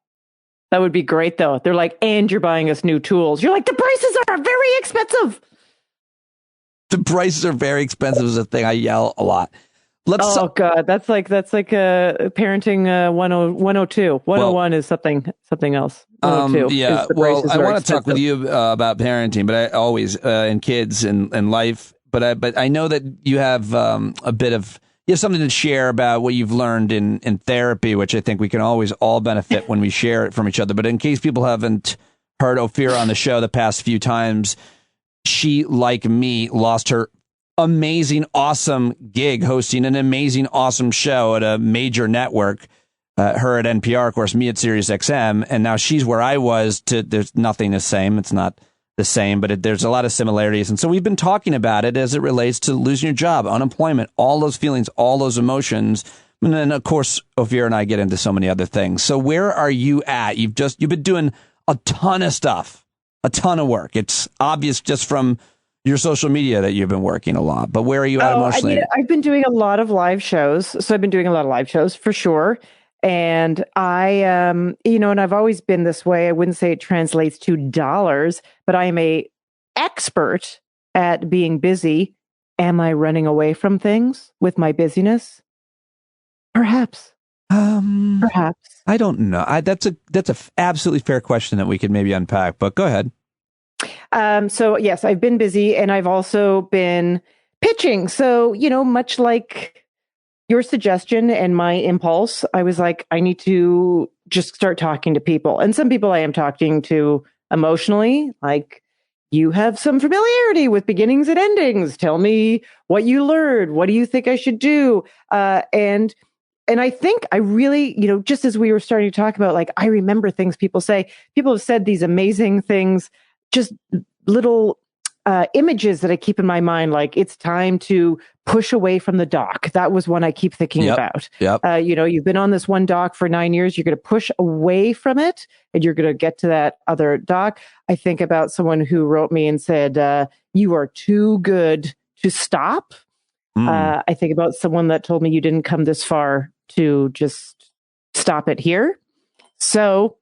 That would be great, though. They're like, and you're buying us new tools. You're like, the braces are very expensive. The prices are very expensive is a thing. I yell a lot. God, that's like parenting 102. 101 is something else. 102 yeah. Well, I want to talk with you about parenting, but I always in kids and life. But I know that you have you have something to share about what you've learned in therapy, which I think we can always all benefit when we share it from each other. But in case people haven't heard Ophira on the show the past few times, she, like me, lost her amazing, awesome gig hosting an amazing, awesome show at a major network. Her at NPR, of course, me at Sirius XM, and now she's where I was. There's nothing the same. It's not the same, but there's a lot of similarities. And so we've been talking about it as it relates to losing your job, unemployment, all those feelings, all those emotions. And then, of course, Ophira and I get into so many other things. So where are you at? You've been doing a ton of stuff, a ton of work. It's obvious just from your social media that you've been working a lot, but where are you at emotionally? I've been doing a lot of live shows. So I've been doing a lot of live shows for sure. And I, and I've always been this way. I wouldn't say it translates to dollars, but I am a expert at being busy. Am I running away from things with my busyness? Perhaps. Perhaps. I don't know. That's a absolutely fair question that we could maybe unpack, but go ahead. So yes, I've been busy and I've also been pitching. So, much like your suggestion and my impulse, I was like, I need to just start talking to people. And some people I am talking to emotionally, like, you have some familiarity with beginnings and endings. Tell me what you learned. What do you think I should do? And I think I really, just as we were starting to talk about, like, I remember things people say. People have said these amazing things, just little images that I keep in my mind, like, it's time to push away from the dock. That was one I keep thinking about. Yep. You've been on this one dock for 9 years. You're going to push away from it and you're going to get to that other dock. I think about someone who wrote me and said, you are too good to stop. I think about someone that told me you didn't come this far to just stop it here. So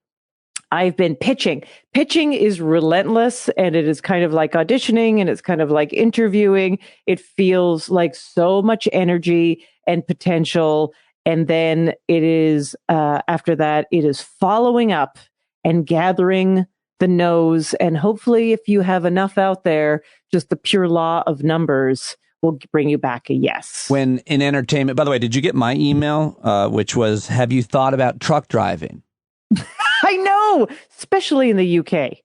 I've been pitching. Pitching is relentless, and it is kind of like auditioning, and it's kind of like interviewing. It feels like so much energy and potential. And then it is, after that, it is following up and gathering the no's. And hopefully, if you have enough out there, just the pure law of numbers will bring you back a yes. When in entertainment, by the way, did you get my email, which was, have you thought about truck driving? I know, especially in the UK.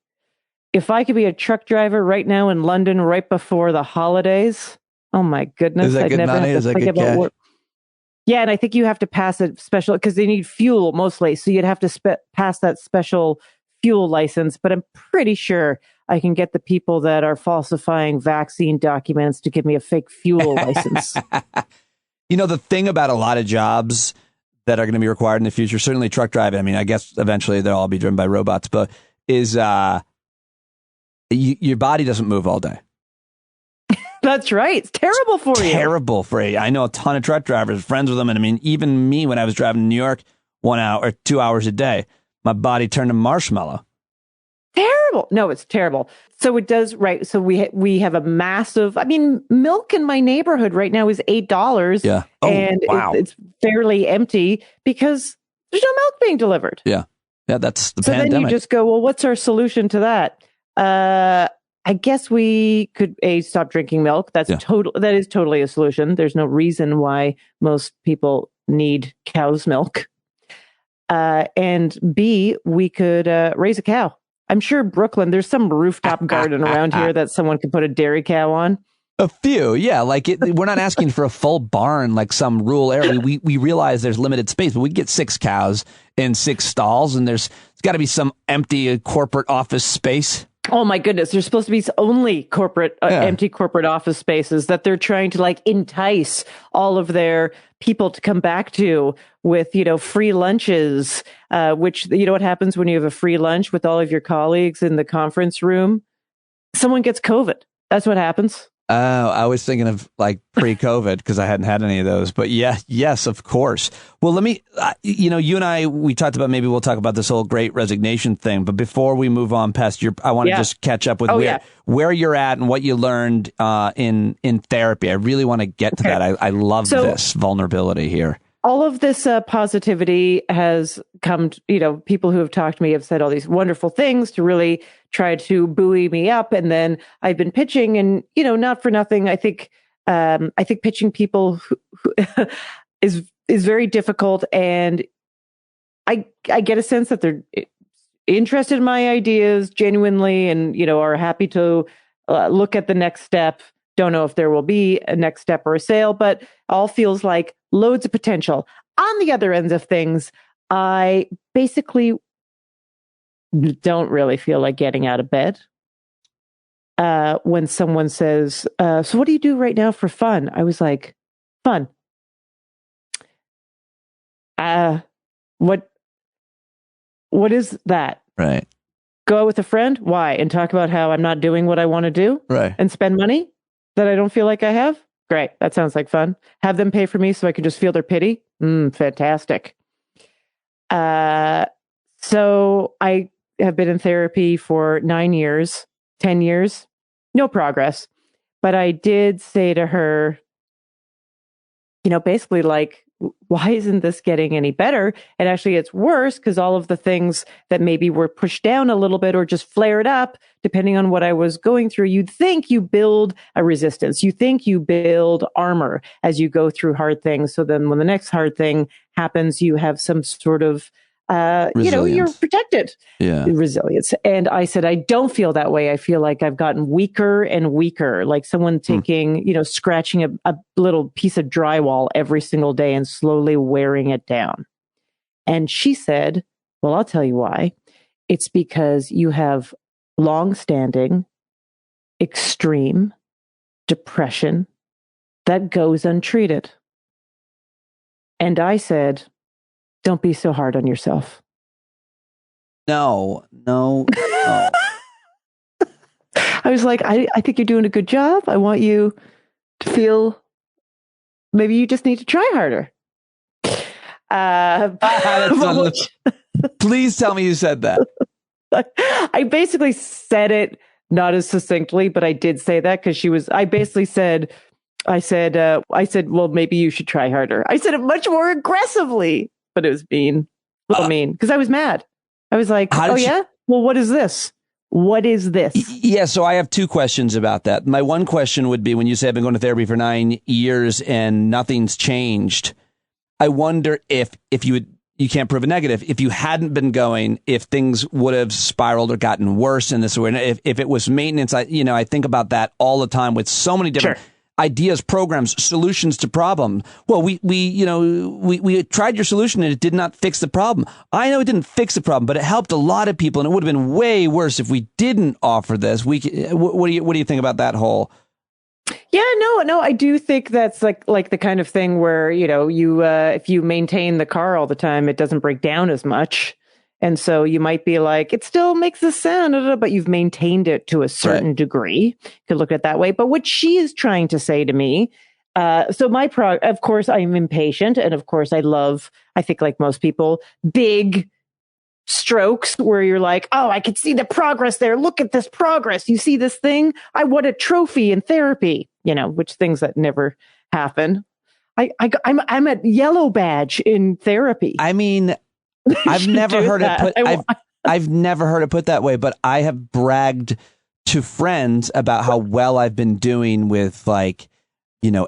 If I could be a truck driver right now in London, right before the holidays, oh my goodness. Is that good money? Is that good cash? Yeah, and I think you have to pass a special, because they need fuel mostly. So you'd have to pass that special fuel license. But I'm pretty sure I can get the people that are falsifying vaccine documents to give me a fake fuel license. The thing about a lot of jobs that are going to be required in the future, certainly truck driving, I mean, I guess eventually they'll all be driven by robots, but is your body doesn't move all day. That's right. It's terrible for you. Terrible for you. I know a ton of truck drivers, friends with them. And I mean, even me, when I was driving to New York 1 hour or 2 hours a day, my body turned to marshmallow. Terrible. No, it's terrible. So it does, right. So we have a massive, milk in my neighborhood right now is $8. Yeah. Oh, and wow. It's fairly empty because there's no milk being delivered. Yeah. Yeah. That's the so pandemic. Then you just go, well, what's our solution to that? I guess we could stop drinking milk. That is totally a solution. There's no reason why most people need cow's milk. And B, we could raise a cow. I'm sure Brooklyn, there's some rooftop garden around here that someone could put a dairy cow on. A few, yeah. Like we're not asking for a full barn like some rural area. We realize there's limited space, but we get 6 cows in 6 stalls, and there's got to be some empty corporate office space. Oh my goodness, there's supposed to be only empty corporate office spaces that they're trying to entice all of their people to come back to with, free lunches, which, what happens when you have a free lunch with all of your colleagues in the conference room? Someone gets COVID. That's what happens. Oh, I was thinking of like pre-COVID because I hadn't had any of those. But yes, of course. Well, let me, you and I, we talked about maybe we'll talk about this whole Great Resignation thing. But before we move on past I want to just catch up with where you're at and what you learned in therapy. I really want to get to that. I love this vulnerability here. All of this positivity has come, people who have talked to me have said all these wonderful things to really try to buoy me up. And then I've been pitching and, not for nothing. I think pitching people is very difficult. And I get a sense that they're interested in my ideas genuinely and, are happy to look at the next step. Don't know if there will be a next step or a sale, but all feels like loads of potential. On the other ends of things, I basically don't really feel like getting out of bed. When someone says, so what do you do right now for fun? I was like, fun. What is that? Right. Go out with a friend? Why? And talk about how I'm not doing what I want to do? Right. And spend money that I don't feel like I have? Great. That sounds like fun. Have them pay for me so I can just feel their pity? Fantastic. So I have been in therapy for 9 years, 10 years, no progress. But I did say to her, basically like, why isn't this getting any better? And actually it's worse because all of the things that maybe were pushed down a little bit or just flared up, depending on what I was going through, you'd think you build a resistance. You think you build armor as you go through hard things. So then when the next hard thing happens, you have some sort of, you're protected. Yeah. Resilience. And I said, I don't feel that way. I feel like I've gotten weaker and weaker, like someone taking, scratching a little piece of drywall every single day and slowly wearing it down. And she said, well, I'll tell you why. It's because you have long-standing, extreme depression that goes untreated. And I said, don't be so hard on yourself. No. I was like, I think you're doing a good job. I want you to feel maybe you just need to try harder. Please tell me you said that. I basically said it not as succinctly, but I did say that because I said, well, maybe you should try harder. I said it much more aggressively, but it was mean, mean, because I was mad. I was like, yeah? Well, what is this? What is this? Yeah, so I have two questions about that. My one question would be, when you say I've been going to therapy for 9 years and nothing's changed, I wonder if you can't prove a negative. If you hadn't been going, if things would have spiraled or gotten worse in this way. If it was maintenance, I think about that all the time with so many different ideas, programs, solutions to problems. Well, we tried your solution and it did not fix the problem. I know it didn't fix the problem, but it helped a lot of people, and it would have been way worse if we didn't offer this. What do you think about that whole? Yeah, no, I do think that's like the kind of thing where, if you maintain the car all the time, it doesn't break down as much. And so you might be like, it still makes a sound, but you've maintained it to a certain degree. You could look at it that way. But what she is trying to say to me, of course, I'm impatient. And of course, I think like most people, big strokes where you're like, oh, I can see the progress there. Look at this progress. You see this thing? I won a trophy in therapy, which things that never happen. I'm at yellow badge in therapy. I mean, I've never heard it put. I've never heard it put that way, but I have bragged to friends about how well I've been doing with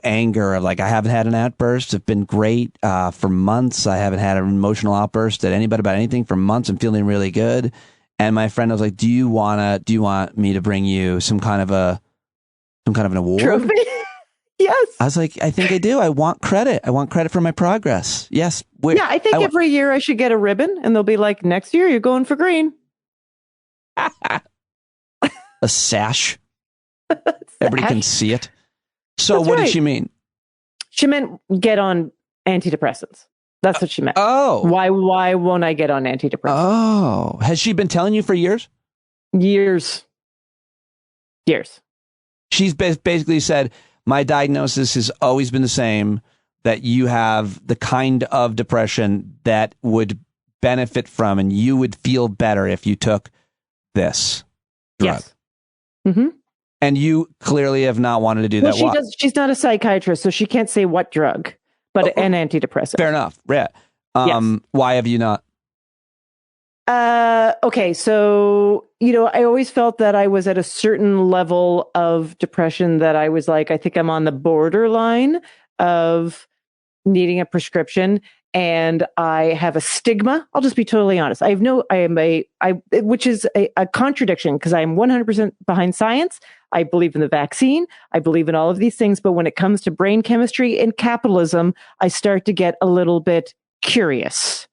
anger. Like, I haven't had an outburst. I've been great for months. I haven't had an emotional outburst at anybody about anything for months. I'm feeling really good. And my friend was like, "Do you want me to bring you some kind of an award?" Trophy? Yes. I was like, I think I do. I want credit. I want credit for my progress. Yes. I think every year I should get a ribbon, and they'll be like, next year you're going for green. A sash. Everybody can see it. So what did she mean? She meant get on antidepressants. That's what she meant. Oh. Why won't I get on antidepressants? Oh. Has she been telling you for years? Years. She's basically said, my diagnosis has always been the same, that you have the kind of depression that would benefit from, and you would feel better if you took this drug. Yes. Mm-hmm. And you clearly have not wanted to do that. She's not a psychiatrist, so she can't say what drug, but an antidepressant. Fair enough. Yeah. Yes. Why have you not? Okay, so, I always felt that I was at a certain level of depression that I was like, I think I'm on the borderline of needing a prescription, and I have a stigma. I'll just be totally honest. Which is a contradiction, because I'm 100% behind science. I believe in the vaccine. I believe in all of these things. But when it comes to brain chemistry and capitalism, I start to get a little bit curious.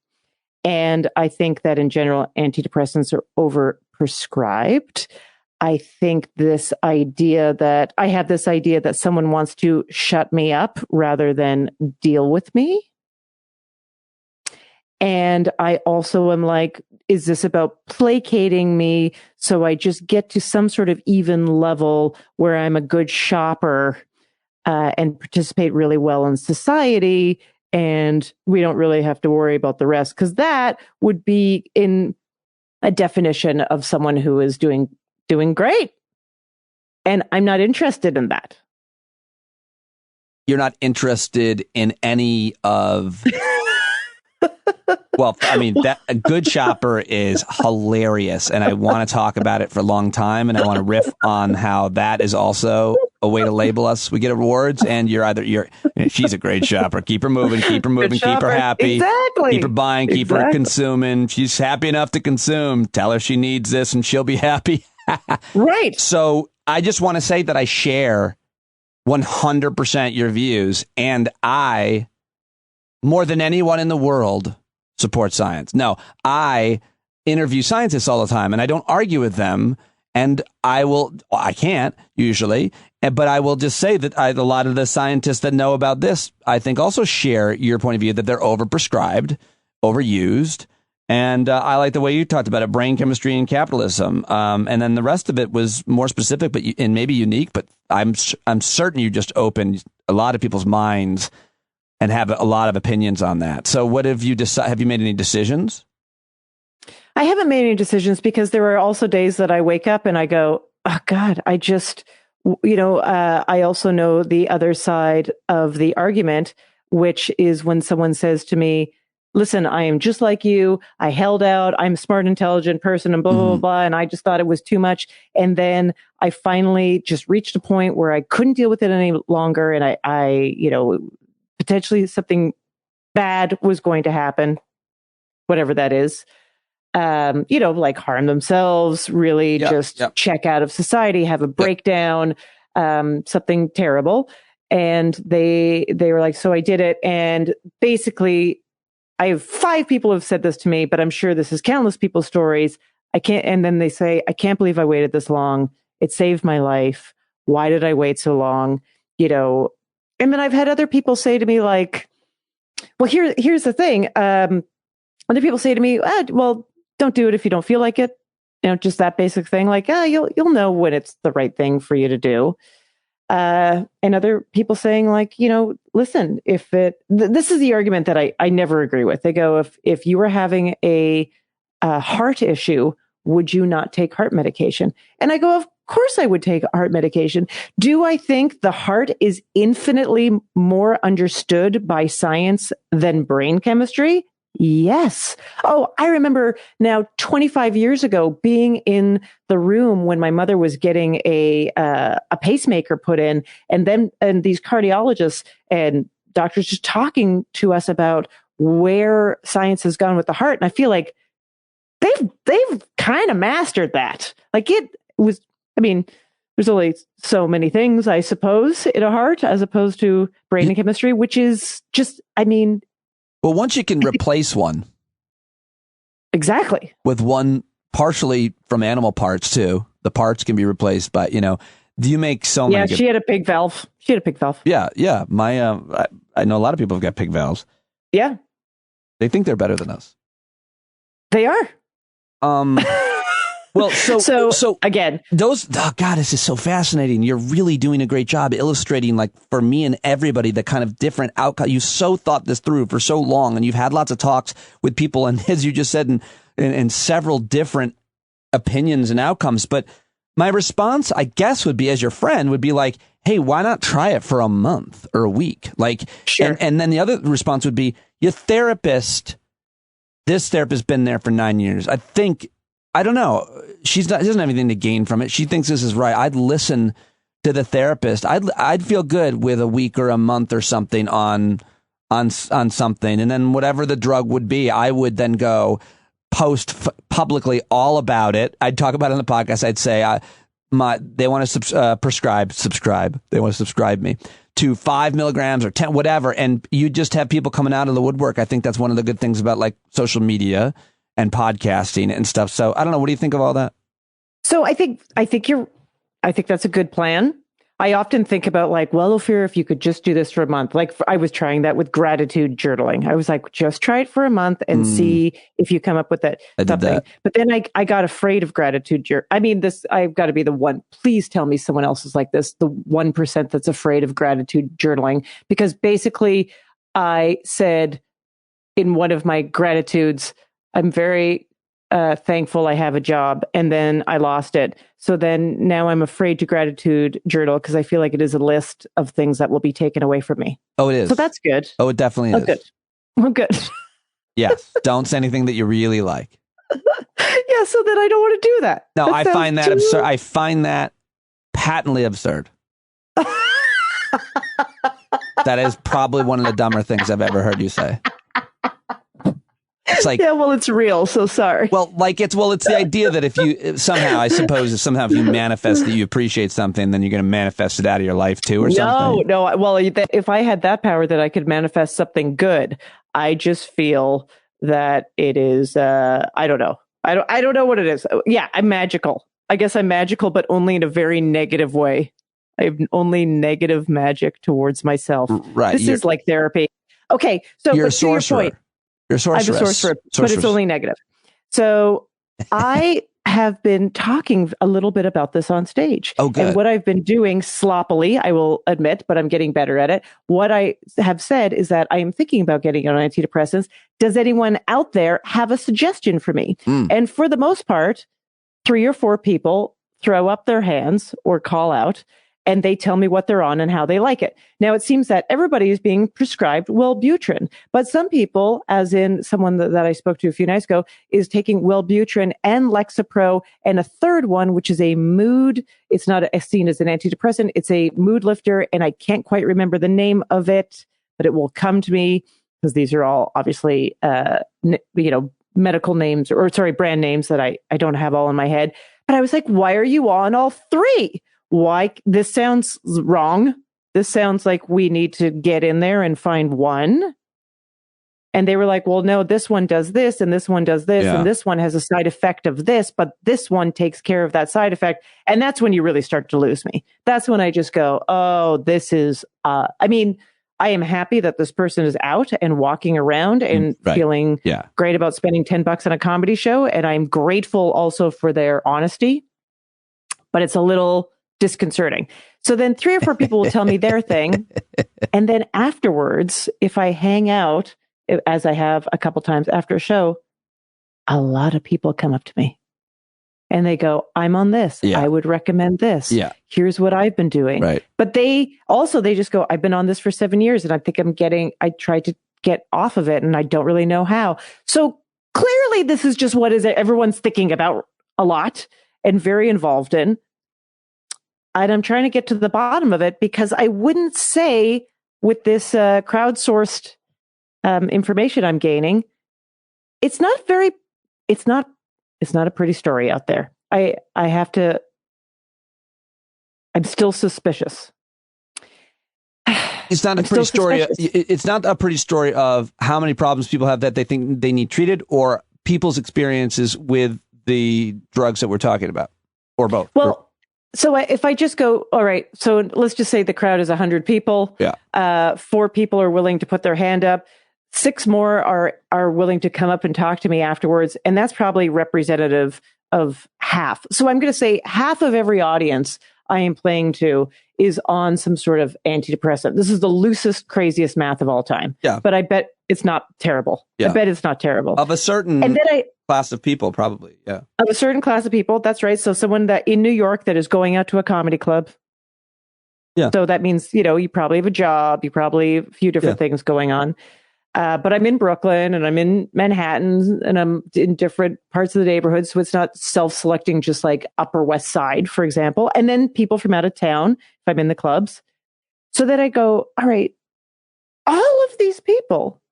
And I think that in general, antidepressants are overprescribed. I think I have this idea that someone wants to shut me up rather than deal with me. And I also am like, is this about placating me so I just get to some sort of even level where I'm a good shopper and participate really well in society, and we don't really have to worry about the rest? Because that would be in a definition of someone who is doing great. And I'm not interested in that. You're not interested in any of... Well, I mean, that a good shopper is hilarious, and I want to talk about it for a long time, and I want to riff on how that is also a way to label us. We get awards, and she's a great shopper. Keep her moving, keep her happy, exactly. Keep her buying, keep her consuming. She's happy enough to consume. Tell her she needs this, and she'll be happy. Right. So I just want to say that I share 100% your views, and I, more than anyone in the world, support science. No, I interview scientists all the time, and I don't argue with them. And I can't usually, but I will just say that a lot of the scientists that know about this, I think, also share your point of view that they're overprescribed, overused. And I like the way you talked about it, brain chemistry and capitalism. And then the rest of it was more specific, and maybe unique. But I'm certain you just opened a lot of people's minds and have a lot of opinions on that. So what have you decided? Have you made any decisions? I haven't made any decisions, because there are also days that I wake up and I go, oh God, I just, I also know the other side of the argument, which is when someone says to me, listen, I am just like you. I held out. I'm a smart, intelligent person, and blah, blah, blah, blah. And I just thought it was too much. And then I finally just reached a point where I couldn't deal with it any longer. And I potentially something bad was going to happen, whatever that is. Like harm themselves, really check out of society, have a breakdown, something terrible. And they were like, so I did it. And basically, I have 5 people who have said this to me, but I'm sure this is countless people's stories. And then they say, I can't believe I waited this long. It saved my life. Why did I wait so long? And then I've had other people say to me, like, well, here's the thing. Other people say to me, well, don't do it if you don't feel like it. Just that basic thing, like, you'll know when it's the right thing for you to do. And other people saying, like, listen, this is the argument that I never agree with. They go, if you were having a heart issue, would you not take heart medication? And I go, of course I would take heart medication. Do I think the heart is infinitely more understood by science than brain chemistry? Yes. Oh, I remember now 25 years ago being in the room when my mother was getting a pacemaker put in, and these cardiologists and doctors just talking to us about where science has gone with the heart. And I feel like they've kind of mastered that. Like it was, there's only so many things, I suppose, in a heart as opposed to brain and chemistry, which is just, well, once you can replace one. Exactly. With one partially from animal parts too. The parts can be replaced by, do you make so many? Yeah, she had a pig valve. Yeah. I know a lot of people have got pig valves. Yeah. They think they're better than us. They are. Well, so again, God, this is so fascinating. You're really doing a great job illustrating, like, for me and everybody, the kind of different outcome. You so thought this through for so long, and you've had lots of talks with people, and as you just said, in several different opinions and outcomes. But my response, I guess, would be, as your friend, would be like, hey, why not try it for a month or a week? Like, sure. And then the other response would be, your therapist, this therapist's been there for 9 years. I don't know. She doesn't have anything to gain from it. She thinks this is right. I'd listen to the therapist. I'd feel good with a week or a month or something on something. And then whatever the drug would be, I would then go post publicly all about it. I'd talk about it on the podcast. I'd say, they want to subscribe. They want to subscribe me to 5 milligrams or 10, whatever. And you just have people coming out of the woodwork. I think that's one of the good things about, like, social media and podcasting and stuff. So I don't know. What do you think of all that? So I think that's a good plan. I often think about, like, well, Ophira, if you could just do this for a month. Like, I was trying that with gratitude journaling. I was like, just try it for a month and see if you come up with something. That. But then I got afraid of gratitude. I've got to be the one. Please tell me someone else is like this. The 1% that's afraid of gratitude journaling, because basically I said in one of my gratitudes, I'm very thankful I have a job, and then I lost it. So then now I'm afraid to gratitude journal because I feel like it is a list of things that will be taken away from me. Oh, it is. So that's good. Oh, it definitely is. Good. I'm good. Yes. Don't say anything that you really like. Yeah. So then I don't want to do that. No, I find that absurd. I find that patently absurd. That is probably one of the dumber things I've ever heard you say. It's like, yeah, well, it's real, so sorry. Well, it's the idea that if you somehow if you manifest that you appreciate something, then you're going to manifest it out of your life too, or something. No. Well, if I had that power that I could manifest something good, I just feel that it is. I don't know. I don't know what it is. Yeah, I'm magical. I guess I'm magical, but only in a very negative way. I have only negative magic towards myself. Right. This is like therapy. Okay, so you're a to your sorcerer. point. You're a sorceress. I'm a sorcerer, but it's only negative. So I have been talking a little bit about this on stage. Oh, good. And what I've been doing sloppily, I will admit, but I'm getting better at it. What I have said is that I am thinking about getting on antidepressants. Does anyone out there have a suggestion for me? And for the most part, 3 or 4 people throw up their hands or call out, and they tell me what they're on and how they like it. Now, it seems that everybody is being prescribed Wellbutrin, but some people, as in someone that I spoke to a few nights ago, is taking Wellbutrin and Lexapro and a third one, which is a mood. It's not seen as an antidepressant. It's a mood lifter, and I can't quite remember the name of it, but it will come to me because these are all obviously, medical names brand names that I don't have all in my head. But I was like, why are you on all 3? Why? This sounds wrong. This sounds like we need to get in there and find one. And they were like, well, no, this one does this and this one does this and this one has a side effect of this, but this one takes care of that side effect. And that's when you really start to lose me. That's when I just go, oh, this is, I am happy that this person is out and walking around and feeling great about spending $10 on a comedy show. And I'm grateful also for their honesty, but it's a little disconcerting. So then 3 or 4 people will tell me their thing. And then afterwards, if I hang out, as I have a couple times after a show, a lot of people come up to me and they go, I'm on this. Yeah. I would recommend this. Yeah. Here's what I've been doing. Right. But they just go, I've been on this for 7 years and I think I tried to get off of it and I don't really know how. So clearly this is just what everyone's thinking about a lot and very involved in. And I'm trying to get to the bottom of it because I wouldn't say with this crowdsourced information I'm gaining, it's not a pretty story out there. I'm still suspicious. It's not a pretty story. It's not a pretty story of how many problems people have that they think they need treated, or people's experiences with the drugs that we're talking about, or both. Well, so if I just go, all right, so let's just say the crowd is 100 people. Yeah. 4 people are willing to put their hand up. 6 more are willing to come up and talk to me afterwards. And that's probably representative of half. So I'm going to say half of every audience I am playing to is on some sort of antidepressant. This is the loosest, craziest math of all time. Yeah. But I bet it's not terrible. Yeah. I bet it's not terrible. Of a certain class of people, probably. Yeah. Of a certain class of people. That's right. So someone that in New York that is going out to a comedy club. Yeah. So that means, you probably have a job. You probably have a few different things going on. But I'm in Brooklyn and I'm in Manhattan and I'm in different parts of the neighborhood. So it's not self-selecting, just like Upper West Side, for example. And then people from out of town, if I'm in the clubs. So then I go, all right, all of these people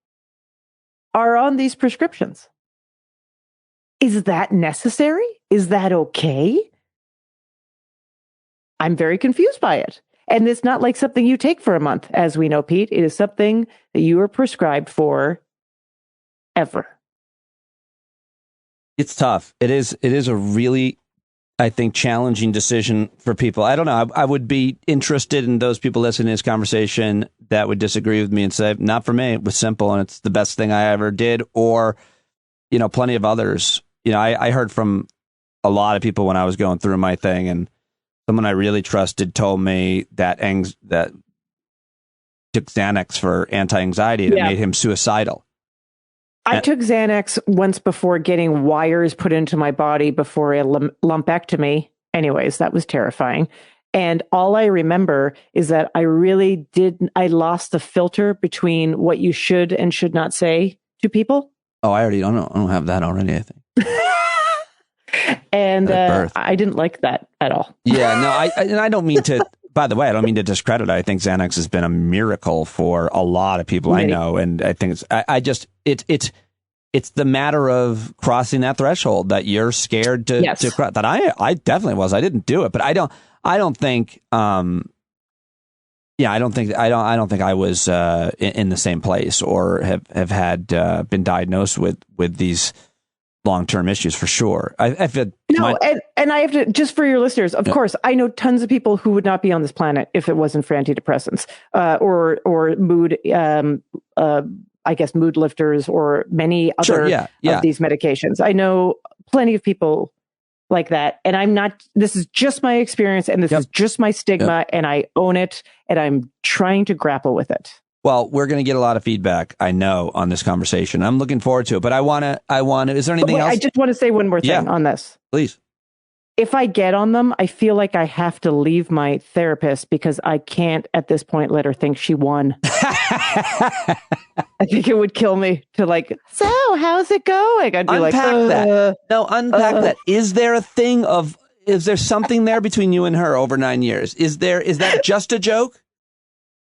are on these prescriptions. Is that necessary? Is that okay? I'm very confused by it. And it's not like something you take for a month, as we know, Pete. It is something that you are prescribed for ever. It's tough. It is a really, I think, challenging decision for people. I don't know. I would be interested in those people listening to this conversation that would disagree with me and say, not for me. It was simple and it's the best thing I ever did. Or, plenty of others. I heard from a lot of people when I was going through my thing, and someone I really trusted told me that took Xanax for anti-anxiety and it made him suicidal. I took Xanax once before getting wires put into my body before a lumpectomy. Anyways, that was terrifying. And all I remember is that I lost the filter between what you should and should not say to people. Oh, I don't have that already, I think. And I didn't like that at all. Yeah, no, I don't mean to. By the way, I don't mean to discredit it. I think Xanax has been a miracle for a lot of people I know, and I think it's the matter of crossing that threshold that you're scared to cross. That I definitely was. I didn't do it, but I don't think. I don't think I was in the same place or have had been diagnosed with these long-term issues for sure. I feel and I have to, just for your listeners, of course, I know tons of people who would not be on this planet if it wasn't for antidepressants or mood, I guess mood lifters or many other of these medications. I know plenty of people like that, and I'm not. This is just my experience, and this is just my stigma, and I own it, and I'm trying to grapple with it. Well, we're going to get a lot of feedback, I know, on this conversation. I'm looking forward to it, but I want to, is there anything else? I just want to say one more thing on this. Please. If I get on them, I feel like I have to leave my therapist because I can't at this point let her think she won. I think it would kill me to so how's it going? I'd be unpack that. No, unpack that. Is there something there between you and her over 9 years? Is that just a joke?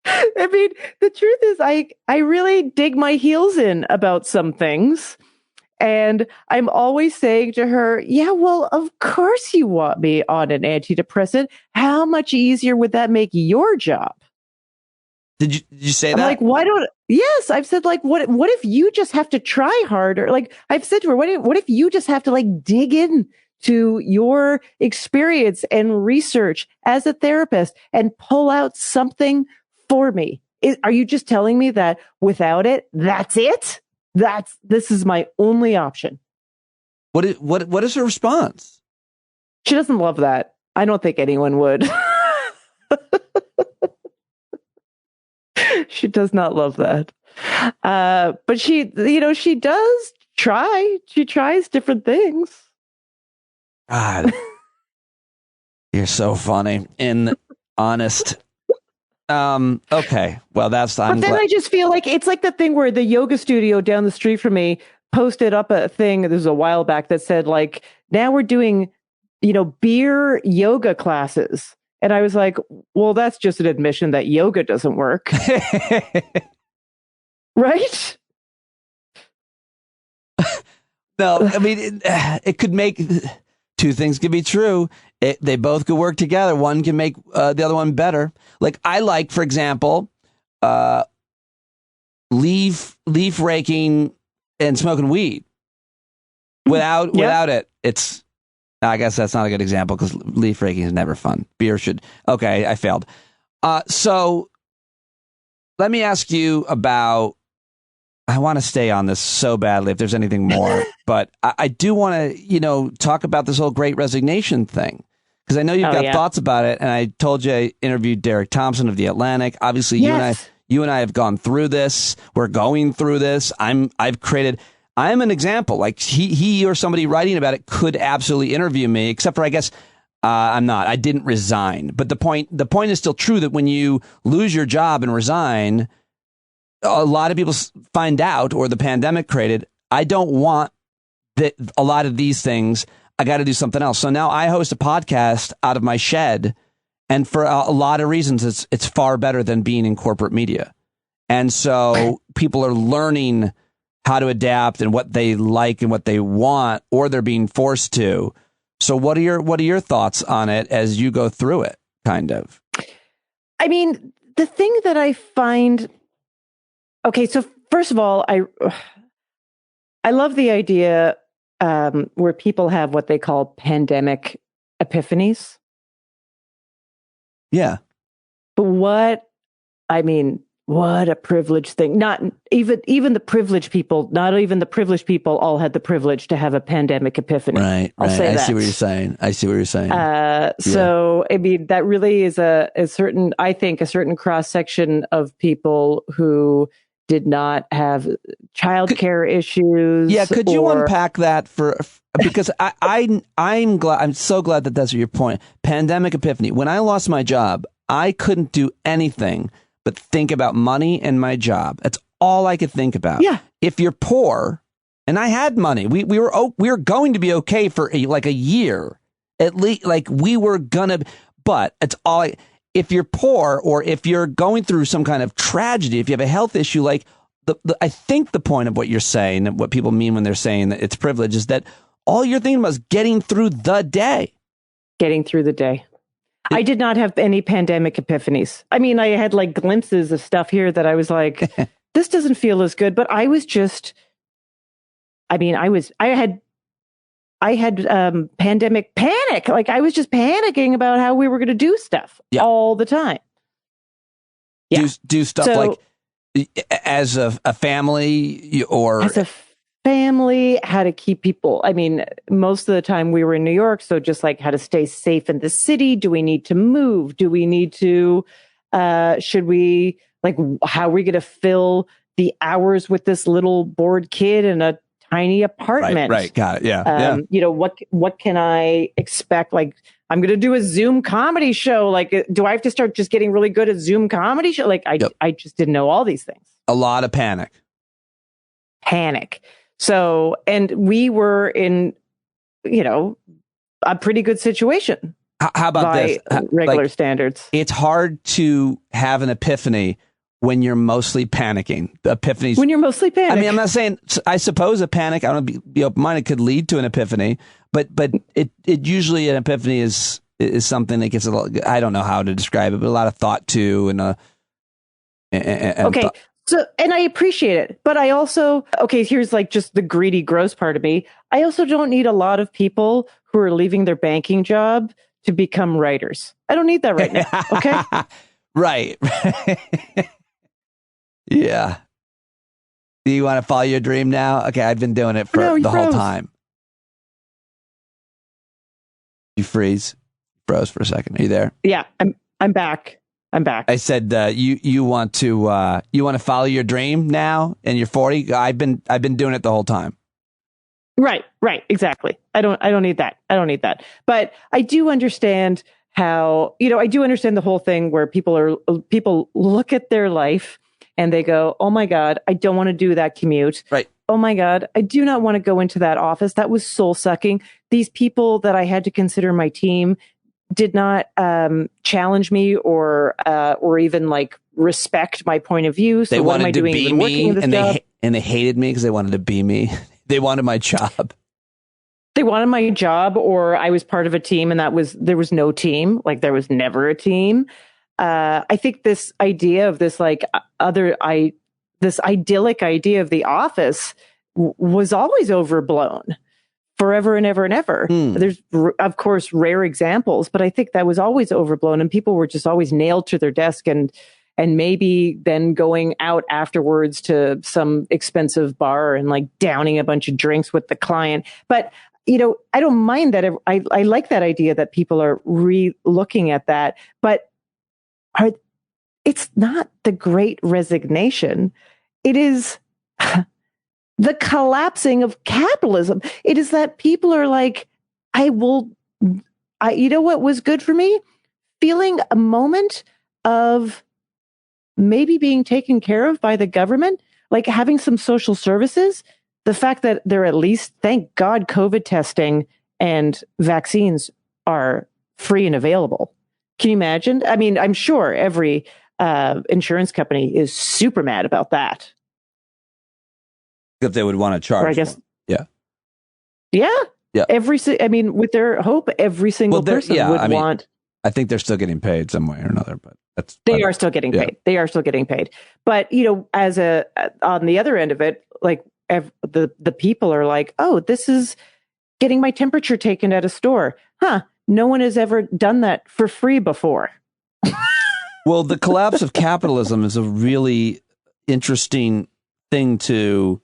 I mean, the truth is I really dig my heels in about some things. And I'm always saying to her, yeah, well, of course you want me on an antidepressant. How much easier would that make your job? Did you say that? Yes, I've said what if you just have to try harder? I've said to her, what if you just have to dig in to your experience and research as a therapist and pull out something for me? Are you just telling me that without it, that's it? This is my only option. What is her response? She doesn't love that. I don't think anyone would. She does not love that. But she does try. She tries different things. God, you're so funny and honest. Okay. Well, I just feel like it's like the thing where the yoga studio down the street from me posted up a thing. There was a while back that said now we're doing, beer yoga classes. And I was like, well, that's just an admission that yoga doesn't work. Right? No, I mean, it could make two things could be true. They both could work together. One can make the other one better. For example, leaf raking and smoking weed. Without it, it's. I guess that's not a good example because leaf raking is never fun. Beer should. Okay, I failed. So let me ask you about I want to stay on this so badly if there's anything more, but I do want to, talk about this whole Great Resignation thing. Because I know you've got thoughts about it, and I told you I interviewed Derek Thompson of The Atlantic. Obviously, you and I have gone through this. We're going through this. I'm an example. Like he or somebody writing about it could absolutely interview me, except for I guess I'm not. I didn't resign. But the point is still true that when you lose your job and resign, a lot of people find out, or the pandemic created, I don't want that a lot of these things. I got to do something else. So now I host a podcast out of my shed. And for a lot of reasons, it's far better than being in corporate media. And so people are learning how to adapt and what they like and what they want, or they're being forced to. So what are your thoughts on it as you go through it, kind of? I mean, the thing that I find... Okay, so first of all, I love the idea where people have what they call pandemic epiphanies. Yeah. But what a privileged thing. Not even the privileged people, not even the privileged people all had the privilege to have a pandemic epiphany. Right. I'll say that. I see what you're saying. So, I mean, that really is a certain cross-section of people who did not have childcare issues. Yeah, could you unpack that because I'm so glad that that's your point. Pandemic epiphany. When I lost my job, I couldn't do anything but think about money and my job. That's all I could think about. Yeah. If you're poor, and I had money, we were going to be okay for a year at least. Like we were gonna, but it's all. If you're poor, or if you're going through some kind of tragedy, if you have a health issue, like I think the point of what you're saying, and what people mean when they're saying that it's privilege, is that all you're thinking about is getting through the day. Getting through the day. I did not have any pandemic epiphanies. I mean, I had like glimpses of stuff here that I was like, this doesn't feel as good. But I was just, I had pandemic panic. Like I was just panicking about how we were going to do stuff all the time. Yeah. Do stuff like as a family, or as a family, how to keep people. I mean, most of the time we were in New York, so just like how to stay safe in the city. Do we need to move? Do we need to? Should we how are we going to fill the hours with this little bored kid in a tiny apartment? Right. Got it. Yeah. What can I expect? Like, I'm going to do a Zoom comedy show. Like, do I have to start just getting really good at Zoom comedy show? Like, I just didn't know all these things. A lot of panic. So, and we were in, a pretty good situation. How about by this? Regular standards. It's hard to have an epiphany when you're mostly panicking. The epiphanies. When you're mostly panicking. I mean, I'm not saying, I suppose a panic, I don't know, be open-minded, could lead to an epiphany, but it usually an epiphany is something that gets a little, I don't know how to describe it, but a lot of thought to, okay. So, and I appreciate it, but I also, here's like just the greedy, gross part of me. I also don't need a lot of people who are leaving their banking job to become writers. I don't need that right now. Okay. Right. Yeah. Do you want to follow your dream now? Okay. I've been doing it for the whole time. You froze for a second. Are you there? Yeah. I'm back. I said, you want to follow your dream now, and you're 40. I've been doing it the whole time. Right. Exactly. I don't need that. But I do understand how, I do understand the whole thing where people look at their life and they go, oh my God, I don't want to do that commute. Right. Oh my God, I do not want to go into that office. That was soul sucking. These people that I had to consider my team did not challenge me or even like respect my point of view. So they what am I wanted to doing? be me, and they hated me because they wanted to be me. They wanted my job. They wanted my job, or I was part of a team, and there was no team. Like there was never a team. I think this idea of this this idyllic idea of the office was always overblown. Forever and ever and ever. There's, of course, rare examples, but I think that was always overblown, and people were just always nailed to their desk and and maybe then going out afterwards to some expensive bar and like downing a bunch of drinks with the client. But, I don't mind that. I like that idea that people are re-looking at that, but it's not the Great Resignation. It is the collapsing of capitalism. It is that people are like, you know what was good for me? Feeling a moment of maybe being taken care of by the government, like having some social services. The fact that they're at least, thank God, COVID testing and vaccines are free and available. Can you imagine? I mean, I'm sure every insurance company is super mad about that. If they would want to charge. Or I guess, yeah. Yeah. Yeah. With their hope, every single person would want. I think they're still getting paid some way or another, but they are still getting paid. They are still getting paid. But, on the other end of it, like the people are like, oh, this is getting my temperature taken at a store. Huh. No one has ever done that for free before. Well, the collapse of capitalism is a really interesting thing to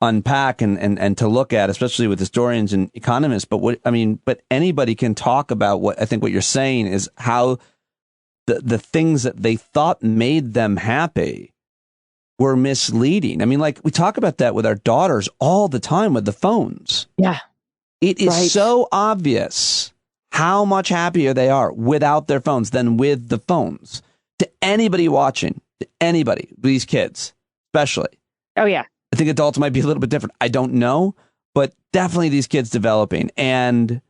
unpack and to look at, especially with historians and economists. But anybody can talk about what I think what you're saying is how the things that they thought made them happy were misleading. I mean, like we talk about that with our daughters all the time with the phones. Yeah. It is so obvious how much happier they are without their phones than with the phones. To anybody watching, to anybody, these kids, especially. Oh, yeah. I think adults might be a little bit different. I don't know, but definitely these kids developing, and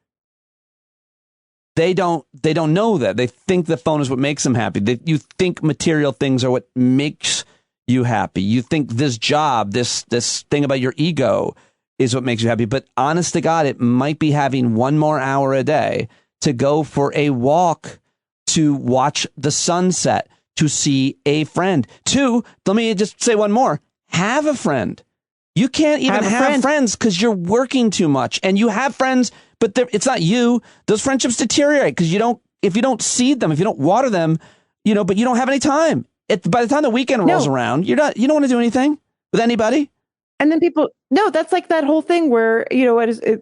they don't know that. They think the phone is what makes them happy. You think material things are what makes you happy. You think this job, this thing about your ego is what makes you happy. But honest to God, it might be having one more hour a day to go for a walk, to watch the sunset, to see a friend. Two, let me just say one more. Have a friend. You can't even have friends because you're working too much, and you have friends, but it's not you. Those friendships deteriorate because if you don't seed them, if you don't water them, but you don't have any time. By the time the weekend rolls around, you don't want to do anything with anybody. And then that's like that whole thing where,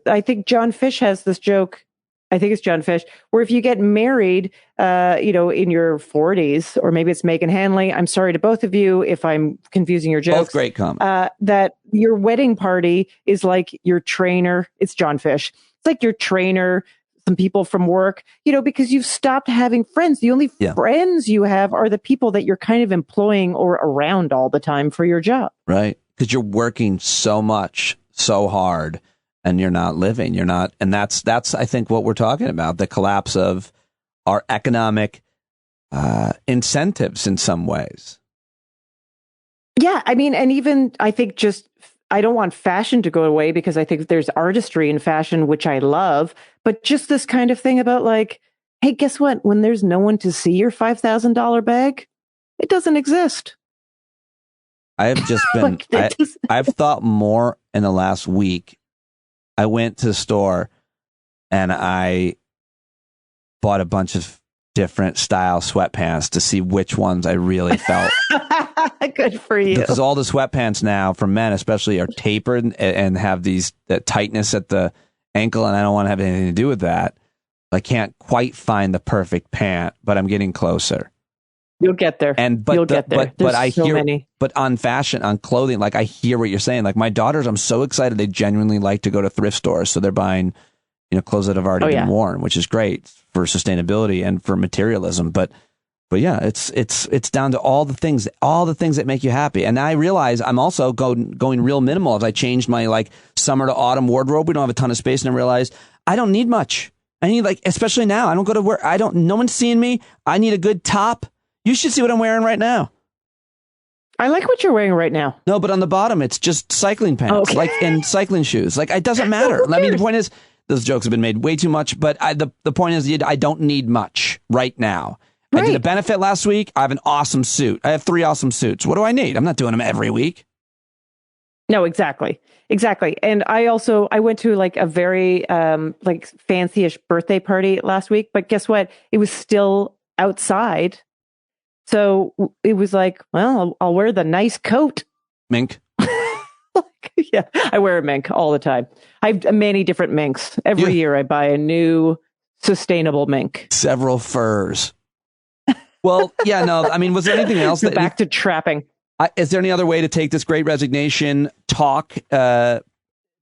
I think John Fish has this joke. I think it's John Fish, where if you get married, in your 40s, or maybe it's Megan Hanley. I'm sorry to both of you if I'm confusing your jokes. Both great comments. That your wedding party is like your trainer. It's John Fish. It's like your trainer, some people from work, because you've stopped having friends. The only friends you have are the people that you're kind of employing or around all the time for your job. Right. Because you're working so much, so hard. And you're not living, and that's I think what we're talking about, the collapse of our economic incentives in some ways. Yeah, I mean, and even I think I don't want fashion to go away because I think there's artistry in fashion, which I love, but just this kind of thing about like, hey, guess what? When there's no one to see your $5,000 bag, it doesn't exist. I have just been, I've thought more in the last week. I went to the store and I bought a bunch of different style sweatpants to see which ones I really felt. Good for you. Because all the sweatpants now for men especially are tapered and have these tightness at the ankle, and I don't want to have anything to do with that. I can't quite find the perfect pant, but I'm getting closer. You'll get there. You'll get there. But I so hear, many. But on fashion, on clothing, like I hear what you're saying. Like my daughters, I'm so excited. They genuinely like to go to thrift stores, so they're buying, clothes that have already been worn, which is great for sustainability and for materialism. But yeah, it's down to all the things that make you happy. And I realize I'm also going real minimal as I changed my summer to autumn wardrobe. We don't have a ton of space, and I realized I don't need much. I need especially now. I don't go to work. No one's seeing me. I need a good top. You should see what I'm wearing right now. I like what you're wearing right now. No, but on the bottom, it's just cycling pants, and cycling shoes. It doesn't matter. I mean, the point is, those jokes have been made way too much, but the point is, I don't need much right now. Right. I did a benefit last week. I have an awesome suit. I have 3 awesome suits. What do I need? I'm not doing them every week. No, exactly. And I went to a very fancy-ish birthday party last week, but guess what? It was still outside. So it was like, well, I'll wear the nice coat. Mink. Yeah, I wear a mink all the time. I have many different minks. Every year I buy a new sustainable mink. Several furs. Well, yeah, no, I mean, was there anything else? Back to trapping. Is there any other way to take this great resignation talk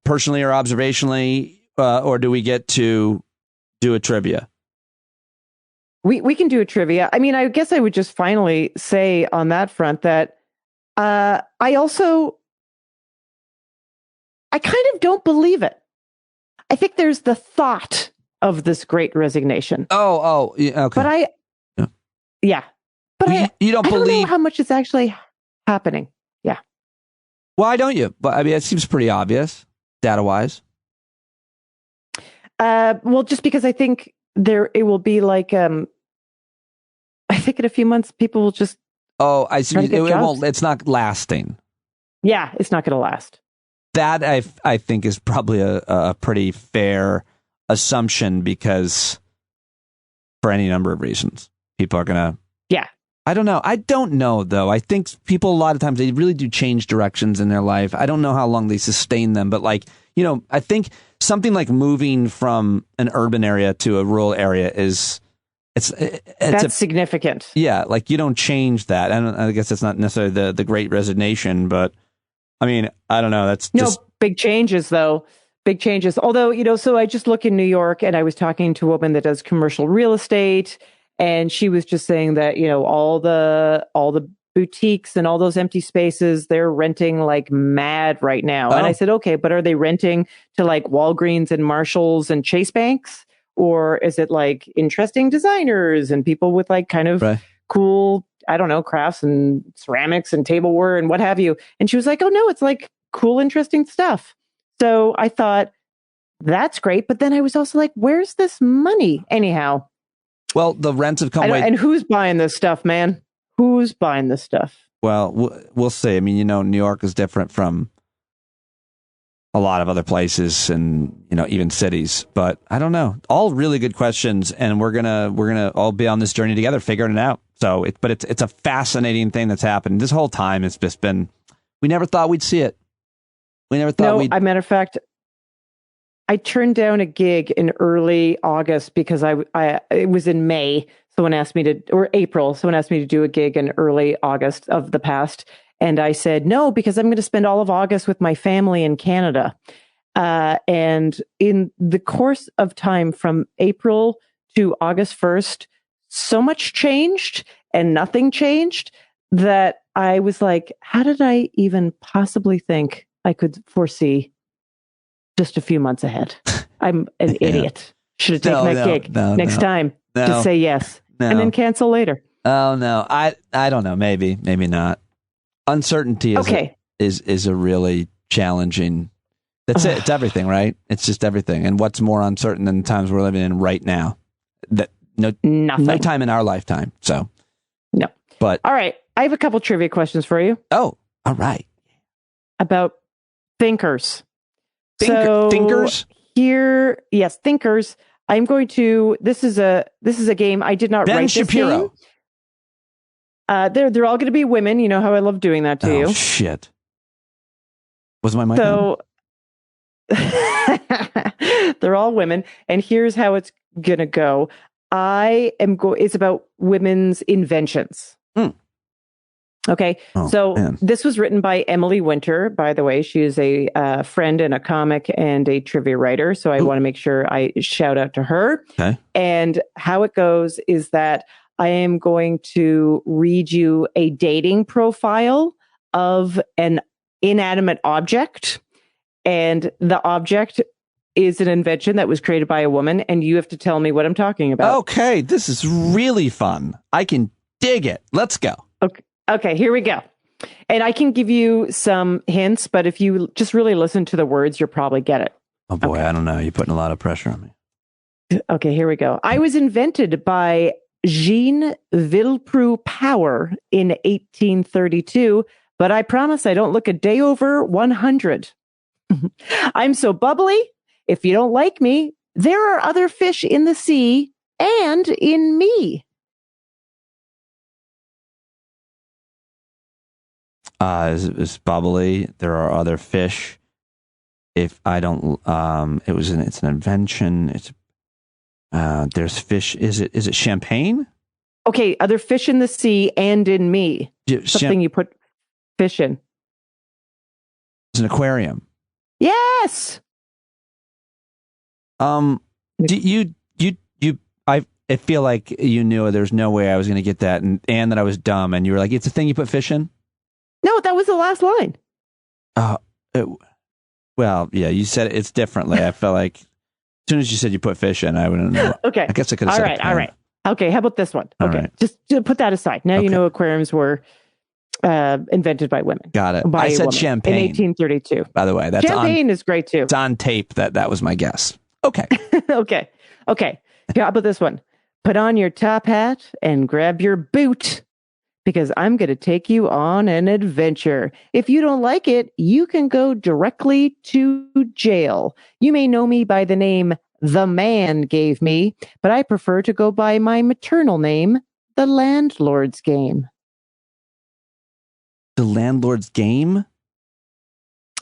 personally or observationally, or do we get to do a trivia? We can do a trivia. I mean, I guess I would just finally say on that front that I kind of don't believe it. I think there's the thought of this great resignation. Oh, yeah, okay. But But you don't I believe don't know how much is actually happening. Yeah. Why don't you? But I mean, it seems pretty obvious, data-wise. Well, just because I think it will be like, I think in a few months people will just. Oh, I see. It won't. It's not lasting. Yeah, it's not going to last. That I think is probably a pretty fair assumption because for any number of reasons, people are going to. Yeah. I don't know, though. I think people, a lot of times, they really do change directions in their life. I don't know how long they sustain them. But I think something like moving from an urban area to a rural area that's significant. Yeah. Like you don't change that. I guess it's not necessarily the great resignation, but I mean, I don't know. That's just big changes, though. Big changes. Although, so I just look in New York and I was talking to a woman that does commercial real estate. And she was just saying that, all the boutiques and all those empty spaces, they're renting like mad right now. And I said, okay, but are they renting to like Walgreens and Marshalls and Chase Banks? Or is it like interesting designers and people with like kind of cool, I don't know, crafts and ceramics and tableware and what have you? And she was like, oh no, it's like cool, interesting stuff. So I thought, that's great. But then I was also like, where's this money anyhow? Well, the rents have come way... And who's buying this stuff, man? Who's buying this stuff? Well, we'll see. I mean, New York is different from a lot of other places and, even cities. But I don't know. All really good questions. And we're gonna all be on this journey together, figuring it out. So, it's a fascinating thing that's happened. This whole time, it's just been... We never thought we'd see it. We never thought we'd... As a matter of fact... I turned down a gig in early August because it was in May. Someone asked me or April. Someone asked me to do a gig in early August of the past. And I said, no, because I'm going to spend all of August with my family in Canada. And in the course of time from April to August 1st, so much changed and nothing changed that I was like, how did I even possibly think I could foresee just a few months ahead? I'm an idiot. Should have taken that gig next time. Just say yes and then cancel later. Oh no, I don't know. Maybe not. Uncertainty is a really challenging. That's it. It's everything, right? It's just everything. And what's more uncertain than the times we're living in right now? No time in our lifetime. So no. But all right, I have a couple trivia questions for you. Oh, all right. About thinkers. Thinkers? Here, yes, thinkers. I'm going to. This is a game. I did not Ben write Shapiro. This game. They're all going to be women. You know how I love doing that to you. Oh shit! Was my mic on? They're all women, and here's how it's going to go. It's about women's inventions. Okay, This was written by Emily Winter, by the way. She is a friend and a comic and a trivia writer. So I want to make sure I shout out to her. Okay. And how it goes is that I am going to read you a dating profile of an inanimate object. And the object is an invention that was created by a woman. And you have to tell me what I'm talking about. Okay, this is really fun. I can dig it. Let's go. Okay, here we go. And I can give you some hints, but if you just really listen to the words, you'll probably get it. Oh boy, I don't know. You're putting a lot of pressure on me. Okay, here we go. I was invented by Jean Villepreux Power in 1832, but I promise I don't look a day over 100. I'm so bubbly. If you don't like me, there are other fish in the sea and in me. is bubbly. There are other fish. If I don't, it's an invention. There's fish. Is it champagne? Okay, other fish in the sea and in me. Something you put fish in. It's an aquarium. Yes. I feel like you knew there's no way I was going to get that, and that I was dumb, and you were like, "It's a thing you put fish in." No, that was the last line. Well, yeah, you said it's differently. I felt like as soon as you said you put fish in, I wouldn't know. Okay, I guess I could have said. All right. Okay, how about this one? Okay, just put that aside. Now you know aquariums were invented by women. Got it. By I said woman champagne in 1832. By the way, champagne is great too. It's on tape. That was my guess. Okay. Okay. How about this one? Put on your top hat and grab your boot, because I'm going to take you on an adventure. If you don't like it, you can go directly to jail. You may know me by the name The Man Gave Me, but I prefer to go by my maternal name, The Landlord's Game. The Landlord's Game?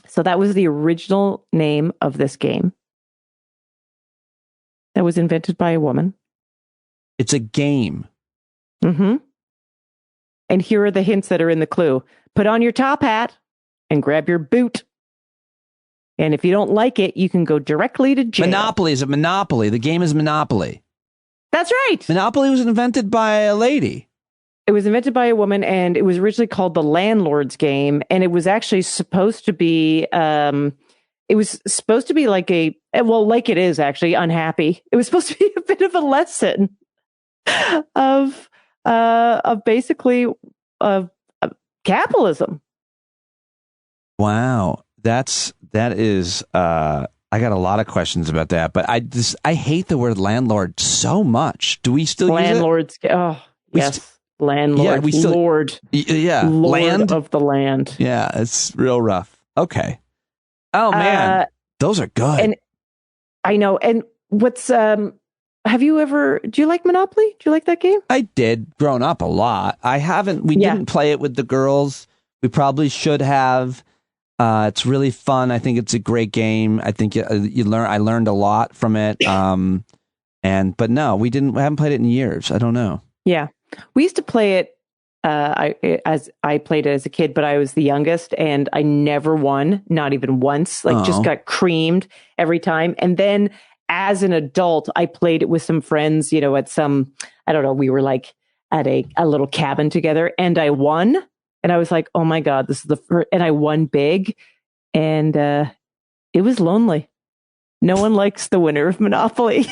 So that was the original name of this game. That was invented by a woman. It's a game. Mm-hmm. And here are the hints that are in the clue. Put on your top hat and grab your boot. And if you don't like it, you can go directly to jail. Monopoly is a Monopoly. The game is Monopoly. That's right. Monopoly was invented by a lady. It was invented by a woman, and it was originally called the Landlord's Game. And it was actually supposed to be, like like it is actually, unhappy. It was supposed to be a bit of a lesson of basically capitalism. Wow. That is, I got a lot of questions about that, but I hate the word landlord so much. Do we still landlords? Use it? Oh, yes. Landlord. Yeah, we still, Lord. Yeah. Lord land of the land. Yeah. It's real rough. Okay. Oh man. Those are good. And I know. And what's, do you like Monopoly? Do you like that game? I did growing up a lot. We didn't play it with the girls. We probably should have. It's really fun. I think it's a great game. I think I learned a lot from it. But no, we haven't played it in years. I don't know. Yeah. We used to play it, I played it as a kid, but I was the youngest and I never won, not even once, just got creamed every time. And then as an adult, I played it with some friends, at some, I don't know, we were like at a little cabin together and I won. And I was like, oh my God, this is the first, and I won big. And it was lonely. No one likes the winner of Monopoly.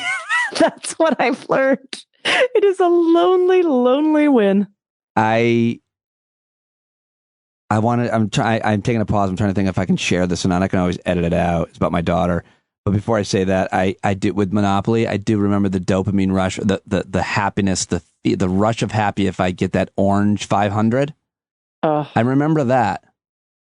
That's what I've learned. It is a lonely, lonely win. I'm taking a pause. I'm trying to think if I can share this or not. I can always edit it out. It's about my daughter. But before I say that, I did with Monopoly. I do remember the dopamine rush, the happiness, the rush of happy if I get that orange 500. I remember that.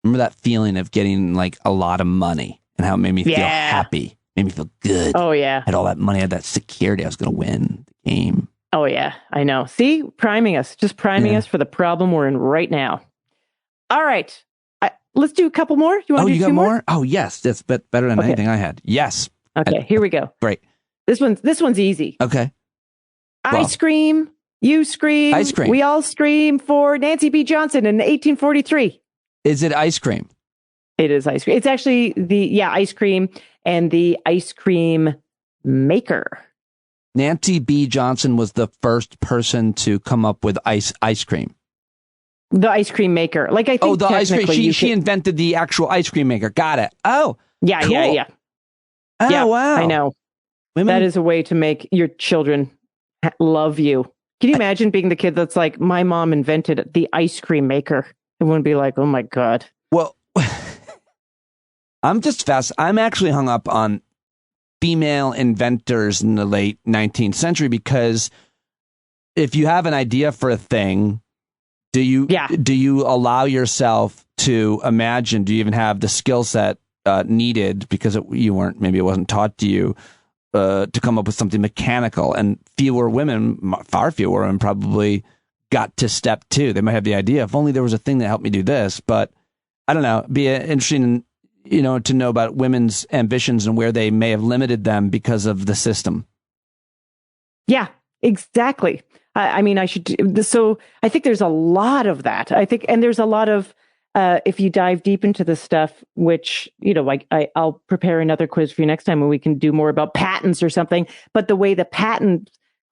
Remember that feeling of getting like a lot of money and how it made me feel happy, made me feel good. Oh yeah, I had all that money, I had that security. I was going to win the game. Oh yeah, I know. See, priming us for the problem we're in right now. All right. Let's do a couple more. You want to do you two got more? Oh, yes. That's better than anything I had. Yes. Okay, here we go. Great. This one's easy. Okay. I scream, you scream, ice cream. We all scream for Nancy B. Johnson in 1843. Is it ice cream? It is ice cream. It's actually ice cream and the ice cream maker. Nancy B. Johnson was the first person to come up with ice cream. The ice cream maker. Like I think the ice cream. She invented the actual ice cream maker. Got it. Oh. Yeah, cool. yeah. Oh, yeah, wow. I know. Women... That is a way to make your children love you. Can you imagine being the kid that's like, my mom invented the ice cream maker? It wouldn't be like, oh my God. Well, I'm actually hung up on female inventors in the late 19th century because if you have an idea for a thing, do you allow yourself to imagine? Do you even have the skill set needed because maybe it wasn't taught to you to come up with something mechanical? And far fewer women probably got to step 2. They might have the idea, if only there was a thing that helped me do this. But I don't know. It'd be interesting, to know about women's ambitions and where they may have limited them because of the system. Yeah, exactly. I mean, I should. So I think there's a lot of that. I think, and there's a lot of, if you dive deep into this stuff, which, I'll prepare another quiz for you next time when we can do more about patents or something. But the way the patent,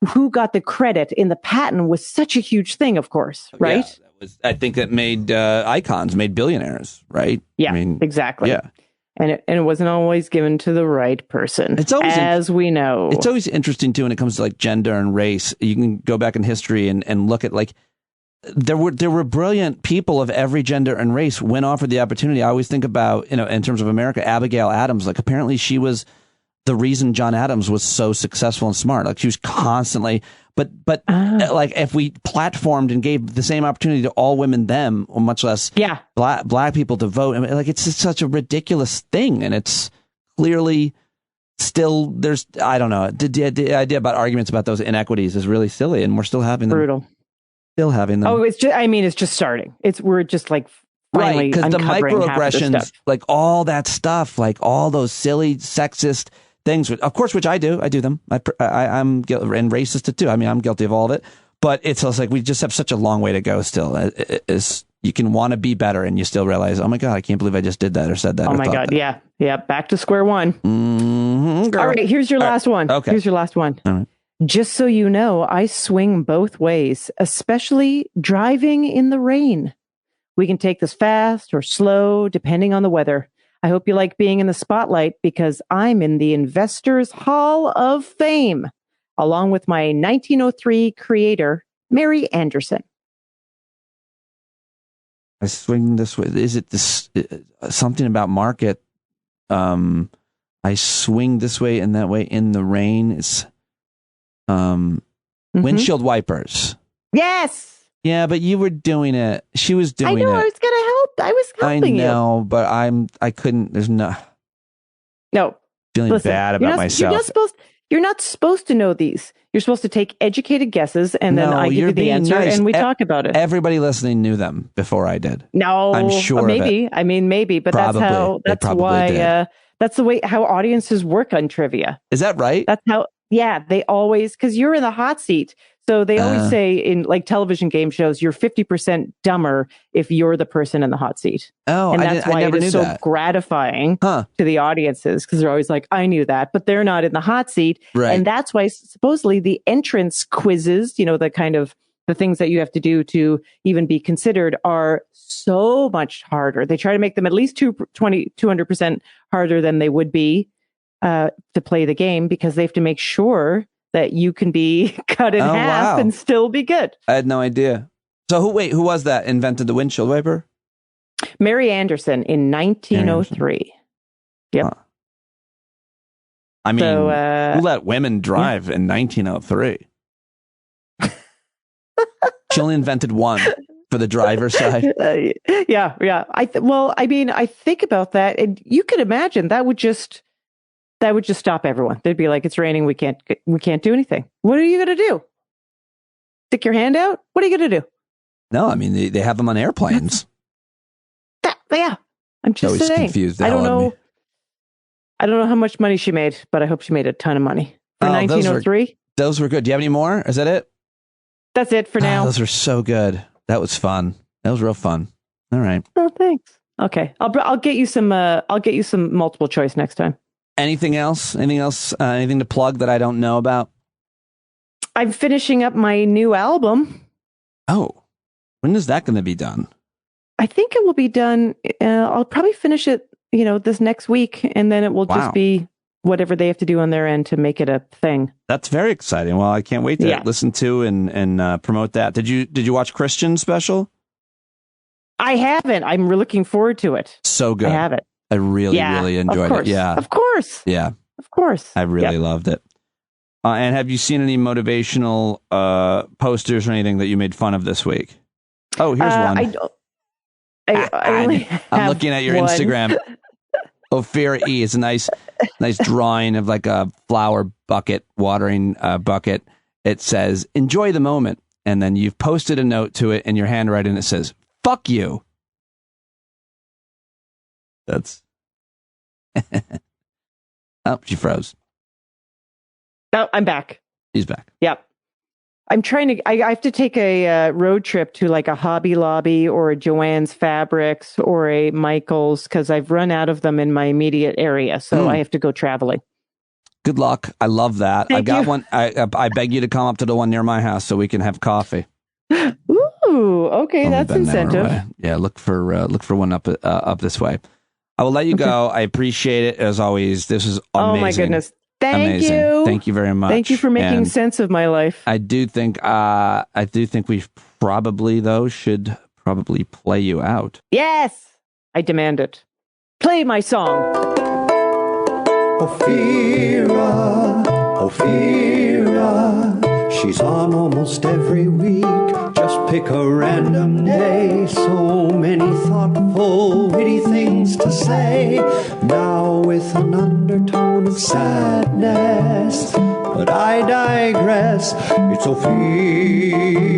who got the credit in the patent was such a huge thing, of course, right? Yeah, I think that made icons, made billionaires, right? Yeah, I mean, exactly. Yeah. And it wasn't always given to the right person, it's always as we know. It's always interesting, too, when it comes to like gender and race. You can go back in history and look at like there were brilliant people of every gender and race when offered the opportunity. I always think about, in terms of America, Abigail Adams. Like apparently she was the reason John Adams was so successful and smart. Like she was constantly, but like if we platformed and gave the same opportunity to all women, them, or much less black people to vote, I mean, like it's just such a ridiculous thing. And it's clearly still, there's, I don't know, the idea about arguments about those inequities is really silly, and we're still having them. Brutal. Still having them. Oh, it's just starting. We're just like, finally because the microaggressions, like all that stuff, like all those silly sexist things, of course, which I do them. I'm guilty, and racist too. I mean, I'm guilty of all of it. But it's also like we just have such a long way to go still. You can want to be better, and you still realize, oh my God, I can't believe I just did that or said that. Oh my God, that. Yeah. Back to square one. Mm-hmm, all right, here's your last one. Okay, here's your last one. All right. Just so you know, I swing both ways, especially driving in the rain. We can take this fast or slow, depending on the weather. I hope you like being in the spotlight because I'm in the Investors Hall of Fame, along with my 1903 creator, Mary Anderson. I swing this way. Is it this something about market? I swing this way and that way in the rain. It's windshield wipers. Yes. Yeah, but you were doing it. She was doing it. I know. I was going to help. I was helping you. I know, but I couldn't. There's no. Feeling bad about myself. You're not supposed to know these. You're supposed to take educated guesses, and then I give you the answer, and we talk about it. Everybody listening knew them before I did. No, I'm sure. Maybe. I mean, maybe, but probably. That's why. That's the way how audiences work on trivia. Is that right? That's how. Yeah, they always, because you're in the hot seat. So they always say in like television game shows, you're 50% dumber if you're the person in the hot seat. Oh, and that's why it is so gratifying to the audiences, because they're always like, I knew that, but they're not in the hot seat. Right. And that's why supposedly the entrance quizzes, the kind of the things that you have to do to even be considered are so much harder. They try to make them at least 200% harder than they would be to play the game, because they have to make sure that you can be cut in half and still be good. I had no idea. So who was that invented the windshield wiper? Mary Anderson in 1903. Yep. Huh. I mean, who let women drive in 1903? She only invented one for the driver's side. Yeah. I think about that, and you could imagine that would just stop everyone. They'd be like, it's raining. We can't do anything. What are you going to do? Stick your hand out? What are you going to do? No, I mean, they have them on airplanes. Yeah. I'm just always saying. Confused I don't know. I don't know how much money she made, but I hope she made a ton of money. For 1903. Those were good. Do you have any more? Is that it? That's it for now. Those were so good. That was fun. That was real fun. All right. Oh, thanks. Okay. I'll get you some multiple choice next time. Anything else? Anything to plug that I don't know about? I'm finishing up my new album. Oh, when is that going to be done? I think it will be done. I'll probably finish it, this next week, and then it will just be whatever they have to do on their end to make it a thing. That's very exciting. Well, I can't wait to listen to and promote that. Did you watch Christian's special? I haven't. I'm looking forward to it. So good. I have it. I really enjoyed it. Yeah. Of course. Yeah. Of course. I really loved it. And have you seen any motivational posters or anything that you made fun of this week? Oh, here's one. I'm looking at your Instagram. Ophira E. It's a nice drawing of like a flower bucket, watering bucket. It says, "Enjoy the moment. and then you've posted a note to it in your handwriting that says, "Fuck you." That's... Oh, she froze. No, I'm back. He's back. Yep. I'm trying to, I have to take a road trip to like a Hobby Lobby or a Joann's Fabrics or a Michael's because I've run out of them in my immediate area. So I have to go traveling. Good luck. I love that. Thank I got you. one. I beg you to come up to the one near my house so we can have coffee. Ooh, okay. That's Been an hour incentive. away. Yeah, look for one up this way. I will let you go. I appreciate it as always. This is amazing. Oh my goodness. Thank Amazing. you. Thank you very much. Thank you for making And sense of my life. I do think we probably though should probably play you out. Yes, I demand it. Play my song. Ophira, Ophira, she's on almost every week. Just pick a random day. So many thoughtful, witty things to say. Now with an undertone of sadness, but I digress. It's Ophira.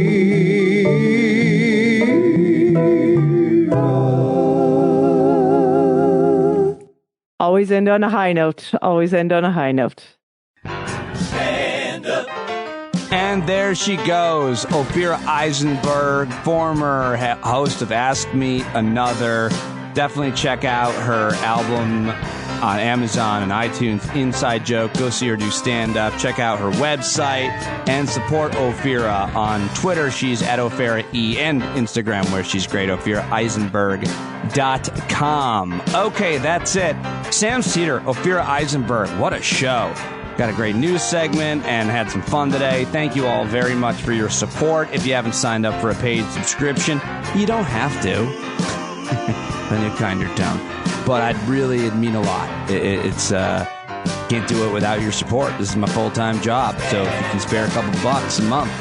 Always end on a high note. Always end on a high note. And there she goes, Ophira Eisenberg, former host of Ask Me Another. Definitely check out her album on Amazon and iTunes, Inside Joke. Go see her do stand-up. Check out her website and support Ophira. On Twitter, she's at Ophira E, and Instagram, where she's great, OphiraEisenberg.com. Okay, that's it. Sam Seder, Ophira Eisenberg. What a show. Got a great news segment and had some fun today. Thank you all very much for your support. If you haven't signed up for a paid subscription, you don't have to. Then you're kind of dumb. But it'd mean a lot. It's can't do it without your support. This is my full-time job. So if you can spare a couple bucks a month,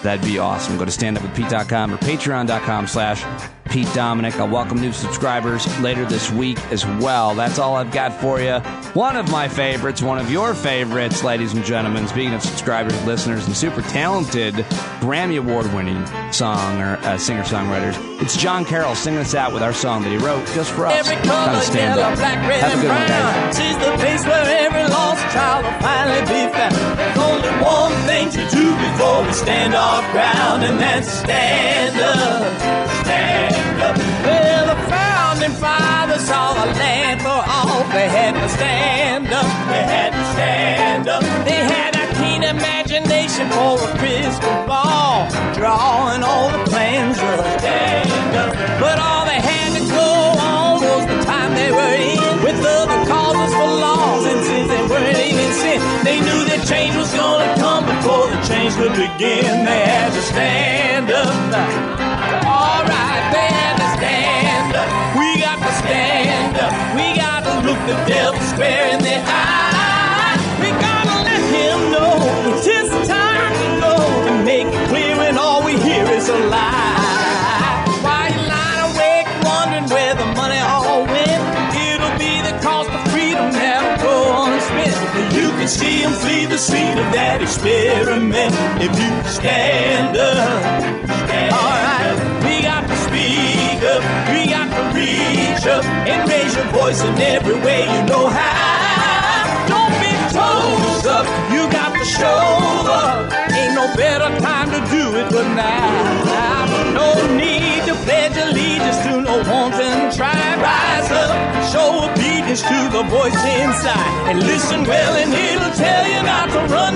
that'd be awesome. Go to standupwithpete.com or patreon.com/Pete Dominic. I'll welcome new subscribers later this week as well. That's all I've got for you. One of my favorites, one of your favorites, ladies and gentlemen. Speaking of subscribers, listeners, and super talented Grammy Award-winning singer-songwriters, it's John Carroll singing us out with our song that he wrote just for us. Every color, Stand yellow, Up. black, red, Have a and good one, brown. guys. She's the place where every lost child will finally be found. There's only one thing to do before we stand our ground, and that's stand up, stand up. Well, the founding fathers saw a land for all. They had to stand up, they had to stand up. They had a keen imagination for a crystal ball, drawing all the plans of stand up. But all they had to go on was the time they were in, with other causes for laws, and since they weren't even sin, they knew that change was gonna come before the change could begin. They had to stand up. All right, they had to stand up. We got to stand up. We got to look the devil square in the eye. We gotta let him know it's his time to go, and make it clear when all we hear is a lie. Why you lying awake wondering where the money all went? It'll be the cost of freedom that'll go unspent. You can see him flee the scene of that experiment if you stand up. Alright, we got to speak up, we got to reach up and raise your voice in every way you know how. Don't be toes up, you got to show up. Ain't no better time to do it but now. No need to pledge allegiance to no wanton tribe. Rise up, show obedience to the voice inside, and listen well and it'll tell you not to run